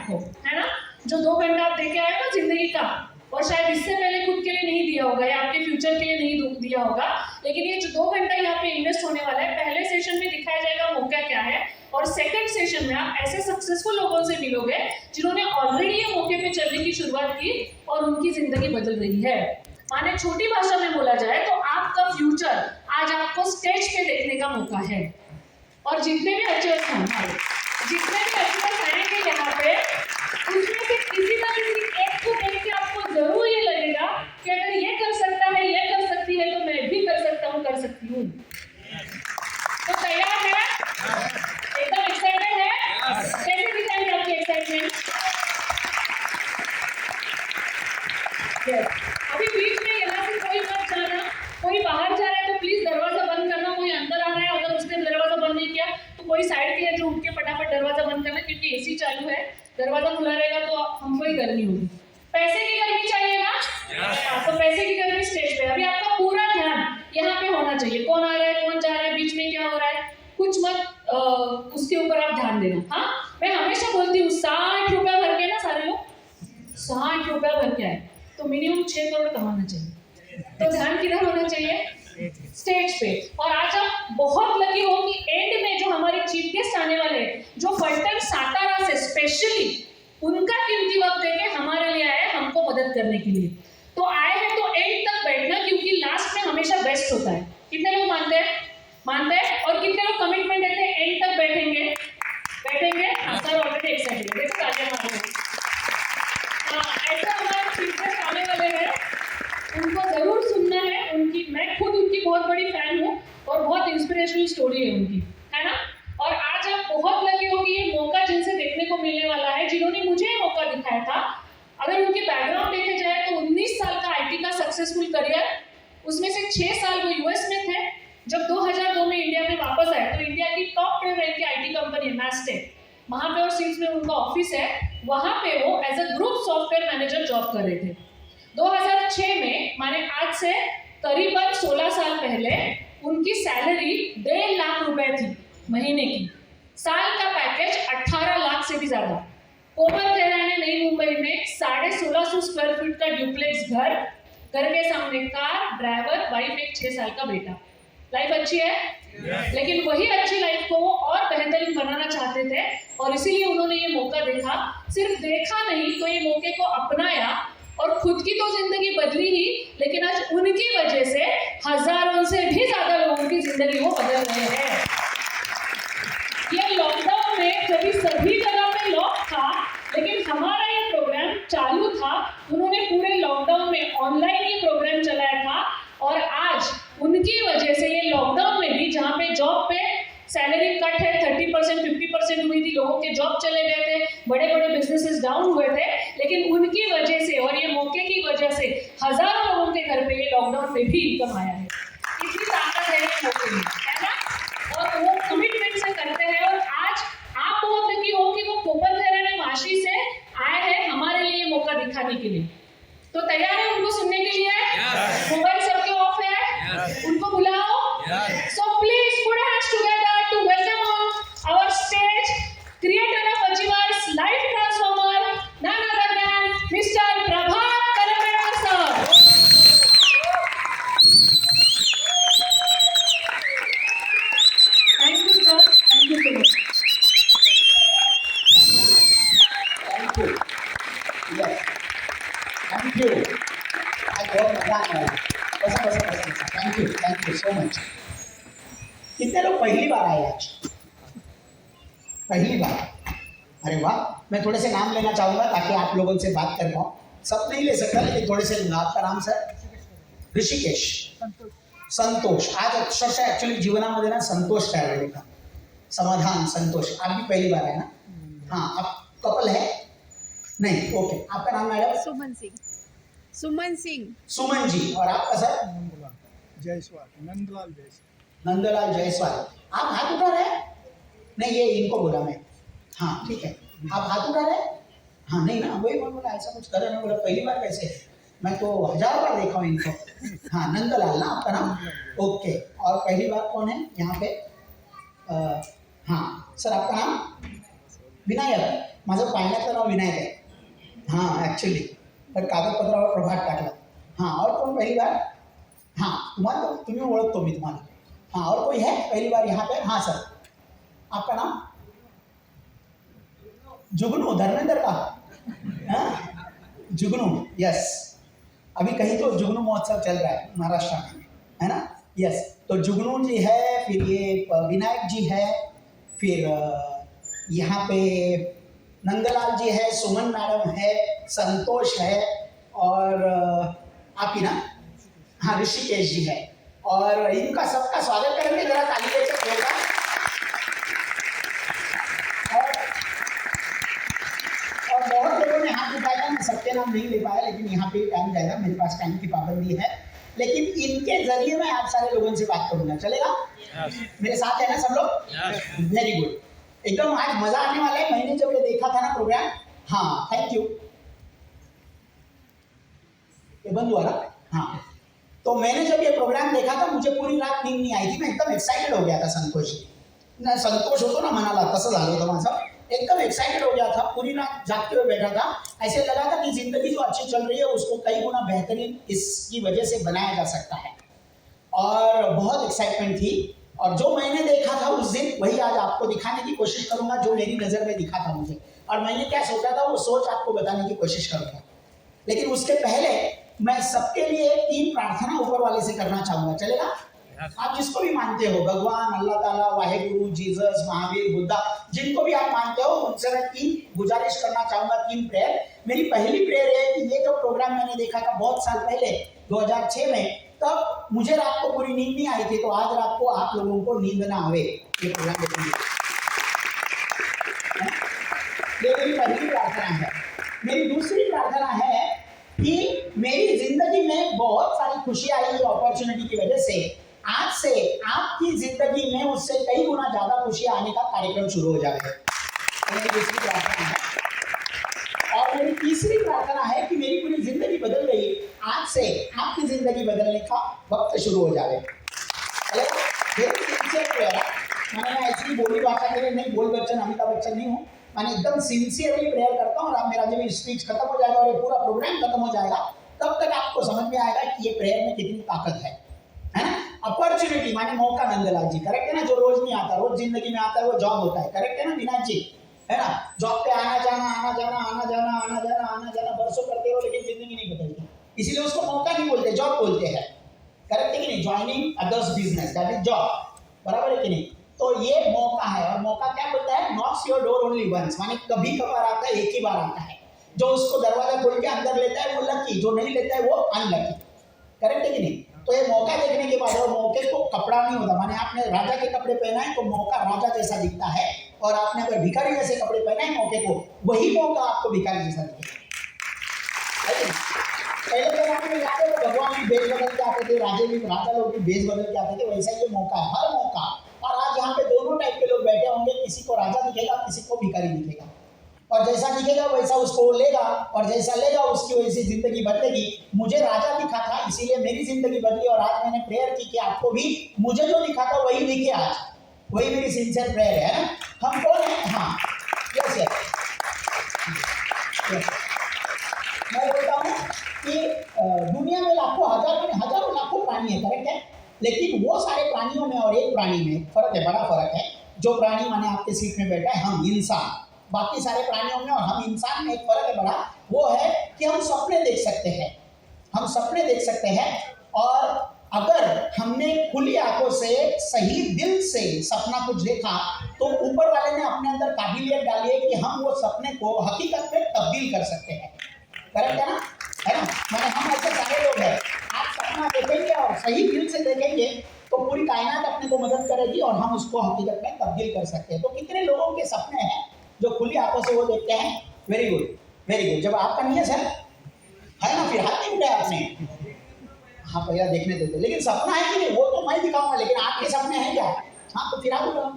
आपको, है ना? जो 2 घंटा आप दे के आए ना जिंदगी का, और शायद इससे पहले खुद के लिए नहीं दिया होगा या आपके फ्यूचर के लिए नहीं दिया होगा, लेकिन ये जो 2 घंटा यहाँ पे इन्वेस्ट होने वाला है, पहले सेशन में दिखाया जाएगा मौका क्या है, और सेकंड सेशन में आप ऐसे सक्सेसफुल लोगों से मिलोगे जिन्होंने ऑलरेडी ये मौके पे चलने की शुरुआत की और उनकी जिंदगी बदल रही है। माने छोटी भाषा में बोला जाए तो आपका फ्यूचर आज आपको स्टेज पे देखने का मौका है। और जितने भी अचीवर्स आएंगे यहाँ पे, उसमें से किसी ना किसी एक को देख के आपको जरूर ये लगेगा कि अगर ये कर सकता है, ये कर सकती है, तो मैं भी कर सकता हूँ, कर सकती हूँ। तो तैयार है? एकदम एक्साइटेड है? कैसे दिखाएंगे आपकी एक्साइटमेंट? अभी बीच में यहाँ से कोई मत जाना, कोई बाहर जा रहा है तो प्लीज दरवाजा बंद करना, कोई अंदर आ रहा है अगर उसने दरवाजा बंद नहीं किया तो कोई साइड के है जो उठ के फटाफट दरवाजा बंद करना, क्योंकि एसी चालू है, दरवाजा खुला रहेगा तो हमको ही गर्मी होगी। पैसे की गर्मी चाहिए ना? तो पैसे की गर्मी स्टेज पे। अभी आपका पूरा ध्यान यहाँ पे होना चाहिए, कौन आ रहा है, कौन जा रहा है, बीच में क्या हो रहा है, कुछ मत उसके ऊपर आप ध्यान देना। हाँ, मैं हमेशा बोलती हूँ 60 रुपया भर के ना, सारे लोग 60 रुपया भर के आए तो मिनिमम 6 करोड़ कमाना चाहिए। तो ध्यान किधर होना चाहिए? स्टेज पे। और आज आप बहुत लकी हो कि एंड में जो हमारे चीफ गेस्ट आने वाले हैं, जो फलटन सातारा से स्पेशली उनका कीमती वक्त देके हमारे लिए आए, हमको मदद करने के लिए। तो आए हैं तो एंड तक बैठना, क्योंकि लास्ट में हमेशा बेस्ट होता है। कितने लोग मानते हैं? और कितने लोग कमिटमेंट देते हैं एंड तक बैठेंगे? सर ऑलरेडी एक्साइटेड है, तालियां मारो। ऐसा हमारे चीफ गेस्ट आने वाले हैं, उनको जरूर सुनना है। मैं खुद उनकी बहुत बड़ी फैन हूँ और बहुत इंस्पिरेशनल स्टोरी है उनकी, है ना? और आज आप बहुत लगे हो कि ये मौका जिनसे देखने को मिलने वाला है, जिन्होंने मुझे ये मौका दिखाया था। अगर उनके बैकग्राउंड देखे जाए तो 19 साल का आईटी का सक्सेसफुल करियर, उसमें से 6 साल वो यूएस में थे। जब 2002 में इंडिया में वापस आए तो इंडिया की टॉप 10 रैंक की आईटी कंपनी मैस्टेक, वहां पे और सीट्स में उनका ऑफिस है, वहां पे वो as a group software manager job कर रहे थे। 2006 में, माने आज से करीबन 16 साल पहले, उनकी सैलरी 1.5 लाख रुपए थी महीने की। साल का पैकेज 18 लाख से भी ज्यादा। कोमल खेरा ने नई मुंबई में 1650 स्क्वायर फीट का ड्यूप्लेक्स घर के सामने कार, ड्राइवर, वाइफ, एक 6 साल का बेटा। लाइफ अच्छी है? लेकिन वही अच्छी लाइफ को वो और बेहतरीन बनाना चाहते थे, और इसीलिए उन्होंने ये मौका देखा। सिर्फ देखा नहीं तो ये मौके को अपनाया, और खुद की तो जिंदगी बदली ही, लेकिन आज उनकी वजह से हजारों से भी ज्यादा लोगों की जिंदगी वो बदल रहे हैं। ये लॉकडाउन में जब सभी जगह पे लॉक था, लेकिन हमारा ये प्रोग्राम चालू था, उन्होंने पूरे लॉकडाउन में ऑनलाइन ये प्रोग्राम चलाया था। और आज उनकी वजह से ये लॉकडाउन में भी, जहाँ पे जॉब पे सैलरी कट है, 30% 50% हुई थी, लोगों के जॉब चले गए थे, बड़े बड़े बिजनेसेस डाउन हुए थे, लेकिन उनकी वजह से और ये मौके की वजह से हजारों लोगों के घर पे ये लॉकडाउन में भी इनकम आया है। इतनी ताकत है ये मौके में, है ना? और वो कमिटमेंट से करते हैं। और आज आप बहुत लकी हो कि वो कोमल खेरा ने वाशी से आए हैं हमारे लिए मौका दिखाने के लिए। तो तैयार है उनको सुनने के लिए? मोबाइल सबके ऑफ है? उनको बुलाओ। So please put hands together to welcome on our stage creator of achievers, life transformer, none other than mister Prabhat Karpekar sir. Thank you sir, thank you so much. Thank you. Yes, thank you. आज बहुत मजा आया। बस। Thank you so much. कितने लोग पहली बार आए आज? पहली बार? अरे वाह। मैं थोड़े से नाम लेना चाहूँगा ताकि आप लोगों से बात कर पाऊँ। सब नहीं ले सकता, लेकिन थोड़े से लूँगा। आपका नाम सर? ऋषिकेश, संतोष। आज अक्षरशः एक्चुअली जीवनामध्ये ना संतोष तयार होगा, समाधान, संतोष। आप भी पहली बार है ना? हाँ। आप कपल है? नहीं, ओके। आपका नाम मैडम? सुमन सिंह। सुमन सिंह। सुमन जी। और आपका सर? नंदलाल जायसवाल। आप हाथ उठा रहे हैं? नहीं, ये इनको बोला मैं। हाँ ठीक है। आप हाथ उठा रहे हैं? हाँ नहीं ना, वही बोला ऐसा कुछ कर रहे हैं। बोला पहली बार कैसे? मैं तो 1000 बार देखा हूँ इनको। हाँ, नंदलाल ना आपका नाम? ओके। और पहली बार कौन है यहाँ पे? हाँ सर, आपका नाम? विनायक। माझं पाळण्यातलं नाव विनायक आहे हां ॲक्च्युली, पण कागदपत्रावर प्रभात टाकला. हाँ और कौन पहली बार? हाँ तुम्हारा तुम्हें ओळखतो मी तुम्हाला. हाँ और कोई है पहली बार यहाँ पे? हाँ सर, आपका नाम? जुगनू, धर्मेंद्र का? हाँ जुगनू, यस. अभी कहीं तो जुगनू महोत्सव चल रहा है महाराष्ट्र में, है ना? यस. तो जुगनू जी है, फिर ये विनायक जी है, फिर यहाँ पे नंदलाल जी है, सुमन मैडम है, संतोष है, और आप ही ना? हाँ ऋषिकेश जी है. और इनका सबका स्वागत करेंगे जरा ताली से जोरदार. और बहुत लोगों ने हाथ उठाया था, मैं सबके नाम नहीं ले पाया, लेकिन यहाँ पे टाइम जाएगा, मेरे पास टाइम की पाबंदी है. लेकिन इनके जरिए मैं आप सारे लोगों से बात करूंगा, चलेगा? मेरे साथ है ना सब लोग? Very good. एकदम आज मजा आने वाला है. मैंने जब ये देखा था ना प्रोग्राम, हाँ थैंक यू, ये बंद हुआ ना? हाँ, तो मैंने जब ये प्रोग्राम देखा था मुझे पूरी रात नींद नहीं आई थी. मैं एकदम एक्साइटेड हो गया था. संतोष ना, संतोष होतो ना मनाला, तसं झालं होतं माझं. एकदम एक्साइटेड हो गया था, पूरी रात जागते हुए बैठा था. ऐसे लगा था कि जिंदगी जो अच्छी चल रही है उसको कई गुना बेहतरीन इसकी वजह से बनाया जा सकता है. और बहुत एक्साइटमेंट थी. और जो मैंने देखा था उस दिन, वही आज आपको दिखाने की कोशिश करूंगा, जो मेरी नज़र में दिखा था मुझे. और मैंने क्या सोचा था वो सोच आपको बताने की कोशिश करूंगा. लेकिन उसके पहले मैं सबके लिए 3 प्रार्थना ऊपर वाले से करना चाहूंगा, चलेगा? आप जिसको भी मानते हो, भगवान, अल्लाह ताला, वाहेगुरु, जीसस, महावीर, बुद्धा, जिनको भी आप मानते हो उनसे मैं 3 गुजारिश करना चाहूंगा, 3 प्रेयर. मेरी पहली प्रेयर है कि ये जो प्रोग्राम मैंने देखा था बहुत साल पहले 2006 में, तब मुझे रात को पूरी नींद नहीं आई थी. तो आज रात को आप लोगों को नींद ना आवे ये प्रोग्राम देखने. ये मेरी पहली प्रार्थना है. मेरी दूसरी प्रार्थना है कि मेरी जिंदगी में बहुत सारी खुशी आई है अपॉर्चुनिटी की वजह से. आज से आपकी जिंदगी में उससे कई गुना ज्यादा खुशी आने का कार्यक्रम शुरू हो जाए. मेरी दूसरी प्रार्थना है. और मेरी तीसरी प्रार्थना है कि मेरी पूरी जिंदगी बदल गई, आज से आपकी जिंदगी बदलने का वक्त शुरू हो जाए. मैंने एक्चुअली बोली भाषा के लिए नहीं, बोल बच्चन, अमिताभ बच्चन नहीं हूँ. मैंने एकदम सिंसियरली प्रेयर करता हूँ. और आप मेरा जब स्पीच खत्म हो जाएगा और ये पूरा प्रोग्राम खत्म हो जाएगा, तब तक आपको समझ में आएगा कि ये प्रेयर में कितनी ताकत है ना? अपॉर्चुनिटी माने मौका. नंदलाल जी करेक्ट है ना? जो रोज नहीं आता, रोज जिंदगी में आता है वो जॉब होता है. करेक्ट है ना विनायक जी? है ना? जॉब पे आना जाना आना जाना आना जाना आना जाना आना जाना बरसों करते हो, लेकिन जिंदगी नहीं बदलती. इसीलिए उसको मौका नहीं बोलते, जॉब बोलते हैं. करेक्ट है कि नहीं? Joining others business, that is job. बराबर है कि नहीं? तो ये मौका है. और मौका क्या बोलता है? Knocks your door only once, माने कभी कभार आता है, एक ही बार आता है. जो उसको दरवाजा खोल के अंदर लेता है वो लकी, जो नहीं लेता है वो अनलकी. करेक्ट है कि नहीं? तो ये मौका देखने के बाद, और मौके को कपड़ा नहीं होता, माने आपने राजा के कपड़े पहना है तो मौका राजा जैसा दिखता है, और आपने अगर भिखारी जैसे कपड़े पहने हैं मौके को, वही मौका आपको भिखारी जैसा दिखेगा. पहले जमाने में जाते थे भगवान भी भेष बदल के आते थे, राजा लोग भी भेष बदल के आते थे. वैसा ही ये मौका है, हर मौका. और आज यहाँ पे दोनों टाइप के लोग बैठे होंगे, किसी को राजा दिखेगा, किसी को भिखारी दिखेगा. और जैसा दिखेगा वैसा उसको लेगा, और जैसा लेगा उसकी वैसी जिंदगी बदलेगी. मुझे राजा दिखा था इसीलिए मेरी जिंदगी बदली, और आज मैंने प्रेयर की कि आपको भी मुझे जो दिखा था वही दिखे आज. वही मेरी सिंसियर प्रेयर है ना? हम कौन है? हाँ यस यस. मैं बोलता हूँ कि दुनिया में हजारों लाखों प्राणी है. करेक्ट है? लेकिन वो सारे प्राणियों में और एक प्राणी में फर्क है, बड़ा फर्क है. जो प्राणी माने आपके सीट में बैठा है, हम इंसान. बाकी सारे प्राणियों में और हम इंसान में एक फर्क है बड़ा. वो है कि हम सपने देख सकते हैं. हम सपने देख सकते हैं. और अगर हमने खुली आंखों से, सही दिल से सपना कुछ देखा, तो ऊपर वाले ने अपने अंदर काबिलियत डाली है कि हम वो सपने को हकीकत में तब्दील कर सकते हैं. करेक्ट है ना? है ना? मैंने हम ऐसे सारे लोग हैं. आप सपना देखेंगे और सही दिल से देखेंगे तो पूरी कायनात अपने को मदद करेगी और हम उसको हकीकत में तब्दील कर सकते हैं. तो कितने लोगों के सपने हैं जो खुली आंखों से वो देखते हैं? Very good, very good. जब आपका नहीं है सर, है ना? फिर हाथ नहीं उठाया आपने. हाँ पहला देखने देते. लेकिन सपना है कि नहीं वो तो मैं दिखाऊंगा, लेकिन आपके सपने हैं क्या? हाँ तो फिर हाथ उठाओ.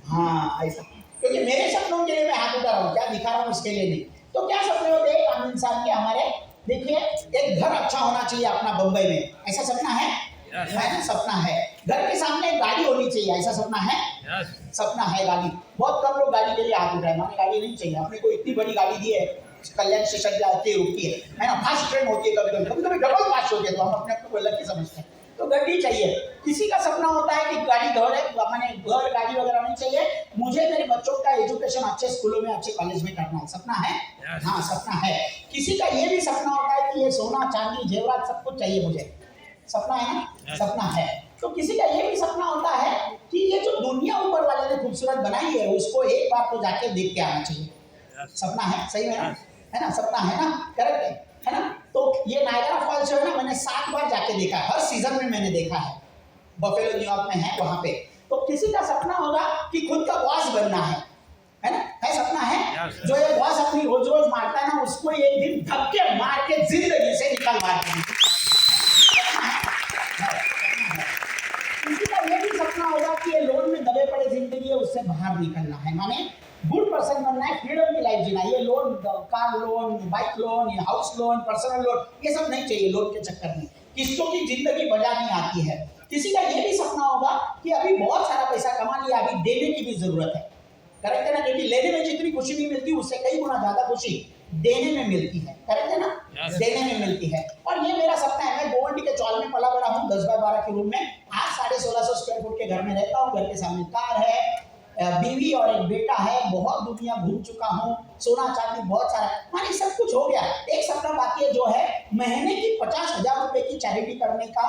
हाँ ऐसा, क्योंकि मेरे सपनों के लिए मैं हाथ उठा रहा हूँ, क्या दिखा रहा हूँ उसके लिए नहीं. तो क्या सपने होते हैं आम इंसान के हमारे? देखिए, एक घर अच्छा होना चाहिए अपना बम्बई में, ऐसा सपना है. है ना, सपना है। घर के सामने एक गाड़ी होनी चाहिए, ऐसा सपना है? सपना है गाड़ी। बहुत कम लोग गाड़ी के लिए हाथ उठाए, माने गाड़ी नहीं चाहिए। अपने को इतनी बड़ी गाड़ी दी है, कल्याण स्टेशन जाती है, रुकती है ना, फास्ट ट्रेन होती है, कभी कभी डबल फास्ट होती है, तो हम अपने आप को अलग ही समझते हैं। तो गाड़ी चाहिए। किसी का सपना होता है कि गाड़ी घर है, माने घर गाड़ी वगैरह नहीं चाहिए, मुझे मेरे बच्चों का एजुकेशन अच्छे स्कूलों में अच्छे कॉलेज में करना है, सपना है? हाँ, सपना है। किसी का ये भी सपना होता है कि ये सोना चांदी जेवरात सब कुछ चाहिए मुझे, सपना है ना, सपना है। तो किसी का ये भी सपना होता है कि ये जो दुनिया ऊपर वाले ने खूबसूरत बनाई है उसको एक बार तो जाके देख के आना चाहिए, सपना है, सही है ना, सपना है ना, करेक्ट है ना। तो ये नायग्रा फॉल्स जो है ना, मैंने 7 बार जाके देखा है, हर सीजन में मैंने देखा है, बफेलो न्यूयॉर्क में है वहां पे। तो किसी का सपना होगा कि खुद का बॉस बनना है ना, है सपना है? जो ये बॉस अपनी रोज रोज मारता है ना, उसको एक दिन धक्के मार के जिंदगी से निकलवा देंगे। किसी का ये भी सपना होगा कि ये लोन में दबे पड़े जिंदगी है, उससे बाहर निकलना है, माने गुड पर्सन बनना है, फ्रीडम की लाइफ जीना। ये loan, car loan, bike loan, house loan, personal loan, ये सब नहीं चाहिए लोन के चक्कर में। किस्तों की जिंदगी बजानी आती है। किसी का ये भी सपना होगा कि अभी बहुत सारा पैसा कमा लिया, अभी देने की भी जरूरत है, करेक्ट है ना, क्योंकि लेने में जितनी खुशी नहीं मिलती उससे कई गुना ज्यादा खुशी देने में मिलती है, करेक्ट है ना, देने में मिलती है। और ये मेरा सपना है। मैं गोवंडी के चौल में पला बड़ा हूँ, 10 बाय 12 के रूम में, आज 1650 स्क्वायर फुट के घर में रहता हूँ। घर के सामने कार है, बीवी और एक बेटा है, बहुत दुनिया घूम चुका हूँ, सोना चांदी बहुत सारा, माने सब कुछ हो गया। एक सपना बाकी है जो है महीने की 50,000 रुपए की चैरिटी करने का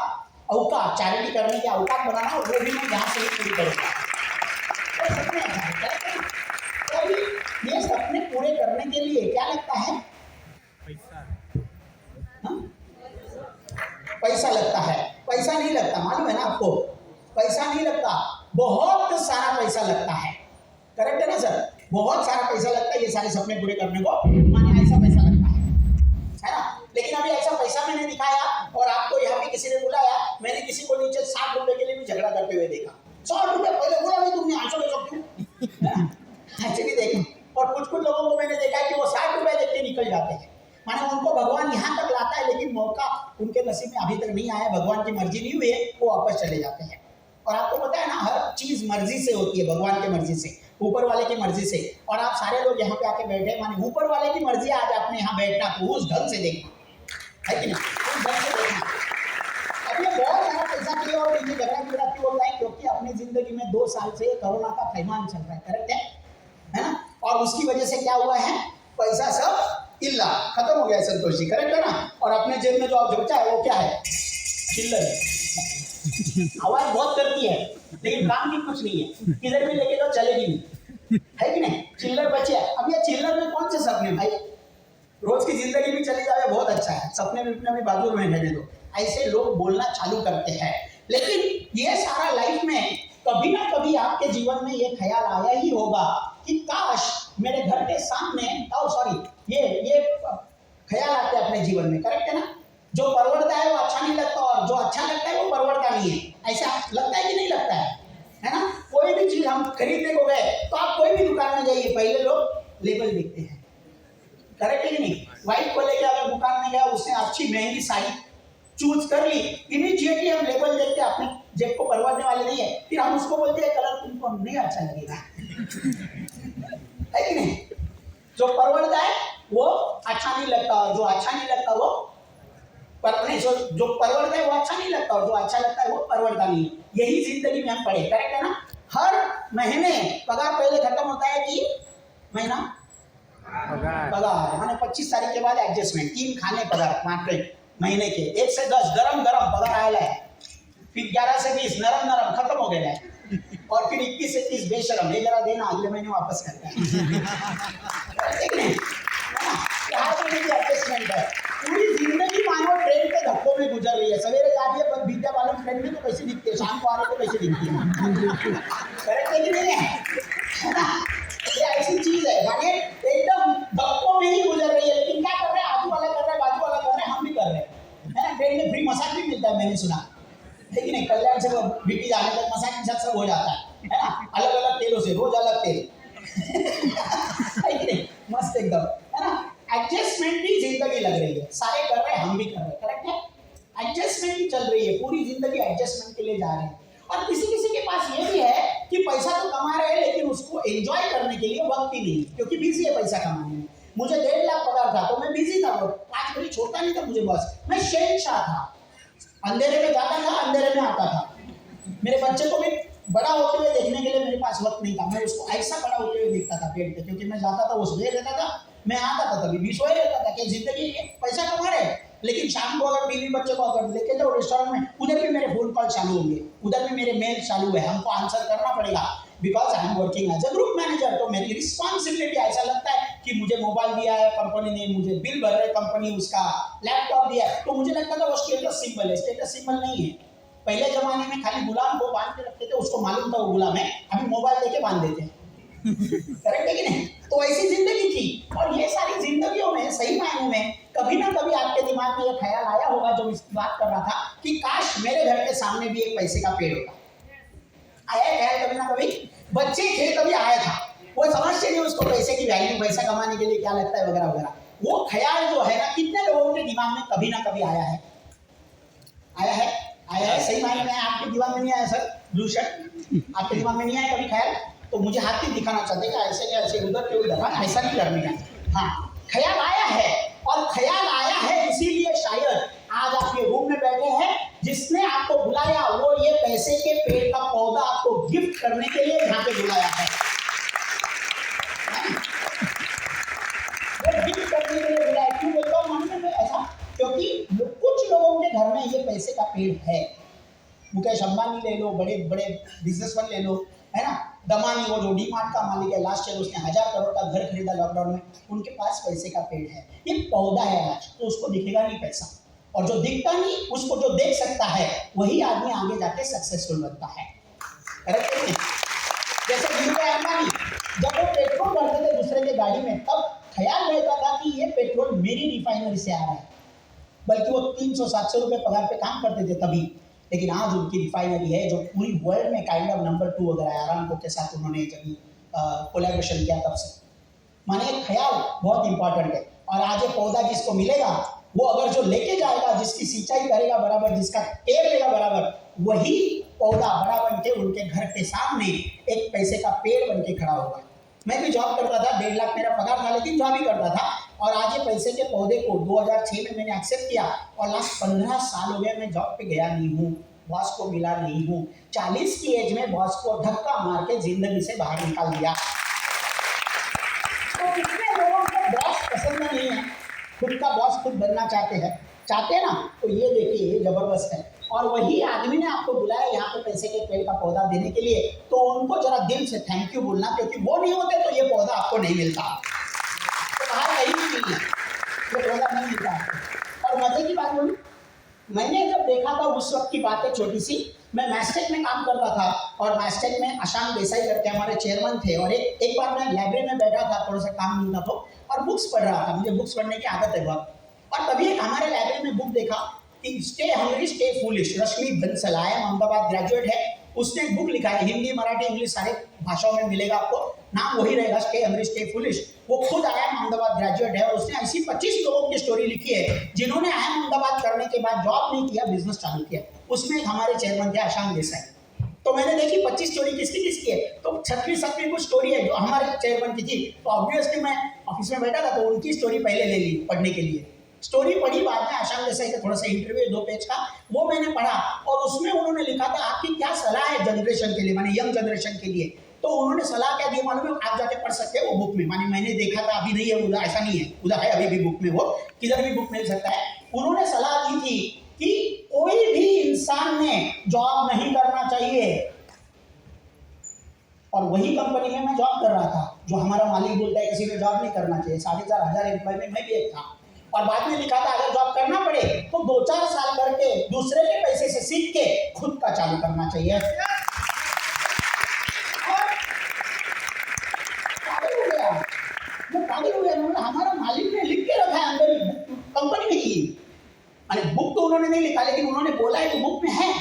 औकात, चैरिटी करने के औकात बनाना, और वो भी मैं यहाँ से ही पूरी करूँगा। तो सपने हैं, तो ये सपने पूरे करने के लिए क्या लगता है? पैसा लगता है। पैसा नहीं लगता, मालूम है ना आपको, पैसा नहीं लगता, बहुत सारा पैसा लगता है, करेक्ट है ना सर, बहुत सारा पैसा लगता है ये सारे सपने पूरे करने को, माने ऐसा पैसा लगता है ना। लेकिन अभी ऐसा पैसा मैंने दिखाया और आपको यहाँ पे किसी ने बुलाया, मैंने किसी को नीचे 60 रुपए के लिए भी झगड़ा करते हुए देखा। 100 रुपए पहले बोला नहीं तुमने, आंसू ले क्यों ऐसे भी देखा। और कुछ लोगों को मैंने देखा कि वो 60 रुपए देख के निकल जाते हैं, माने उनको भगवान यहाँ तक लाता है, लेकिन मौका उनके नसीब में अभी तक नहीं आया, भगवान की मर्जी नहीं हुई है, वो वापस चले जाते हैं। और आपको पता है ना, हर चीज मर्जी से होती है, भगवान की मर्जी से, ऊपर वाले की मर्जी से। और आप सारे लोग यहाँ पे आके बैठे, माने ऊपर वाले की मर्जी आज आपने यहाँ बैठना, तो उस ढंग से देखना है कि नहीं, उस ढंग से देखना। अब ये बहुत सारा पैसा के लिए और ये झगड़ा क्यों होता है? क्योंकि अपनी जिंदगी में 2 साल से कोरोना का फैमान चल रहा है, करेक्ट है ना, और उसकी वजह से क्या हुआ है, पैसा सब इल्ला खत्म हो गया है, संतोष जी, करेक्ट है ना। और अपने जेब में जो आप जोड़ता है वो क्या है? चिल्लर है। आवाज बहुत करती है लेकिन काम की कुछ नहीं है, किधर भी लेके जाओ चलेगी नहीं, है कि नहीं, चिल्लर बचे है। अब ये चिल्लर में कौन से सपने भाई, रोज की जिंदगी भी चली जाए बहुत अच्छा है, सपने भी बाजू में रहने दो, ऐसे लोग बोलना चालू करते हैं। लेकिन ये सारा लाइफ में कभी ना कभी आपके जीवन में ये ख्याल आया ही होगा कि काश मेरे घर के सामने, ये ख्याल आते हैं अपने जीवन में, करेक्ट है ना, जो परवड़ता है वो अच्छा नहीं लगता और जो अच्छा लगता है वो परवड़ता नहीं है, ऐसा लगता है कि नहीं लगता है ना। कोई भी चीज हम खरीदने को गए तो आप कोई भी दुकान में जाइए, पहले लोग लेबल देखते हैं, करेक्ट है कि नहीं। वाइफ को लेकर अगर दुकान में गया, उसने अच्छी महंगी साड़ी चूज कर ली, इमीडिएटली हम लेबल देखते हैं, अपने जेब को परवड़ने वाले नहीं है, फिर हम उसको बोलते हैं कलर तुमको नहीं अच्छा लगेगा, है कि नहीं। जो परवड़ता है वो अच्छा नहीं लगता और जो अच्छा नहीं लगता वो जो परवड़ता है वो अच्छा नहीं लगता और जो अच्छा लगता है वो परवड़ता नहीं। यही जिंदगी में हम पढ़े, करेक्ट है ना। हर महीने पगार पहले खत्म होता है कि महीना पगार माने 25 तारीख के बाद एडजस्टमेंट, 3 खाने पगार मात्र महीने के, 1 से 10 गरम पगार आया है, फिर 11 से 20 नरम खत्म हो गया है, और फिर 21 से 30 बेशरम, ये जरा देना अगले महीने वापस करता है। एडजस्टमेंट है, पूरी जिंदगी मानो ट्रेन के धक्कों में गुजर रही है। सवेरे जा रही है पर विद्या बालन ट्रेन में तो कैसे दिखते हैं, शाम को आ रहे तो कैसे दिखती है, करेक्ट है कि नहीं है ना। ये ऐसी चीज है, माने एकदम धक्कों में ही गुजर रही है, लेकिन क्या कर रहे हैं, आजू वाला कर रहा है, बाजू वाला कर रहा है, हम भी कर रहे हैं, है ना। ट्रेन में फ्री मसाज भी मिलता है, मैंने सुना है कि नहीं, कल्याण से बीटी जाने तक मसाज के साथ सब हो जाता है ना, अलग अलग तेलों से, रोज अलग तेल है कि नहीं, मस्त एकदम, है ना। एडजस्टमेंट की जिंदगी लग रही है, सारे कर रहे हैं, हम भी कर रहे हैं, करेक्ट है। एडजस्टमेंट ही चल रही है, पूरी जिंदगी जा रहे हैं। और किसी किसी के पास ये भी है कि पैसा तो कमा रहे हैं लेकिन उसको एंजॉय करने के लिए वक्त ही नहीं, क्योंकि बिजी है पैसा कमाने में। मुझे 1.5 लाख पगार था तो मैं बिजी था, 5 बजे छोड़ता नहीं था मुझे बॉस, मैं शहंशाह था, अंधेरे में जाता था, अंधेरे में आता था। मेरे बच्चे को भी बड़ा होते हुए देखने के लिए मेरे पास वक्त नहीं था, मैं उसको ऐसा बड़ा होते हुए देखता था पेड़ पे, क्योंकि मैं जाता था वो सोए रहता था, मैं आता था तभी भी सोए रहता था कि जिंदगी ये पैसा कमा रहे। लेकिन शाम को अगर बीवी बच्चे को अगर लेके जाओ रेस्टोरेंट में, उधर भी मेरे फोन कॉल चालू होंगे, उधर भी मेरे मेल चालू है, हमको आंसर करना पड़ेगा, because I am working as a group manager. तो मेरी रिस्पॉन्सिबिलिटी, ऐसा लगता है कि मुझे मोबाइल दिया है कंपनी ने, मुझे बिल भर रहे कंपनी, उसका लैपटॉप दिया है, तो मुझे लगता था वो स्टेटस सिंबल है। स्टेटस सिंबल नहीं है। पहले जमाने में खाली गुलाम को बांध के रखते थे, उसको मालूम था वो गुलाम है, अभी मोबाइल देके बांध देते हैं। करेक्ट है कि नहीं? तो ऐसी जिंदगी थी। और ये सारी जिंदगियों में सही मायने में कभी ना कभी आपके दिमाग में ये ख्याल आया होगा, जो इस बात कर रहा था कि काश मेरे घर के सामने भी एक पैसे का पेड़ होता। आया ख्याल कभी ना कभी? बच्चे थे तभी आया था, वो समझते नहीं उसको पैसे की वैल्यू, पैसा कमाने के लिए क्या लगता है वगैरह वगैरह। वो ख्याल जो है ना, कितने लोगों के दिमाग में कभी ना कभी आया है? आया है? आया है? सही मायने में आपके दिमाग में नहीं आया सर? ब्लू शर्ट, आपके दिमाग में नहीं आया कभी ख्याल? तो मुझे हाथ ही दिखाना चाहते हैं ऐसे ऐसे उधर के उधर, ऐसा नहीं करने का। हाँ, ख्याल आया है, और ख्याल आया है इसीलिए शायद आज आप ये रूम में बैठे हैं। जिसने आपको बुलाया वो ये पैसे के पेड़ का पौधा आपको गिफ्ट करने के लिए यहाँ पे बुलाया है। वो गिफ्ट करने के लिए बुलाया। क्यों बोलता हूँ मानने में ऐसा? क्योंकि कुछ लोगों के घर में ये पैसे का पेड़ है। मुकेश अंबानी ले लो, बड़े बड़े बिजनेसमैन ले लो, है ना, दमानी वो जो डी-मार्ट का मालिक है, लास्ट ईयर उसने 1000 करोड़ का घर खरीदा लॉकडाउन में, उनके पास पैसे का पेड़ है। ये पौधा है आज, तो उसको दिखेगा नहीं पैसा, और जो दिखता नहीं उसको जो देख सकता है वही आदमी आगे जाके सक्सेसफुल बनता है। करेक्ट है? जैसे मुकेश अंबानी जब वो पेट्रोल भरते थे दूसरे के गाड़ी में, तब ख्याल रहता था कि ये पेट्रोल मेरी रिफाइनरी से आ रहा है, बल्कि वो 300-700 रुपये पगार पे काम करते थे तभी। लेकिन आज उनकी रिफाइनरी है जो पूरी वर्ल्ड में काइंड ऑफ नंबर 2 अगर है, आरामको के साथ उन्होंने जब कोलैबोरेशन किया तब से। माने ख्याल बहुत इंपॉर्टेंट है। और आज ये पौधा जिसको मिलेगा, वो अगर जो लेके जाएगा, जिसकी सिंचाई करेगा बराबर, जिसका केयर लेगा बराबर, वही पौधा बड़ा बन के उनके घर के सामने एक पैसे का पेड़ बन के खड़ा होगा। मैं भी जॉब करता था, 1.5 लाख मेरा पगार था, लेकिन जॉब ही करता था। और आज ये पैसे के पौधे को 2006 में मैंने एक्सेप्ट किया, और लास्ट 15 साल हो गए मैं जॉब पे गया नहीं हूँ, बॉस को मिला नहीं हूँ। 40 की एज में बॉस को धक्का मार के जिंदगी से बाहर निकाल दिया। तो कितने लोगों को बॉस पसंद नहीं है, खुद का बॉस खुद बनना चाहते हैं ना? तो ये देखिए, ये जबरदस्त है। और वही आदमी ने आपको बुलाया यहाँ पे पैसे के पेड़ का पौधा देने के लिए, तो उनको जरा दिल से थैंक यू बोलना, क्योंकि वो नहीं होते तो ये पौधा आपको नहीं मिलता। तो बाहर कहीं भी नहीं है, ये पौधा नहीं मिलता आपको। और मजे की बात बोलूं, मैंने जब देखा था उस वक्त की बात है छोटी सी, मैं मैस्टेक में काम करता था, और मैस्टेक में अशांत देसाई करके हमारे चेयरमैन थे। और एक बार मैं लाइब्रेरी में बैठा था, थोड़ा सा काम मिलता था, और बुक्स पढ़ रहा था, मुझे बुक्स पढ़ने की आदत है बहुत। और तभी एक हमारे लाइब्रेरी में बुक देखा कि स्टे हंग्री स्टे फूलिश, रश्मि बंसल है, अहमदाबाद ग्रेजुएट है, उसने एक बुक लिखा है, हिंदी मराठी इंग्लिश सारे भाषाओं में मिलेगा आपको, नाम वही रहेगा, स्टे हंग्री स्टे फूलिश। वो खुद आईआईएम अहमदाबाद ग्रेजुएट है, और उसने ऐसी 25 लोगों की स्टोरी लिखी है जिन्होंने आईआईएम अहमदाबाद करने के बाद जॉब नहीं किया, बिजनेस चालू किया। उसमें एक हमारे चेयरमैन थे अशांत देसाई। तो मैंने देखी 25 स्टोरी किसकी है, तो 36 कुछ स्टोरी है जो हमारे चेयरमैन की थी। तो ऑब्वियसली मैं ऑफिस में बैठा था, तो उनकी स्टोरी पहले ले ली पढ़ने के लिए। स्टोरी पढ़ी, बाद में आशांत देसाई का थोड़ा सा इंटरव्यू 2 पेज का, वो मैंने पढ़ा, और उसमें उन्होंने लिखा था आपकी क्या सलाह है जनरेशन के लिए, माने यंग जनरेशन के लिए। तो उन्होंने सलाह क्या दी मालूम है? आप जाके पढ़ सकते हैं वो बुक में, माने मैंने देखा था, अभी नहीं है उधर, ऐसा नहीं है, उधर है अभी भी बुक में, वो किधर भी बुक मिल सकता है। उन्होंने सलाह दी थी कि कोई भी इंसान ने जॉब नहीं करना चाहिए। और वही कंपनी में मैं जॉब कर रहा था, जो हमारा मालिक बोलता है किसी ने जॉब नहीं करना चाहिए। 4,500 एम्प्लॉय में मैं भी एक था। और बाद में लिखा था अगर जॉब करना पड़े तो 2-4 साल करके दूसरे के पैसे से सीख के खुद का चालू करना चाहिए। पागल हो गया, हमारा मालिक ने लिख के रखा है अंदर ही, कंपनी में ही। अरे बुक तो उन्होंने नहीं लिखा, लेकिन उन्होंने बोला है कि बुक में है,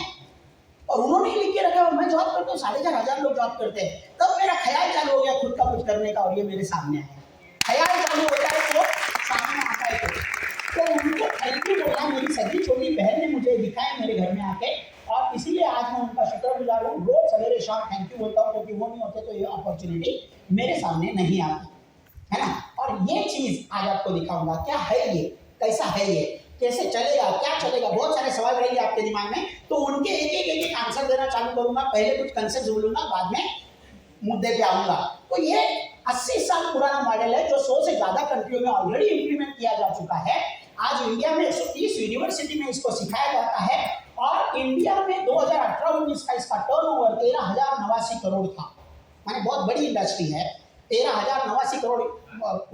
और उन्होंने ही लिख के रखा है। और मैं जॉब करता हूँ, 4,500 लोग जॉब करते हैं। तब मेरा ख्याल चालू हो गया खुद का कुछ करने का, और ये मेरे सामने आया। ख्याल चालू होता है तो सामने आता है। तो उनको थैंक यू बोला, मेरी सगी छोटी बहन ने मुझे दिखाया मेरे घर में आके, और इसीलिए आज मैं उनका पेश और थैंक यू बोलता हूँ, क्योंकि वो नहीं होते तो ये अपॉर्चुनिटी मेरे सामने नहीं आती, है ना। और ये चीज आज आपको दिखाऊंगा, क्या है ये, कैसा है ये, कैसे चलेगा, क्या चलेगा। बहुत सारे सवाल रहेंगे आपके दिमाग में, तो उनके एक एक आंसर देना चालू करूंगा। पहले कुछ कंसेप्ट बोलूंगा, बाद में मुद्दे पे आऊंगा। तो ये 80 साल पुराना मॉडल है, जो 100 से ज्यादा कंट्रियों में ऑलरेडी इंप्लीमेंट किया जा चुका है। आज इंडिया में 130 यूनिवर्सिटी में इसको सिखाया जाता है, और इंडिया में 2018-19 का इसका टर्नओवर 13,089 करोड़ था। माने बहुत बड़ी इंडस्ट्री है, 13,089 करोड़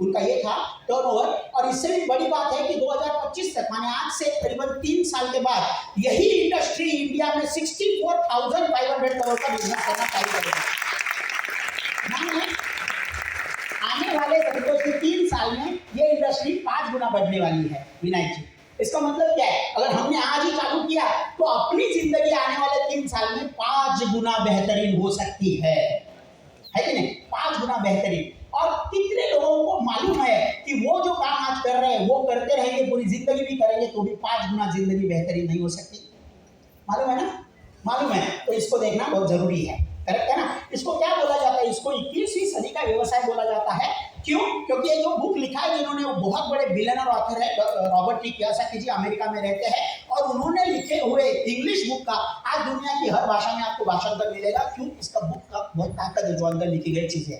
उनका ये था टर्नओवर। और इससे भी बड़ी बात है कि 2025 तक, माने आज से करीबन 3 साल के बाद, यही इंडस्ट्री इंडिया में 64,500 करोड़ का बिजनेस करना चालू करेगा। आने वाले समझो कि 3 साल में ये इंडस्ट्री 5 गुना बढ़ने वाली है। विनायक जी, इसका मतलब क्या है? अगर हमने आज ही चालू किया तो अपनी जिंदगी आने वाले 3 साल में 5 गुना बेहतरीन हो सकती है कि नहीं? 5 गुना बेहतरीन। और कितने लोगों को मालूम है कि वो जो काम आज कर रहे हैं वो करते रहेंगे, पूरी जिंदगी भी करेंगे तो भी 5 गुना जिंदगी बेहतरीन नहीं हो सकती? मालूम है ना? मालूम है। तो इसको देखना बहुत जरूरी है, करेक्ट है ना। इसको क्या बोला जाता है? इसको 21वीं सदी का व्यवसाय बोला जाता है। क्यों? क्योंकि ये जो बुक लिखा है जिन्होंने, वो बहुत बड़े बिलियनर ऑथर है, रॉबर्ट टी कियोसाकी जी, अमेरिका में रहते हैं, और उन्होंने लिखे हुए इंग्लिश बुक का आज दुनिया की हर भाषा में आपको भाषांतर मिलेगा। क्यों? इसका बुक का बहुत ताकत है, जो अंदर लिखी गई चीजें।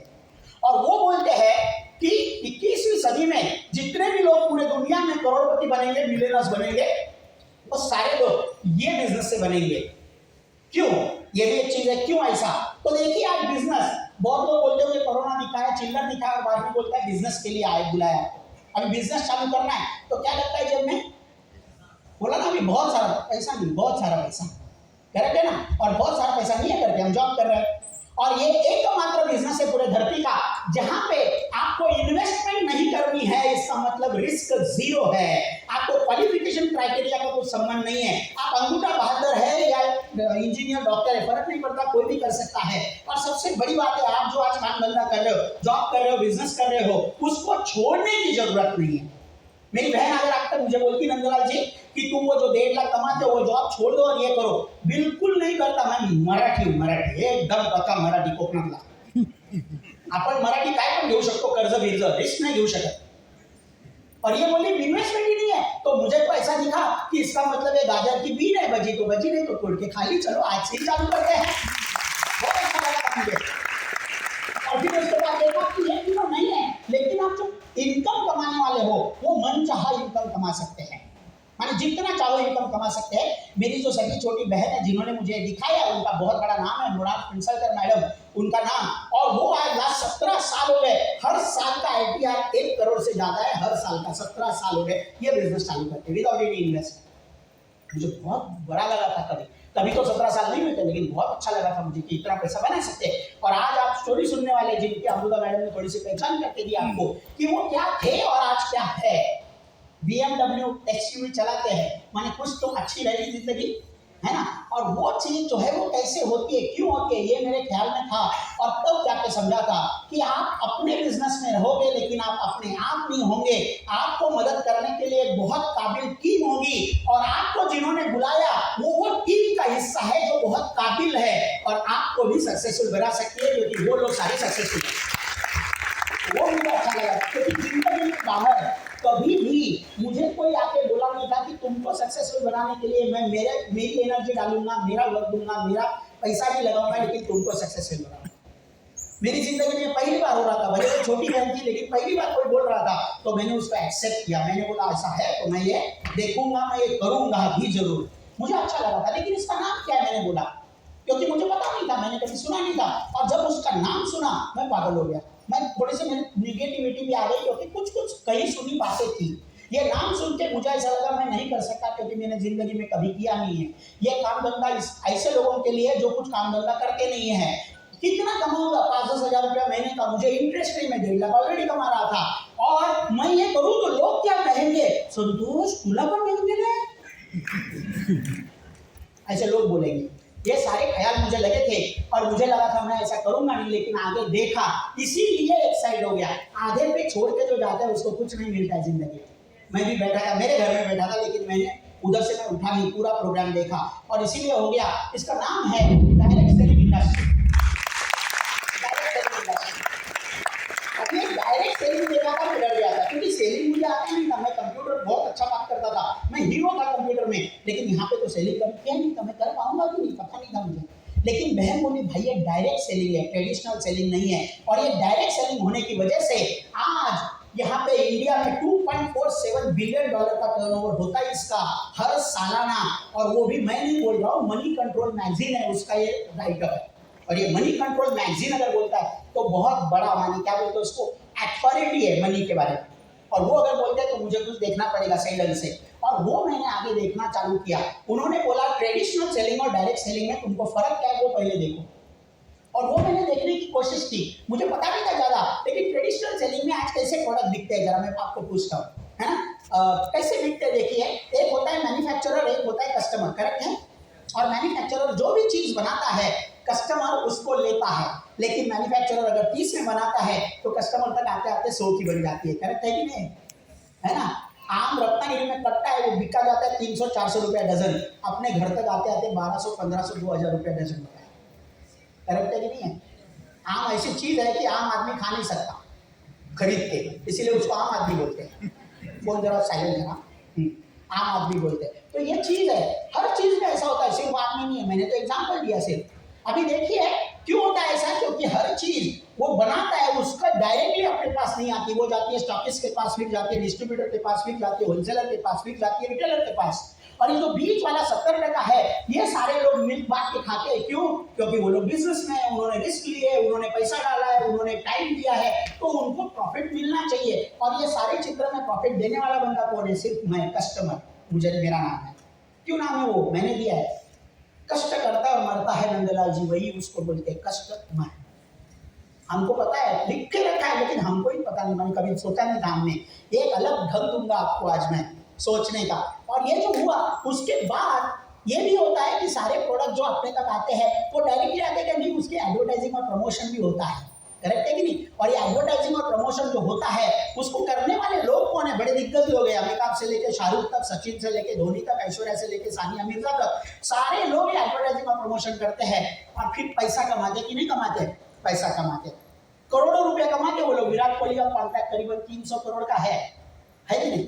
और वो बोलते हैं कि 21वीं सदी में जितने भी लोग पूरे दुनिया में करोड़पति बनेंगे, मिलियनर्स बनेंगे, वो सारे लोग ये बिजनेस से बनेंगे। क्यों? ये भी एक चीज है, क्यों ऐसा? तो देखिए, आज बिजनेस, बहुत लोग बोलते हैं कोरोना दिखाया, चिल्लर दिखाया, और बाद में बोलता है बिजनेस के लिए आए, बुलाया। अभी बिजनेस चालू करना है तो क्या लगता है जेब में? बोला ना, अभी बहुत सारा पैसा नहीं, बहुत सारा पैसा, करेक्ट है ना। और बहुत सारा पैसा नहीं है करके हम जॉब कर रहे हैं। और ये एकमात्र बिजनेस है पूरे धरती का जहां पे आपको इन्वेस्टमेंट नहीं करनी है। इसका मतलब रिस्क जीरो है। आपको क्वालिफिकेशन क्राइटेरिया का कोई संबंध नहीं है। आप अंगूठा बहादुर है या इंजीनियर, डॉक्टर है, फर्क नहीं पड़ता, कोई भी कर सकता है। और सबसे बड़ी बात है, आप जो आज काम धंधा कर रहे हो, जॉब कर रहे हो, बिजनेस कर रहे हो, उसको छोड़ने की जरूरत नहीं है। मेरी बहन अगर आप तक मुझे बोलती, नंदलाल जी, कि तुम वो जो 1.5 लाख कमाते हो वो जॉब छोड़ दो और ये करो, बिल्कुल नहीं करता। मैं मराठी हूँ, मराठी एकदम पक्का मराठी, कोकणातला। आपण मराठी काय पण घेऊ शकतो, कर्ज बिर्ज, रिस्क नहीं घेऊ शकत। और ये बोली इन्वेस्टमेंट ही नहीं है, तो मुझे तो ऐसा दिखा कि इसका मतलब है गाजर की बीन है, बजी तो बजी, नहीं तो तोड़ के खा ली, चलो आज से ही चालू करते हैं। बहुत अच्छा लगा मुझे। और फिर उसके बाद देखा कि ये क्यों नहीं है, लेकिन आप जो इनकम कमाने वाले हो वो मन चाहा इनकम कमा सकते हैं, माने जितना चाहो इनकम कमा सकते हैं। मेरी जो सभी छोटी बहन है जिन्होंने मुझे दिखाया, उनका बहुत बड़ा नाम है मृणाल फणसलकर मैडम, उनका नाम। और वो आज लास्ट 17 साल हो गए, हर साल का ITR 1 करोड़ से ज्यादा है, हर साल का 17 साल हो गए ये बिजनेस चालू करते विदाउट एनी इन्वेस्टमेंट। मुझे बहुत बड़ा लगा था तभी तो 17 साल नहीं हुए थे, लेकिन बहुत अच्छा लगा था मुझे कि इतना पैसा बना सकते हैं। और आज आप स्टोरी सुनने वाले, जिनकी अमृता मैडम ने थोड़ी सी पहचान करके दी आपको कि वो क्या थे और आज क्या है। BMW XUV चलाते हैं, माने कुछ तो अच्छी रहेगी जिंदगी, है ना। और वो चीज जो है वो कैसे होती है, क्यों होती है, ये मेरे ख्याल में था। और तब जाके समझा था कि आप अपने बिजनेस में रहोगे, लेकिन आप अपने आप नहीं होंगे। आपको मदद करने के लिए एक बहुत काबिल टीम होगी, और आपको जिन्होंने बुलाया वो टीम का हिस्सा है जो बहुत काबिल है, और आपको भी सक्सेसफुल बना सकती है, क्योंकि वो लोग सारे सक्सेसफुल हैं। वो मुझे अच्छा लगा, क्योंकि जिंदगी में बाहर कभी भी मुझे कोई आके बोला नहीं था कि तुमको सक्सेसफुल बनाने के लिए मैं मेरी एनर्जी डालूंगा, मेरा वक्त दूंगा, मेरा पैसा भी लगाऊंगा, लेकिन तुमको सक्सेसफुल बनाऊंगा। मेरी जिंदगी में पहली बार हो रहा था, भले वो छोटी बहन थी, लेकिन पहली बार कोई बोल रहा था तो मैंने उसको एक्सेप्ट किया। मैंने बोला ऐसा है तो मैं ये देखूंगा, मैं ये करूंगा भी जरूर। मुझे अच्छा लगा था, लेकिन इसका नाम क्या है मैंने बोला, क्योंकि मुझे पता नहीं था, मैंने कभी सुना नहीं था। और जब उसका नाम सुना मैं पागल हो गया। मैं थोड़ी सी निगेटिविटी भी आ गई, क्योंकि कुछ कहीं सुनी बातें थी। ये नाम सुन के मुझे ऐसा लगा मैं नहीं कर सकता, क्योंकि मैंने जिंदगी में कभी किया नहीं है। ये काम धंधा ऐसे लोगों के लिए जो कुछ काम धंधा करते नहीं है। कितना कमाऊंगा, 5-10 हजार रुपया महीने का, मुझे इंटरेस्ट नहीं, मैं 1.5 लाख ऑलरेडी कमा रहा था। और मैं ये करूँ तो लोग क्या कहेंगे, संतोष तुला पण मिळून गेले, ऐसे लोग बोलेंगे। ये सारे ख्याल मुझे लगे थे, और मुझे लगा था मैं ऐसा करूंगा नहीं, लेकिन आगे देखा, इसीलिए एक साइड हो गया। आधे पे छोड़ के जो जाता है उसको कुछ नहीं मिलता है जिंदगी में। मैं भी बैठा था, मेरे घर में बैठा था, लेकिन मैंने उधर से मैं उठा नहीं, पूरा प्रोग्राम देखा, और इसीलिए हो गया। इसका नाम है डायरेक्ट सेलिंग इंडस्ट्री। ना, मैं कंप्यूटर बहुत अच्छा बात करता था, मैं हीरो था कंप्यूटर में, लेकिन यहाँ पे तो सेलिंग कभी किया नहीं था, मैं कर पाऊंगा कि नहीं पता नहीं था मुझे। लेकिन बहन बोली भाई ये डायरेक्ट सेलिंग है, ट्रेडिशनल सेलिंग नहीं है। और ये डायरेक्ट सेलिंग होने की वजह से आज यहाँ पे इंडिया में $2.47 बिलियन का टर्नओवर होता है इसका हर सालाना। और वो भी मैं नहीं बोल रहा हूँ, मनी कंट्रोल मैगजीन है उसका ये राइटअप है। और ये मनी कंट्रोल मैगजीन अगर बोलता है तो बहुत बड़ा मानी क्या बोलते हैं उसको, अथॉरिटी है मनी के बारे में। और वो अगर बोलते हैं तो मुझे कुछ देखना पड़ेगा सही ढंग से, और वो मैंने आगे देखना चालू किया। उन्होंने बोला ट्रेडिशनल सेलिंग और डायरेक्ट सेलिंग में तुमको फर्क क्या है वो पहले देखो, और वो मैंने देखने की कोशिश की। मुझे पता नहीं था ज्यादा, लेकिन ट्रेडिशनल सेलिंग में आज कैसे प्रोडक्ट बिकते हैं जरा मैं आपको पूछता हूँ, है ना। कैसे बिकते देखिए, एक होता है मैन्युफैक्चरर, एक होता है कस्टमर, करेक्ट है। और मैन्युफैक्चरर जो भी चीज बनाता है कस्टमर उसको लेता है, लेकिन मैन्युफैक्चरर अगर 30 में बनाता है तो कस्टमर तक आते आते 100 की बन जाती है, करेक्ट है कि नहीं, है ना। आम रत्नागिरी में कट्टा है वो बिका जाता है 300-400 रुपया डजन, अपने घर तक आते आते 1200-1500-2000 रुपया डजन होता है, करेक्ट है कि नहीं है। आम ऐसी चीज है कि आम आदमी खा नहीं सकता खरीद के, इसीलिए उसको आम आदमी बोलते हैं। फोन जरा साइलेंट करा, आम आदमी बोलते हैं। तो ये चीज है, हर चीज में ऐसा होता है, सिर्फ आदमी नहीं है, मैंने तो एग्जाम्पल दिया सिर्फ। अभी देखिए क्यों होता है ऐसा, क्योंकि हर चीज वो बनाता है उसका डायरेक्टली अपने पास नहीं आती, वो जाती है स्टॉकिस्ट के पास, फिर जाती है डिस्ट्रीब्यूटर के पास, फिर जाती है होलसेलर के पास, फिर जाती है रिटेलर के पास। और ये जो बीच वाला 70% का है, ये सारे लोग मिल बांट के खाते हैं। क्यों? क्योंकि वो लोग बिजनेस में है, उन्होंने रिस्क लिए है, उन्होंने पैसा डाला है, उन्होंने टाइम दिया है, तो उनको प्रॉफिट मिलना चाहिए। और ये सारे चित्र में प्रॉफिट देने वाला बंदा कौन है? सिर्फ मैं, कस्टमर, मुझे मेरा नाम है। क्यों नाम है वो? मैंने दिया है। कष्ट करता और मरता है नंदलाल जी, वही उसको बोलते हैं कस्टमर। हमको पता है, लिख के रखा है, लेकिन हमको ही पता नहीं, मैंने कभी सोचा नहीं था। हमने एक अलग ढंग दूंगा आपको आज मैं सोचने का। और ये जो हुआ उसके बाद ये भी होता है कि सारे प्रोडक्ट जो अपने तक आते हैं वो डायरेक्टली आते हैं नहीं, उसकी एडवर्टाइजिंग और प्रमोशन भी होता है, करेक्ट है कि नहीं। और ये एडवर्टाइजिंग और प्रमोशन जो होता है उसको करने वाले लोग कौन है? बड़े दिग्गज लोग हैं, अमिताभ से लेके शाहरुख तक, सचिन से लेके धोनी तक, ऐश्वर्या से लेके सानिया मिर्जा तक, सारे लोग ये एडवर्टाइजिंग और प्रमोशन करते हैं। और फिर पैसा कमाते कि नहीं कमाते? पैसा कमाते, करोड़ों रुपए कमाते वो लोग। विराट कोहली का कॉन्ट्रैक्ट करीबन 300 करोड़ का है कि नहीं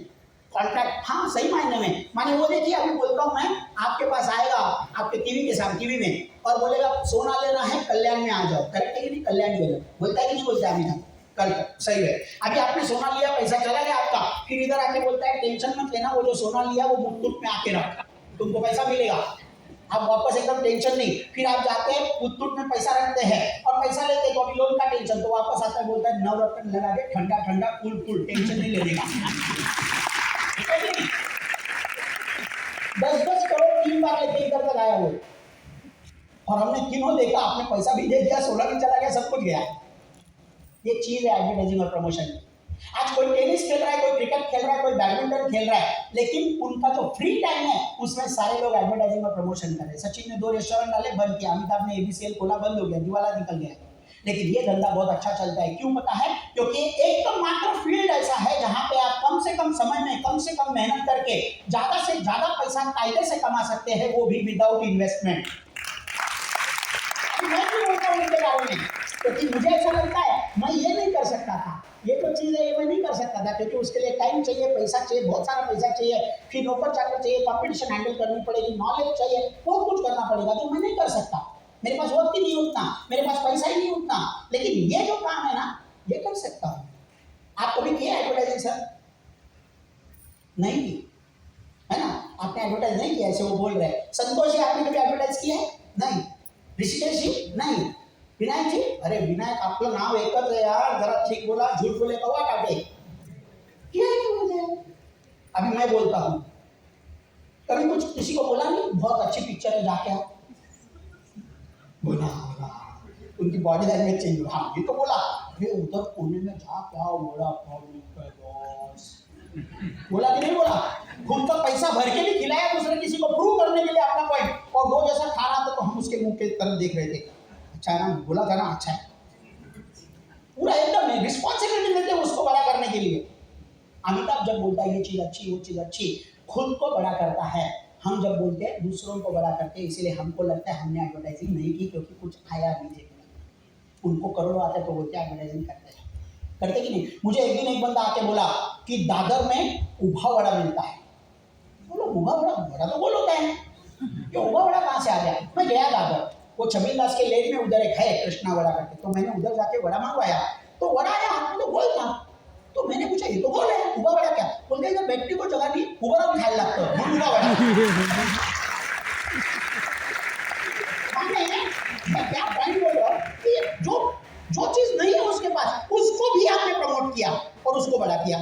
कॉन्ट्रैक्ट? हाँ, सही मायने में। माने वो देखिए, अभी बोलता हूँ मैं, आपके पास आएगा आपके टीवी के सामने, टीवी में, और बोलेगा सोना लेना है कल्याण में आ जाओ, करेक्ट है कि नहीं? कल्याण में बोलता है कि नहीं बोलता है? अमिताभ कल सही है। अभी आपने सोना लिया, पैसा चला गया आपका, फिर इधर आके बोलता है टेंशन मत लेना, वो जो सोना लिया वो मुट्ठुट में आके रख, तुमको पैसा मिलेगा। आप वापस एकदम टेंशन नहीं। फिर आप जाते हैं मुट्ठुट में पैसा रखते हैं और पैसा लेते हैं तो अभी लोन का टेंशन, तो वापस आता है बोलता है नवरत्न लगा के ठंडा ठंडा कूल कूल, टेंशन नहीं लेने का। 10-10 करोड़ 3 बार लेके इधर तक आया वो, और हमने तीनों देखा, आपने पैसा भी दे दिया, सोना भी चला गया, सब कुछ गया। ये चीज है एडवर्टाइजिंग और प्रमोशन। आज कोई टेनिस खेल रहा है, कोई क्रिकेट खेल रहा है, कोई बैडमिंटन खेल रहा है, लेकिन उनका जो फ्री टाइम है उसमें सारे लोग एडवर्टाइजिंग और प्रमोशन कर रहे हैं। सचिन ने 2 रेस्टोरेंट डाले, बंद किया। अमिताभ ने एबीसीएल खोला, बंद हो गया, दिवाला निकल गया। लेकिन ये धंधा बहुत अच्छा चलता है। क्यों पता है? क्योंकि एक तो मात्र फील्ड ऐसा है जहां पे आप कम से कम समय में, कम से कम मेहनत करके ज्यादा से ज्यादा पैसा कायदे से कमा सकते हैं, वो भी विदाउट इन्वेस्टमेंट। मैं क्यों बोलता हूँ इनके बारे में? क्योंकि मुझे ऐसा लगता है मैं ये नहीं कर सकता था, ये तो चीज है, ये मैं नहीं कर सकता था, क्योंकि उसके लिए टाइम चाहिए, पैसा चाहिए, बहुत सारा पैसा चाहिए, फिर नौकर चाकर चाहिए, कंपटीशन हैंडल करनी पड़ेगी, नॉलेज चाहिए, बहुत कुछ करना पड़ेगा, तो मैं नहीं कर सकता। मेरे पास वक्त ही नहीं उतना, मेरे पास पैसा ही नहीं उतना। लेकिन ये जो काम है ना, ये कर सकता हूँ। आप कभी किए एडवर्टाइजिंग सर? नहीं की, है ना? आपने एडवर्टाइज नहीं किया, ऐसे वो बोल रहे हैं। संतोष जी, आपने कभी एडवर्टाइज किया है? नहीं। ऋषिकेश जी? नहीं। विनायक जी? अरे विनायक, आपका नाम एक है यार, जरा ठीक बोला, झूठ बोले कौवा काटे। किया है मुझे? अभी मैं बोलता हूँ, कभी कुछ किसी को बोला नहीं, बहुत अच्छी पिक्चर है, जाके आओ, बोला उनकी बॉडी लैंग्वेज चेंज हुआ। हाँ, ये तो बोला, ये उधर कोने में जा क्या बोला, बॉस बोला कि नहीं बोला? खुद का पैसा भर के भी खिलाया दूसरे किसी को, प्रूव करने के लिए अपना पॉइंट, और वो जैसा खा रहा था तो हम उसके मुंह के तरफ देख रहे थे। अच्छा है ना, बोला था ना, अच्छा है, पूरा एकदम रिस्पॉन्सिबिलिटी लेते हैं उसको बड़ा करने के लिए। अमिताभ जब बोलता है ये चीज अच्छी, वो चीज अच्छी, खुद को बड़ा करता है। हम जब बोलते हैं दूसरों को बड़ा करते हैं, इसीलिए हमको लगता है हमने एडवर्टाइजिंग नहीं की, क्योंकि कुछ आया नहीं देखने। उनको करोड़ों आते तो बोलते एडवर्टाइजिंग करते हैं। करते कि नहीं? मुझे एक दिन एक बंदा आके बोला कि दादर में उभा वड़ा मिलता है। बोलो उभा वड़ा, वड़ा तो गोल होता है, ये उभा वड़ा कहाँ से आ गया? मैं गया दादर, वो छबीलदास के लेन में उधर एक है कृष्णा वड़ा करके, तो मैंने उधर जाके वड़ा मंगवाया, तो वड़ा आया हाथ में तो गोल था। तो मैंने पूछा ये तो गोल है, उभा वड़ा क्या? बोलते इधर बैठने को जगह नहीं, उभा वड़ा खाने लगता है, उभा वड़ा। मैं क्या पॉइंट बोल रहा हूँ कि जो चीज नहीं है उसके पास, उसको भी आपने प्रमोट किया और उसको बड़ा किया।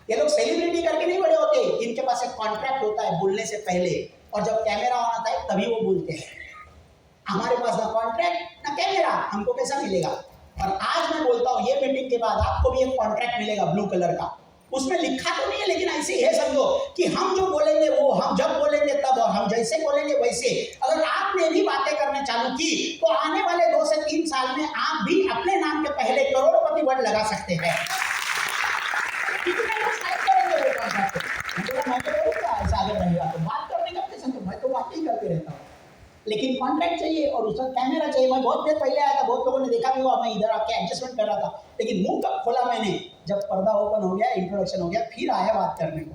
ये लोग सेलिब्रिटी करके नहीं बड़े होते, इनके पास एक कॉन्ट्रैक्ट होता है बोलने से पहले, और जब कैमरा ऑन आता है तभी वो बोलते हैं। हमारे पास ना कॉन्ट्रैक्ट ना कैमरा, हमको कैसा मिलेगा? और आज मैं बोलता हूँ ये मीटिंग के बाद आपको भी एक कॉन्ट्रैक्ट मिलेगा ब्लू कलर का, उसमें लिखा तो नहीं है, लेकिन ऐसे ही है समझो कि हम जो बोलेंगे वो हम जब बोलेंगे तब, और हम जैसे बोलेंगे वैसे। अगर आपने भी बातें करने चालू की तो आने वाले 2 से 3 साल में आप भी अपने नाम के पहले करोड़पति वर्ड लगा सकते हैं। मैं तो बोलूँगा ऐसा अगर रहेगा तो बात करने का कैसे, तो मैं तो बात ही करते रहता हूँ, लेकिन कॉन्ट्रैक्ट चाहिए और उसका कैमरा चाहिए। मैं बहुत देर पहले आया था, बहुत लोगों ने देखा भी हुआ, मैं इधर आके एडजस्टमेंट कर रहा था, लेकिन मुंह कब खोला मैंने, जब पर्दा ओपन हो गया, इंट्रोडक्शन हो गया, फिर आया बात करने को।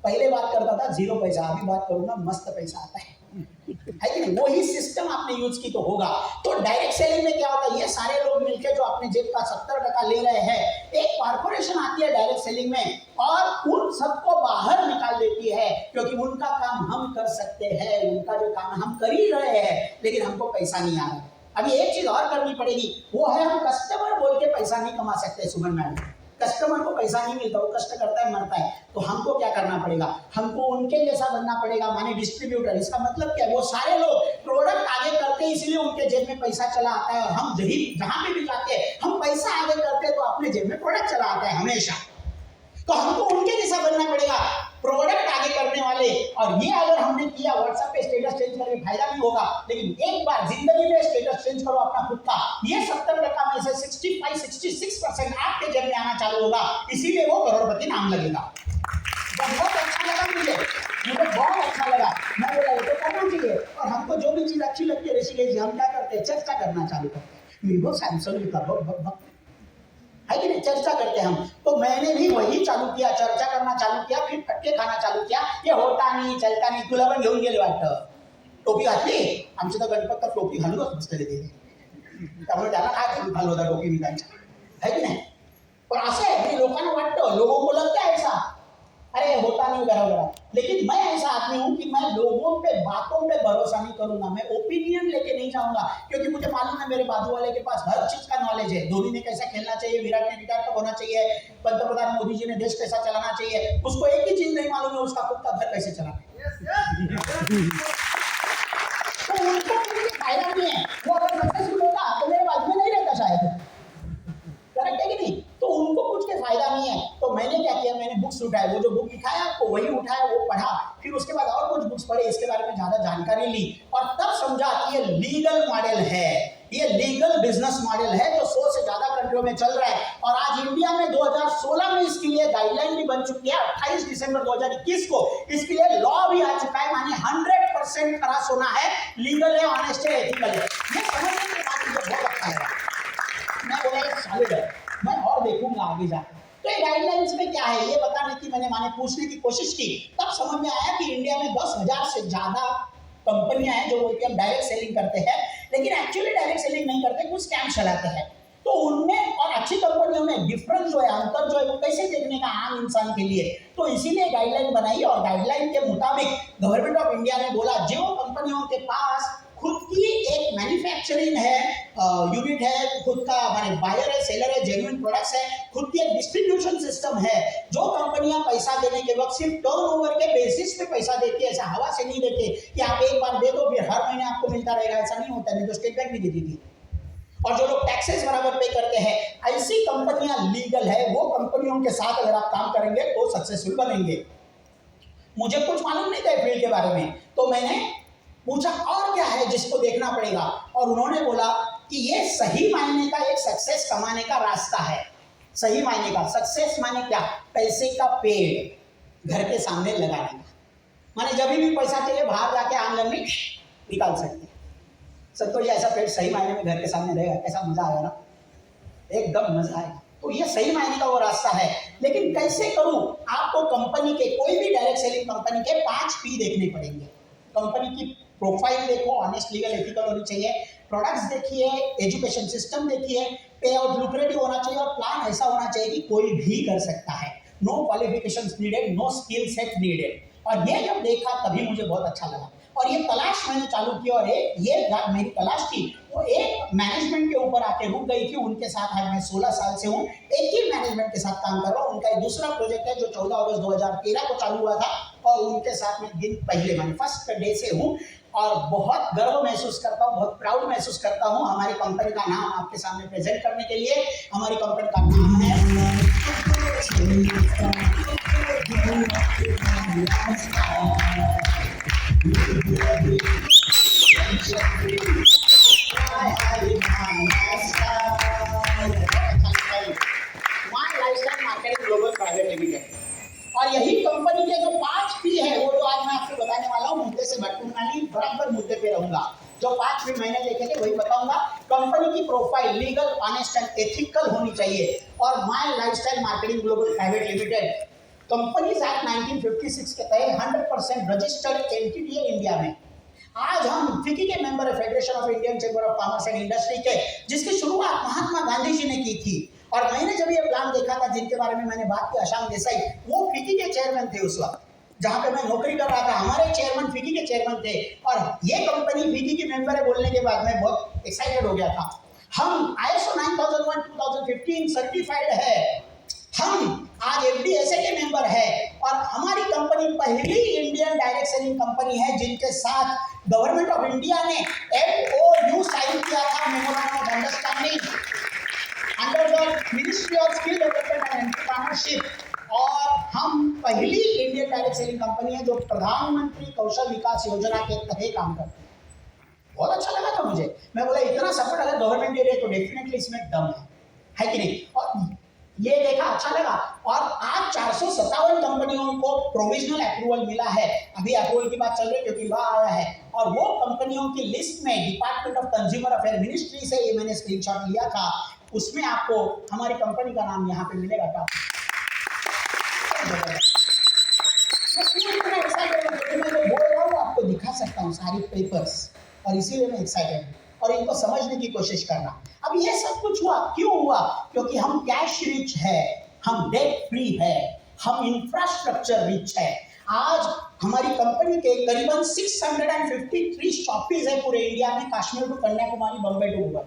पहले बात करता था 0 पैसा, अभी बात करूंगा मस्त पैसा आता है कि नहीं? वही सिस्टम आपने यूज की तो होगा। तो डायरेक्ट सेलिंग में क्या होता है, ये सारे लोग मिलकर जो अपने जेब का 70% ले रहे हैं, एक कॉर्पोरेशन आती है डायरेक्ट सेलिंग में और उन सबको बाहर निकाल देती है, क्योंकि उनका काम हम कर सकते हैं, उनका जो काम हम कर ही रहे हैं, लेकिन हमको पैसा नहीं आ रहा। अभी एक चीज और करनी पड़ेगी, वो है हम कस्टमर बोल के पैसा नहीं कमा सकते। सुमन मैडम, कस्टमर को पैसा नहीं मिलता, वो कष्ट करता है, मरता है। तो हमको क्या करना पड़ेगा, हमको उनके जैसा बनना पड़ेगा, माने डिस्ट्रीब्यूटर। इसका मतलब क्या है, वो सारे लोग प्रोडक्ट आगे करते हैं, इसलिए उनके जेब में पैसा चला आता है, और हम जहां पे भी जाते हैं हम पैसा आगे करते हैं तो अपने जेब में प्रोडक्ट चला आता है हमेशा। तो हमको उनके जैसा बनना पड़ेगा, प्रोडक्ट आगे करने वाले। और ये अगर हमने किया, व्हाट्सएप पे स्टेटस चेंज करके फायदा नहीं होगा, लेकिन एक बार जिंदगी में स्टेटस चेंज करो अपना खुद का, ये 70% में से 65-66% आपके जेब में आना चालू होगा, इसीलिए वो करोड़पति नाम लगेगा। बहुत अच्छा लगा मुझे बहुत अच्छा लगा। मैं बोला ये तो करना चाहिए, और हमको जो भी चीज अच्छी लगती है ऋषिकेश जी, हम क्या करते हैं, चर्चा करना चालू करते हैं। वीवो सैमसंग का है कि नहीं, चर्चा करते हैं हम। तो मैंने भी वही चालू किया, चर्चा करना चालू किया, फिर फटके खाना चालू किया। ये होता नहीं, चलता नहीं, तुला पण घेऊन गेले वाटतं, टोपी घातली, आमची तर गणपत तर टोपी घालूनच बसलेले ते, त्यामुळे त्याला काय घालू होता टोपी मी त्यांच्या, है की नाही? पण असं आहे की लोकांना वाटतं, लोगों को लगता है ऐसा, अरे होता नहीं बराबर। लेकिन मैं ऐसा आदमी हूं कि मैं लोगों पे बातों पे भरोसा नहीं करूंगा, मैं ओपिनियन लेके नहीं जाऊंगा, क्योंकि मुझे मालूम है मेरे बाजू वाले के पास हर चीज का नॉलेज है। धोनी ने कैसा खेलना चाहिए, विराट ने रिटायर कब होना चाहिए, पंतप्रधान मोदी जी ने देश कैसा चलाना चाहिए, उसको एक ही चीज नहीं मालूम है, उसका खुद का घर कैसे चलाना है। तो उनको फायदा नहीं है, वो अगर सक्सेसफुल होता तो मेरे बाजू में नहीं रहता शायद, करेक्ट है कि नहीं? तो उनको कुछ के फायदा नहीं है। तो मैंने क्या किया, मैंने बुक्स उठाए, वो जो बुक लिखाया आपको वही उठाया, वो पढ़ा, फिर उसके बाद और कुछ बुक्स पढ़े, इसके बारे में ज्यादा जानकारी ली, और तब समझा कि ये लीगल मॉडल है, ये लीगल बिजनेस मॉडल है जो 100 से ज्यादा कंट्रियों में चल रहा है। और आज इंडिया में 2016 में इसके लिए गाइडलाइन भी बन चुकी है, 28 दिसंबर 2021 को इसके लिए लॉ भी आ चुका है, माने 100% खरा सोना है, लीगल है, ऑनेस्ट है, एथिकल है। ये समझने के बाद मुझे बहुत अच्छा लगा। मैं बोला ये सॉलिड है, मैं और देखूंगा आगे जाकर। तो ये गाइडलाइंस में क्या है ये बताने की मैंने पूछने की कोशिश की, तब समझ में आया कि इंडिया में 10,000 से ज्यादा कंपनियां हैं जो बोलते हैं हम डायरेक्ट सेलिंग करते हैं, लेकिन एक्चुअली डायरेक्ट सेलिंग नहीं करते, कुछ स्कैम चलाते हैं। तो उनमें और अच्छी कंपनियों में डिफरेंस जो है, अंतर जो है, वो कैसे देखने का आम इंसान के लिए। तो इसीलिए गाइडलाइन बनाई, और गाइडलाइन के मुताबिक गवर्नमेंट ऑफ इंडिया ने बोला जो कंपनियों के पास खुद की एक मैन्युफैक्चरिंग है, यूनिट है, खुद का माने बायर है, सेलर है, जेन्युइन प्रोडक्ट्स है, खुद की एक डिस्ट्रीब्यूशन सिस्टम है, जो कंपनियां पैसा देने के वक्त सिर्फ टर्नओवर के बेसिस पे पैसा देती है, ऐसा हवा से नहीं देते कि आप एक बार दे दो फिर हर महीने आपको मिलता रहेगा, ऐसा नहीं होता। नहीं तो स्टेट बैंक भी देती थी। और जो लोग टैक्सेस बराबर पे करते हैं, ऐसी कंपनियां लीगल है, वो कंपनियों के साथ अगर आप काम करेंगे तो सक्सेसफुल बनेंगे। मुझे कुछ मालूम नहीं था फील्ड के बारे में, तो मैंने पूछा और क्या है जिसको देखना पड़ेगा, और उन्होंने बोला कि ये सही मायने का एक सक्सेस कमाने का रास्ता है। सही मायने का सक्सेस माने क्या, पैसे का पेड़ घर के सामने लगाने का, माने जब भी पैसा चाहिए बाहर जाके आमदनी निकाल सकते हैं। संतोष जी, ऐसा पेट सही मायने में घर के सामने रहेगा, कैसा मजा आएगा ना, एकदम मजा आएगा। तो ये सही मायने का वो रास्ता है। लेकिन कैसे करूं? आपको कंपनी के, कोई भी डायरेक्ट सेलिंग कंपनी के 5 P देखने पड़ेंगे। कंपनी की प्रोफाइल देखो, ऑनेस्ट, लीगल, एथिकल होनी चाहिए। प्रोडक्ट्स देखिए, एजुकेशन सिस्टम देखिए, पे आउट लुक्रेटिव होना चाहिए और प्लान ऐसा होना चाहिए कि कोई भी कर सकता है। No qualifications needed, no skill set needed. और ये जब देखा तभी मुझे बहुत अच्छा लगा और ये तलाश मैंने चालू की और ये मेरी तलाश थी वो एक मैनेजमेंट के ऊपर आके रुक गई थी। उनके साथ आज मैं 16 साल से हूँ, एक ही मैनेजमेंट के साथ काम कर रहा हूँ। उनका एक दूसरा प्रोजेक्ट है जो 14 अगस्त 2013 को चालू हुआ था और उनके साथ में दिन पहले मैंने फर्स्ट डे से हूँ और बहुत गर्व महसूस करता हूँ, बहुत प्राउड महसूस करता हूँ। हमारी कंपनी का नाम आपके सामने प्रेजेंट करने के लिए, हमारी कंपनी का नाम है lifestyle marketing global private limited. और यही कंपनी के जो 5 P है वो जो आज मैं आपको बताने वाला हूँ, मुद्दे से भटकूंगा नहीं, बराबर मुद्दे पे रहूंगा। जो 5 P मैंने देखे थे वही बताऊंगा। कंपनी की profile legal, honest and ethical होनी चाहिए। और my lifestyle marketing global private limited companies act 1956 के तहत 100% रजिस्टर्ड एंटिटी है इंडिया में। आज हम फिकी के मेंबर है, federation of Indian chamber of commerce and industry के, जिसकी शुरुआत महात्मा गांधी जी ने की थी। और मैंने जब ये प्लान देखा था, जिनके बारे में मैंने बात की, अशांत देसाई, वो फिकी के चेयरमैन थे उस वक्त जहां पे मैं नौकरी कर रहा था। हमारे चेयरमैन फिकी के चेयरमैन थे और ये कंपनी फिकी की मेंबर है बोलने के बाद मैं बहुत एक्साइटेड हो गया था। हम ISO 9001:2015 सर्टिफाइड है, हम आज FDSA के मेंबर है और हमारी कंपनी पहली इंडियन डायरेक्ट सेलिंग कंपनी है जिनके साथ गवर्नमेंट ऑफ इंडिया ने MOU साइन किया था, memorandum of understanding under the ministry of skill development and entrepreneurship. और हम पहली इंडियन डायरेक्ट सेलिंग कंपनी है जो प्रधानमंत्री कौशल विकास योजना के तहत काम करती है। बहुत अच्छा लगा था मुझे। मैं बोला इतना सपोर्ट अगर गवर्नमेंट दे रही है तो डेफिनेटली इसमें दम है कि नहीं। और ये देखा, अच्छा लगा। और आज 457 कंपनियों को प्रोविजनल अप्रूवल मिला है। अभी अप्रूवल की बात चल रही है क्योंकि लॉ आया है। और वो कंपनियों की लिस्ट में department of consumer affair ministry से, ये मैंने स्क्रीनशॉट लिया था, उसमें आपको हमारी कंपनी का नाम यहाँ पे मिलेगा। क्या मैं जो बोल रहा हूँ आपको दिखा सकता हूँ सारी पेपर्स, और इसीलिए मैं एक्साइटेड हूँ और इनको समझने की कोशिश करना। अब ये सब कुछ हुआ क्यों हुआ? क्योंकि हम कैश रिच है, हम डेट फ्री है, हम इंफ्रास्ट्रक्चर रिच है। आज हमारी कंपनी के करीबन 653 शॉपीज है पूरे इंडिया में, कश्मीर टू कन्याकुमारी, बम्बई टू मुंबई।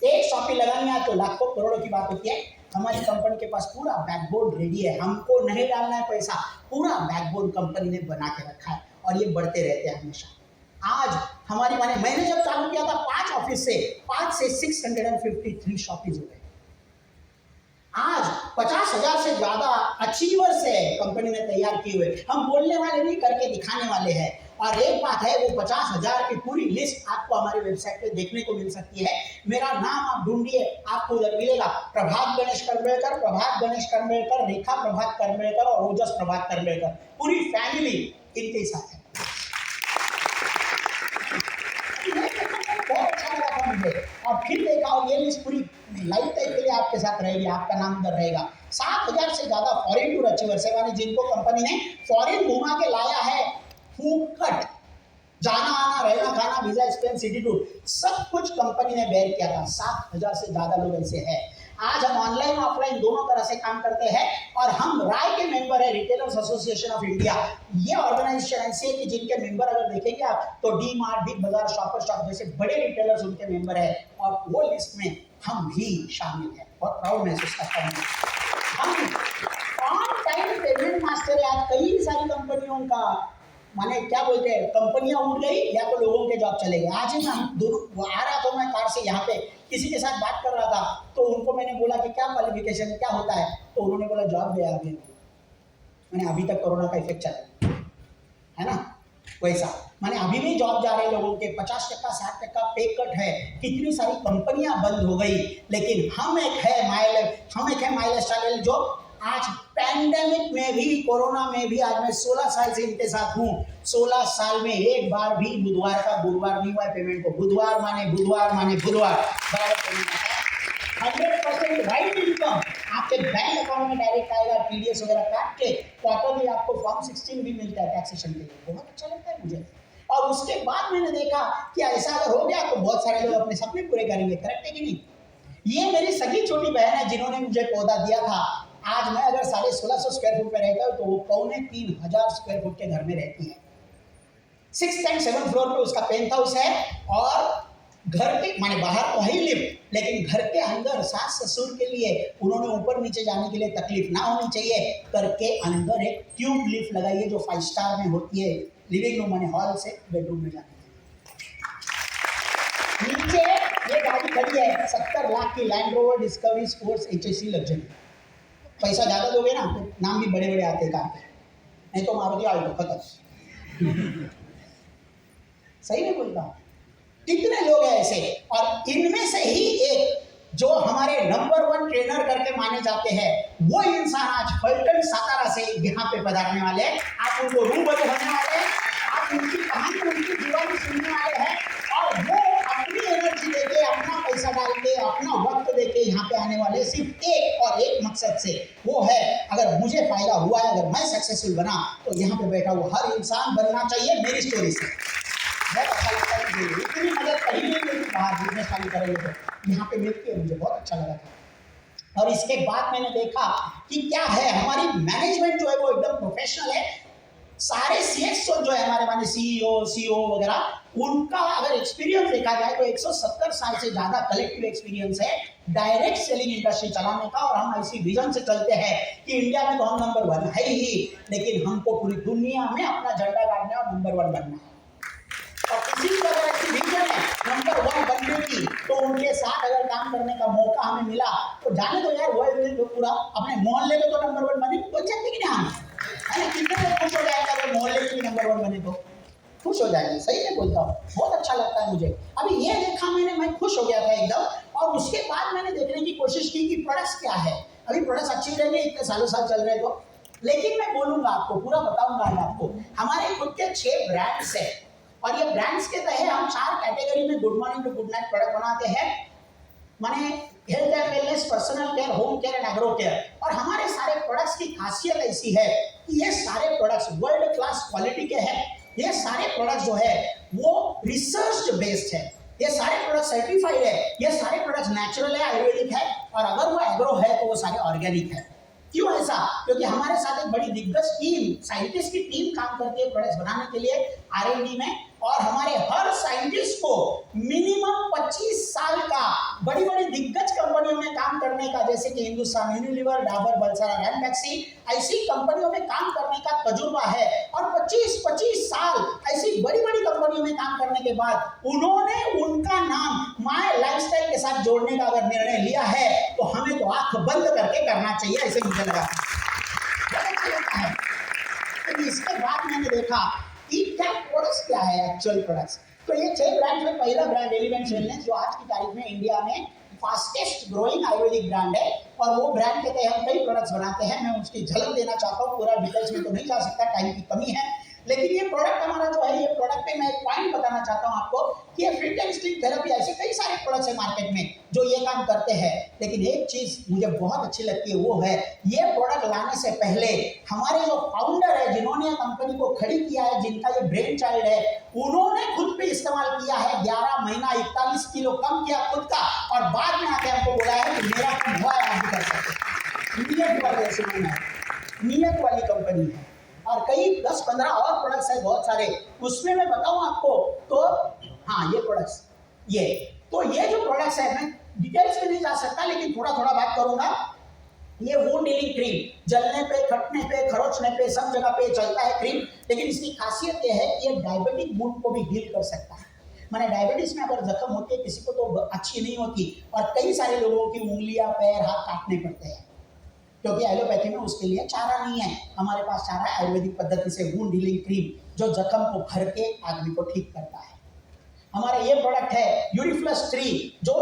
एक शॉपी लगानी है तो लाखों करोड़ों की बात होती है। हमारी कंपनी के पास पूरा बैकबोन रेडी है, हमको नहीं डालना है पैसा, पूरा बैकबोन कंपनी ने बना के रखा है और ये बढ़ते रहते हैं हमेशा। आज हमारी मैंने जब चालू किया था 5 ऑफिस से 5 से 653 शॉपीज हो गए। आज 50,000 से ज्यादा अचीवर्स है कंपनी ने तैयार किए हुए। हम बोलने वाले नहीं, करके दिखाने वाले हैं। और एक बात है, वो 50,000 की पूरी लिस्ट आपको हमारी वेबसाइट पे देखने को मिल सकती है। मेरा नाम आप ढूंढिए, आपको उधर मिलेगा। प्रभात गणेश करमेलकर, रेखा प्रभात करमेलकर और ओजस प्रभात करमेलकर, पूरी फैमिली इनके साथ है। बहुत अच्छा लगा था मुझे। और फिर देखा, और ये लिस्ट पूरी लाइफ टाइम के लिए आपके साथ रहेगी, आपका नाम उधर रहेगा। 7,000 से ज्यादा फॉरेन टूर अचीवर्स है, माने जिनको कंपनी ने फॉरेन घुमा के लाया है, फूकट, जाना आना, रहना खाना, वीजा, एक्सपेंस, सिटी टूर, सब कुछ कंपनी ने बेयर किया था। 7,000 से ज्यादा लोग ऐसे हैं। आज हम ऑनलाइन ऑफलाइन दोनों तरह से काम करते हैं और हम राय के मेंबर है, रिटेलर्स एसोसिएशन ऑफ इंडिया। ये ऑर्गेनाइजेशन ऐसी है कि जिनके मेंबर अगर देखेंगे आप तो डी मार्ट, बिग बाजार, शॉपर शॉप जैसे बड़े रिटेलर्स उनके मेंबर है और वो लिस्ट में हम भी शामिल हैं। बहुत प्राउड महसूस करता हूँ। हम ऑन टाइम पेमेंट मास्टर है। आज कई सारी कंपनियों का माने क्या बोलते हैं, कंपनियां उड़ गई या तो लोगों के जॉब चले गए। आज ही मैं दोनों आ रहा था, मैं कार से यहाँ पे किसी के साथ बात कर रहा था तो उनको मैंने बोला कि क्या क्वालिफिकेशन है, क्या होता है, तो उन्होंने बोला जॉब गया अभी। मैंने अभी तक कोरोना का इफेक्ट चला है ना, वैसा माने अभी भी जॉब जा रहे लोगों के 50%, 60% पे कट है। कितनी सारी कंपनियां बंद हो गई, लेकिन हम एक है माइल स्टाइल जो आज पैंडेमिक में भी, कोरोना में भी, आज मैं 16 साल से इनके साथ हूँ। 16 साल में एक बार भी बुधवार का गुरुवार नहीं हुआ है पेमेंट को। बुधवार माने बुधवार बराबर पेमेंट आता है। 100% राइट इनकम आपके बैंक अकाउंट में डायरेक्ट आएगा, टीडीएस वगैरह काट के। क्वार्टरली आपको फॉर्म 16 भी मिलता है टैक्सेशन के लिए। बहुत अच्छा लगता है मुझे। और उसके बाद मैंने देखा कि ऐसा अगर हो गया तो बहुत सारे लोग अपने सपने पूरे करेंगे। करेक्ट है कि नहीं? ये मेरी सगी छोटी बहन है जिन्होंने मुझे पौधा दिया था। आज मैं अगर 1650 स्क्वायर फुट में रहता हूँ तो वो 2500 स्क्वायर फुट के घर में रहती है। 6th and 7th फ्लोर पे उसका पेंट हाउस है और घर के माने बाहर तो ही लिफ्ट, लेकिन घर के अंदर सास ससुर के लिए उन्होंने ऊपर नीचे जाने के लिए तकलीफ ना होनी चाहिए करके अंदर एक ट्यूब लिफ्ट लगाई है जो 5 स्टार में होती है, लिविंग रूम माने हॉल से बेडरूम में जाने के लिए। नीचे ये गाड़ी खड़ी है 70 लाख की land rover discovery sports HSC luxury. पैसा ज़्यादा दोगे ना तो नाम भी बड़े बड़े आते कार के, नहीं तो मारुति आल्टो खत्म। सही नहीं बोलता? कितने लोग हैं ऐसे, और इनमें से ही एक जो हमारे नंबर 1 ट्रेनर करके माने जाते हैं, वो इंसान आज फलटन सातारा से यहाँ पे पधारने वाले हैं। आप उनको रूबरू होने वाले हैं, आप उनकी कहानी, उनकी जीवन सुनने वाले हैं, और वो अपनी एनर्जी देके, अपना पैसा डाल के, अपना वक्त देके यहाँ पे आने वाले सिर्फ एक और एक मकसद से, वो है अगर मुझे फायदा हुआ है, अगर मैं सक्सेसफुल बना तो यहाँ पे बैठा हुआ हर इंसान बनना चाहिए मेरी स्टोरी से। बहुत अच्छा लगता है मुझे। इतनी मदद कहीं नहीं मिली बाहर बिजनेस चालू करेंगे तो यहाँ पे मिलती है, मुझे बहुत अच्छा लगा था। और इसके बाद मैंने देखा कि क्या है, हमारी मैनेजमेंट जो है वो एकदम प्रोफेशनल है। सारे सीएक्सओ जो है हमारे माने सीईओ वगैरह, उनका अगर एक्सपीरियंस देखा जाए तो 170 साल से ज़्यादा कलेक्टिव एक्सपीरियंस है डायरेक्ट सेलिंग इंडस्ट्री चलाने का। और हम ऐसी विजन से चलते हैं कि इंडिया में तो हम नंबर 1 है ही, लेकिन हमको पूरी दुनिया में अपना झंडा गाड़ना और नंबर 1 बनना है। और किसी भी अगर ऐसी विजन है नंबर 1 बनने की, तो उनके साथ अगर काम करने का मौका हमें मिला तो जाने दो यार, वर्ल्ड में पूरा अपने मोहल्ले में तो नंबर 1 बने, बोल सकते कि नहीं हम? कितने लोग खुश हो जाएगा अगर मोहल्ले में भी नंबर 1 बने तो? खुश हो जाएंगे। सही नहीं बोलता हूँ, बहुत अच्छा लगता है मुझे। अभी ये देखा मैंने, मैं खुश हो गया था एकदम। और उसके बाद मैंने देखने की कोशिश की कि प्रोडक्ट्स क्या है। अभी प्रोडक्ट्स अच्छी रहेंगे, इतने सालों साल चल रहे तो, लेकिन मैं बोलूंगा आपको, पूरा बताऊंगा मैं आपको। हमारे खुद के 6 ब्रांड्स है, और ये ब्रांड्स के तहत हम 4 कैटेगरी में good morning to good night product बनाते हैं, माने health and wellness, personal care, home care and agro care. और हमारे सारे प्रोडक्ट्स की खासियत ऐसी है कि ये सारे प्रोडक्ट्स वर्ल्ड क्लास क्वालिटी के हैं। ये सारे प्रोडक्ट्स जो है वो रिसर्च बेस्ड है, ये सारे प्रोडक्ट सर्टिफाइड है, ये सारे प्रोडक्ट्स नेचुरल है, आयुर्वेदिक है, और अगर वो एग्रो है तो वो सारे ऑर्गेनिक है। क्यों ऐसा? क्योंकि हमारे साथ एक बड़ी दिग्गज टीम, साइंटिस्ट की टीम काम करती है प्रोडक्ट्स बनाने के लिए R&D में। और हमारे हर साइंटिस्ट को मिनिमम 25 साल का बड़ी बड़ी दिग्गज कंपनियों में काम करने का, जैसे कि हिंदुस्तान यूनिलीवर, डाबर, बलसारा, रैनबैक्सी, ऐसी कंपनियों में काम करने का तजुर्बा है। और 25 साल ऐसी बड़ी बड़ी कंपनियों में काम करने के बाद उन्होंने उनका नाम माय लाइफस्टाइल के साथ जोड़ने का अगर निर्णय लिया है तो हमें तो आंख बंद करके करना चाहिए, ऐसे मुझे लगा। बहुत अच्छा लगता है। तो इसके बाद मैंने देखा कि क्या प्रोडक्ट्स क्या है, एक्चुअल प्रोडक्ट्स। तो ये 6 ब्रांड में पहला ब्रांड एलिमेंट्स वेलनेस, जो आज की तारीख में इंडिया में फास्टेस्ट ग्रोइंग आयुर्वेदिक ब्रांड है। और वो ब्रांड के तहत हम कई प्रोडक्ट्स बनाते हैं, मैं उसकी झलक देना चाहता हूँ। पूरा डिटेल्स में तो नहीं जा सकता, टाइम की कमी है, लेकिन ये प्रोडक्ट हमारा जो है, ये प्रोडक्ट पे मैं एक पॉइंट बताना चाहता हूँ आपको कि ये फिट एंड स्लिम थेरेपी, ऐसे कई सारे प्रोडक्ट्स हैं मार्केट में जो ये काम करते हैं। लेकिन एक चीज मुझे बहुत अच्छी लगती है, वो है ये प्रोडक्ट लाने से पहले हमारे जो फाउंडर है, जिन्होंने ये कंपनी को खड़ी किया है, जिनका ये ब्रेन चाइल्ड है, उन्होंने खुद पे इस्तेमाल किया है। 11 महीना 41 किलो कम किया खुद का, और बाद में आके हमको बोला है कि मेरा काम हुआ है, आप भी कर सकते। नियत वाली कंपनी है, और कई 10-15 और प्रोडक्ट्स है बहुत सारे, उसमें मैं बताऊं आपको तो हाँ, ये प्रोडक्ट्स, ये जो प्रोडक्ट्स है, मैं डिटेल्स में नहीं जा सकता, लेकिन थोड़ा थोड़ा बात करूंगा। ये वुंड हीलिंग क्रीम, जलने पे, खटने पे, खरोचने पे, सब जगह पे चलता है क्रीम, लेकिन इसकी खासियत ये है कि ये डायबिटिक वुंड को भी हील कर सकता है। मैंने डायबिटीज में अगर जख्म होती है किसी को तो अच्छी नहीं होती, और कई सारे लोगों की उंगलियां, पैर, हाथ काटने पड़ते हैं, क्योंकि एलोपैथी में उसके लिए चारा नहीं है। हमारे पास चारा है आयुर्वेदिक पद्धति से, वुंड हीलिंग क्रीम, जो जख्म को भर के आदमी को ठीक करता है। हमारा ये प्रोडक्ट है यूरिफ्लस 3, जो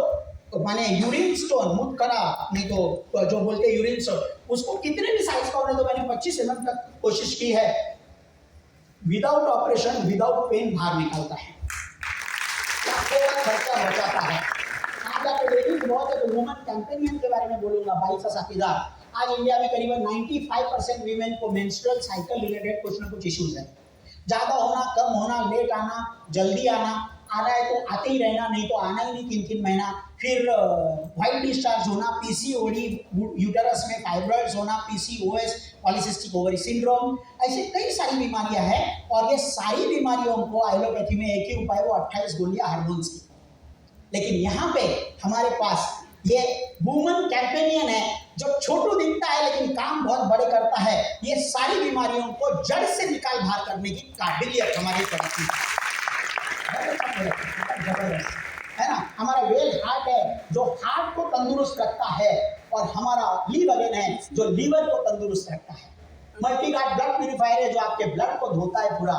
माने यूरिन स्टोन, मूत्रकला नहीं तो जो बोलते हैं यूरिन स्टोन, उसको कितने भी साइज का होने तो मैंने 25 mm तक कोशिश की है, विदाउट ऑपरेशन विदाउट पेन बाहर निकालता है, लाखों का खर्चा बचाता है। आज आपको लेडीज बहुत है तो वुमन कैंपेनियन के बारे में बोलूंगा, 22 साथीदार। आज इंडिया में करीबन 95% वीमेन को मेंस्ट्रुअल साइकिल रिलेटेड कुछ ना कुछ इश्यूज है, ज्यादा होना, कम होना, लेट आना, जल्दी आना, आ रहा है तो आते ही रहना, नहीं तो आना ही नहीं 3-3 महीना, फिर व्हाइट डिस्चार्ज होना, पीसीओडी, यूटेरस में फाइब्रॉइड्स होना, पीसीओएस, पॉलीसिस्टिक ओवरी सिंड्रोम, ऐसे कई सारी बीमारियां हैं। और ये सारी बीमारियों को एलोपैथी में एक ही उपाय, वो 28 गोलियां हार्मोन्स की। लेकिन यहाँ पे हमारे पास ये वुमन कैंपेनियन है जो छोटू दिखता है लेकिन काम बहुत बड़े करता है। ये सारी बीमारियों को जड़ से निकाल बाहर करने की काबिलियत हमारी तरफ है ना। हमारा वेल हार्ट है जो हार्ट को तंदुरुस्त रखता है, और हमारा लीव अगेन है जो लीवर को तंदुरुस्त रखता है। मल्टी गार्ड ब्लड प्यूरिफायर है जो आपके ब्लड को धोता है पूरा।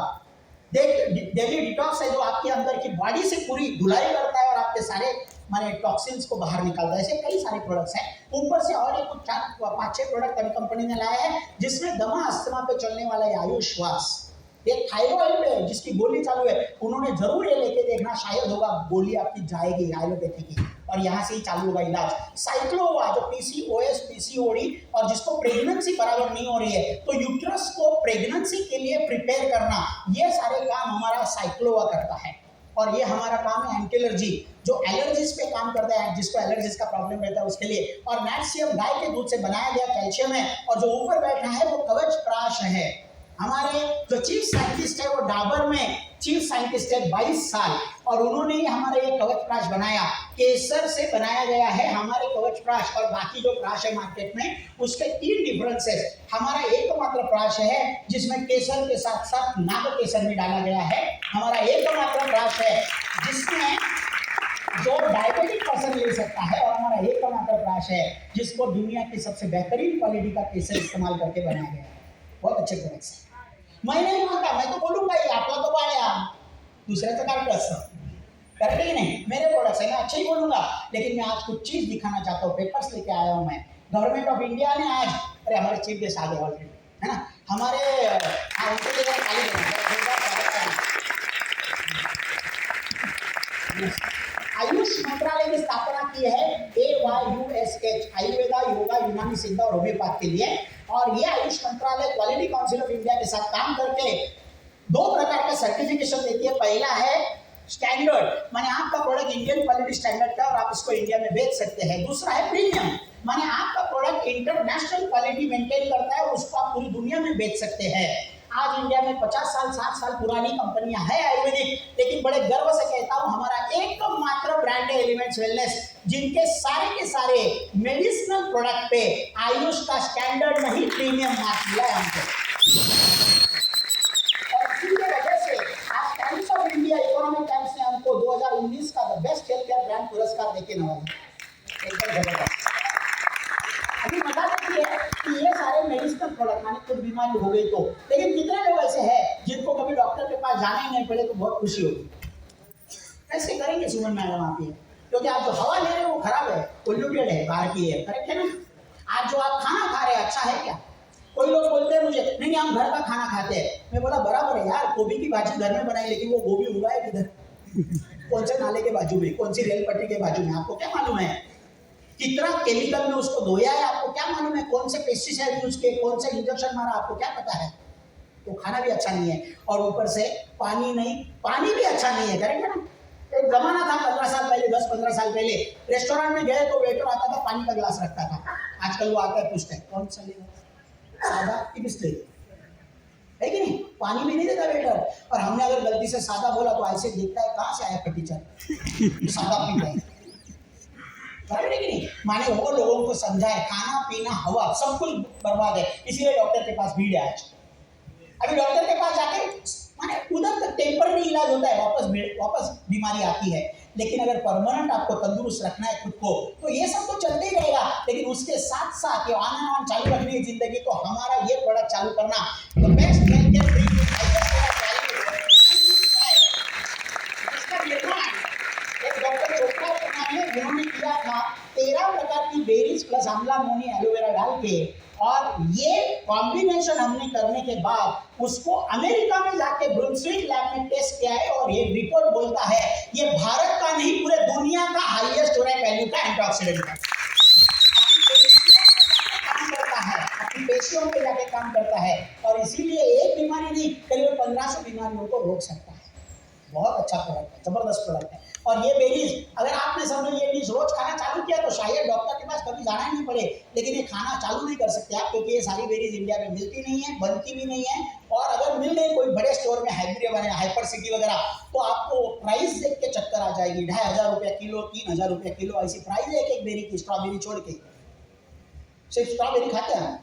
डेली डिटॉक्स है जो आपके अंदर की बॉडी से पूरी धुलाई करता है और आपके सारे माने टॉक्सिन्स को बाहर निकालता है। ऐसे कई सारे प्रोडक्ट्स हैं। ऊपर से और एक 4-5-6 प्रोडक्ट अभी कंपनी ने लाया है जिसमें दमा अस्थमा पे चलने वाला है आयुष श्वास। ये थायराइड पे जिसकी गोली चालू है, उन्होंने जरूर ये लेके देखना, शायद होगा गोली आपकी जाएगी एलोपैथी की, और यहाँ से ही चालू होगा इलाज। साइक्लोवा जो पीसीओएस, पीसीओडी और जिसको प्रेगनेंसी बराबर नहीं हो रही है, तो यूट्रस को प्रेगनेंसी के लिए प्रिपेयर करना, ये सारे काम हमारा साइक्लोवा करता है। और ये हमारा काम है एंटी एलर्जी, जो एलर्जीज पे काम करता है, जिसको एलर्जीज का प्रॉब्लम रहता है उसके लिए। और मैग्नीशियम गाय के दूध से बनाया गया कैल्शियम है, और जो ऊपर बैठा है वो कवच प्राश है। हमारे जो चीफ साइंटिस्ट है वो डाबर में चीफ साइंटिस्ट है 22 साल, और उन्होंने ही हमारा ये कवच प्राश बनाया। केसर से बनाया गया है हमारे कवच प्राश, और बाकी जो प्राश है मार्केट में उसके 3 डिफरेंसेस। हमारा एकमात्र प्राश है जिसमें केसर के साथ साथ नाग केसर भी डाला गया है। हमारा एकमात्र प्राश है जिसमें जो डायबिटिक पर्सन ले सकता है, और हमारा एकमात्र प्राश है जिसको दुनिया की सबसे बेहतरीन क्वालिटी का केसर इस्तेमाल करके बनाया गया है। बहुत अच्छे प्रोडक्ट्स है। मैं नहीं मानता, मैं तो बोलूंगा ये आपका तो बाया दुसऱ्याचं काय कसं करते ही नहीं, मेरे प्रोडक्ट्स है, मैं अच्छे ही बोलूंगा। लेकिन मैं आज कुछ चीज दिखाना चाहता हूँ, पेपर्स लेके आया हूँ मैं। गवर्नमेंट ऑफ इंडिया ने आज, अरे हमारे चीफ गेस्ट आ गए ऑलरेडी, है ना, हमारे उनके लिए खाली आयुष मंत्रालय की स्थापना की है AYUSH, आयुर्वेदा, योगा, यूनानी सिद्ध और होम्योपैथ के लिए। और ये आयुष मंत्रालय क्वालिटी काउंसिल ऑफ इंडिया के साथ काम करके 2 प्रकार का सर्टिफिकेशन देती है। पहला है स्टैंडर्ड, माने आपका प्रोडक्ट इंडियन क्वालिटी स्टैंडर्ड का और आप इसको इंडिया में बेच सकते हैं। दूसरा है प्रीमियम, माने आपका प्रोडक्ट इंटरनेशनल क्वालिटी मेंटेन करता है और उसको आप पूरी दुनिया में बेच सकते हैं। आज इंडिया में 50 साल 60 साल पुरानी कंपनियां हैं आयुर्वेदिक, लेकिन बड़े गर्व से कहता हूं हमारा एकमात्र ब्रांड है एलिमेंट्स वेलनेस, जिनके सारे के सारे मेडिसिनल प्रोडक्ट पे आयुष का स्टैंडर्ड नहीं प्रीमियम मार्क मिला है हमको। और इसी वजह से आज times of India, economic times ने हमको 2019 का the best health care brand पुरस्कार देके नवाजा। एकदम जबरदस्त। अभी मजा देखिए कि ये सारे मेडिसिनल प्रोडक्ट, माने कुछ बीमारी हो गई तो, लेकिन कितने लोग ऐसे हैं जिनको कभी डॉक्टर के पास जाना ही नहीं पड़े तो बहुत खुशी होगी। कैसे करेंगे सुमन मैडम आप ये, क्योंकि आप जो हवा ले रहे हो वो खराब है, पोल्यूटेड है, बाहर की है, करेक्ट है ना। आज जो आप खाना खा रहे हैं अच्छा है क्या? कोई लोग बोलते हैं मुझे नहीं हम घर का खाना खाते हैं। मैं बोला बराबर है यार, गोभी की भाजी घर में बनाई, लेकिन वो गोभी उगा है किधर? कौन से नाले के बाजू में, कौन सी रेल पटरी के बाजू में, आपको क्या मालूम है? कितना केमिकल में उसको धोया है, आपको क्या मालूम है? कौन से पेस्टिसाइड यूज किए, कौन से इंजेक्शन मारा, आपको क्या पता है? तो खाना भी अच्छा नहीं है, और ऊपर से पानी नहीं, पानी भी अच्छा नहीं है, करेक्ट है ना। एक जमाना था 15 साल पहले, 10-15 साल पहले, रेस्टोरेंट में गए तो वेटर आता था, पानी का गिलास रखता था। आजकल वो आता है, पूछता है कौन सा लेगा, सादा कि बिस्लेरी, है कि नहीं? पानी भी नहीं देता वेटर, और हमने अगर गलती से सादा बोला तो ऐसे देखता है कहाँ से आया फटीचर, सादा पी रहा है, बराबर है कि नहीं? माने वो लोगों को समझाए खाना पीना हवा सब कुछ बर्बाद है, इसीलिए डॉक्टर के पास भीड़ है आज। अभी डॉक्टर के पास जाके माने उधर तक टेम्पररी इलाज होता है, वापस बीमारी आती है। लेकिन अगर परमानेंट आपको तंदुरुस्त रखना है खुद को, तो ये सब तो चलते ही रहेगा, लेकिन उसके साथ साथ ये ऑन एंड ऑन चालू रखनी है जिंदगी, तो हमारा ये प्रोडक्ट चालू करना, तो बेस्ट हेल्थ केयर ड्रिंक इसका निर्माण एक डॉक्टर चोपड़ा के नाम है, उन्होंने किया था। प्लस आंवला मोनी एलोवेरा डाल के, और ये कॉम्बिनेशन हमने करने के बाद उसको अमेरिका में जाके ब्रुंसविक लैब में टेस्ट किया है, और ये रिपोर्ट बोलता है ये भारत का नहीं पूरे दुनिया का हाईएस्ट डायरेक्ट वैल्यू का एंटीऑक्सीडेंट है। आपकी पेशियों पे जाके काम करता है, और इसीलिए एक बीमारी नहीं करीब 1500 बीमारियों को रोक सकता है। बहुत अच्छा प्रोडक्ट है, जबरदस्त प्रोडक्ट है। और ये बेरीज अगर आपने समझो ये डिश रोज खाना चालू किया तो शायद डॉक्टर के पास कभी जाना ही नहीं पड़े, लेकिन ये खाना चालू नहीं कर सकते आप, क्योंकि ये सारी बेरीज इंडिया में मिलती नहीं है, बनती भी नहीं है, और अगर मिल गई कोई बड़े स्टोर में हाइपर सिटी वगैरह, तो आपको प्राइस देख के चक्कर आ जाएगी। 2500 रुपया किलो, 3000 रुपया किलो, ऐसी प्राइस है एक बेरी की, स्ट्रॉबेरी छोड़ के। सिर्फ स्ट्रॉबेरी खाते हैं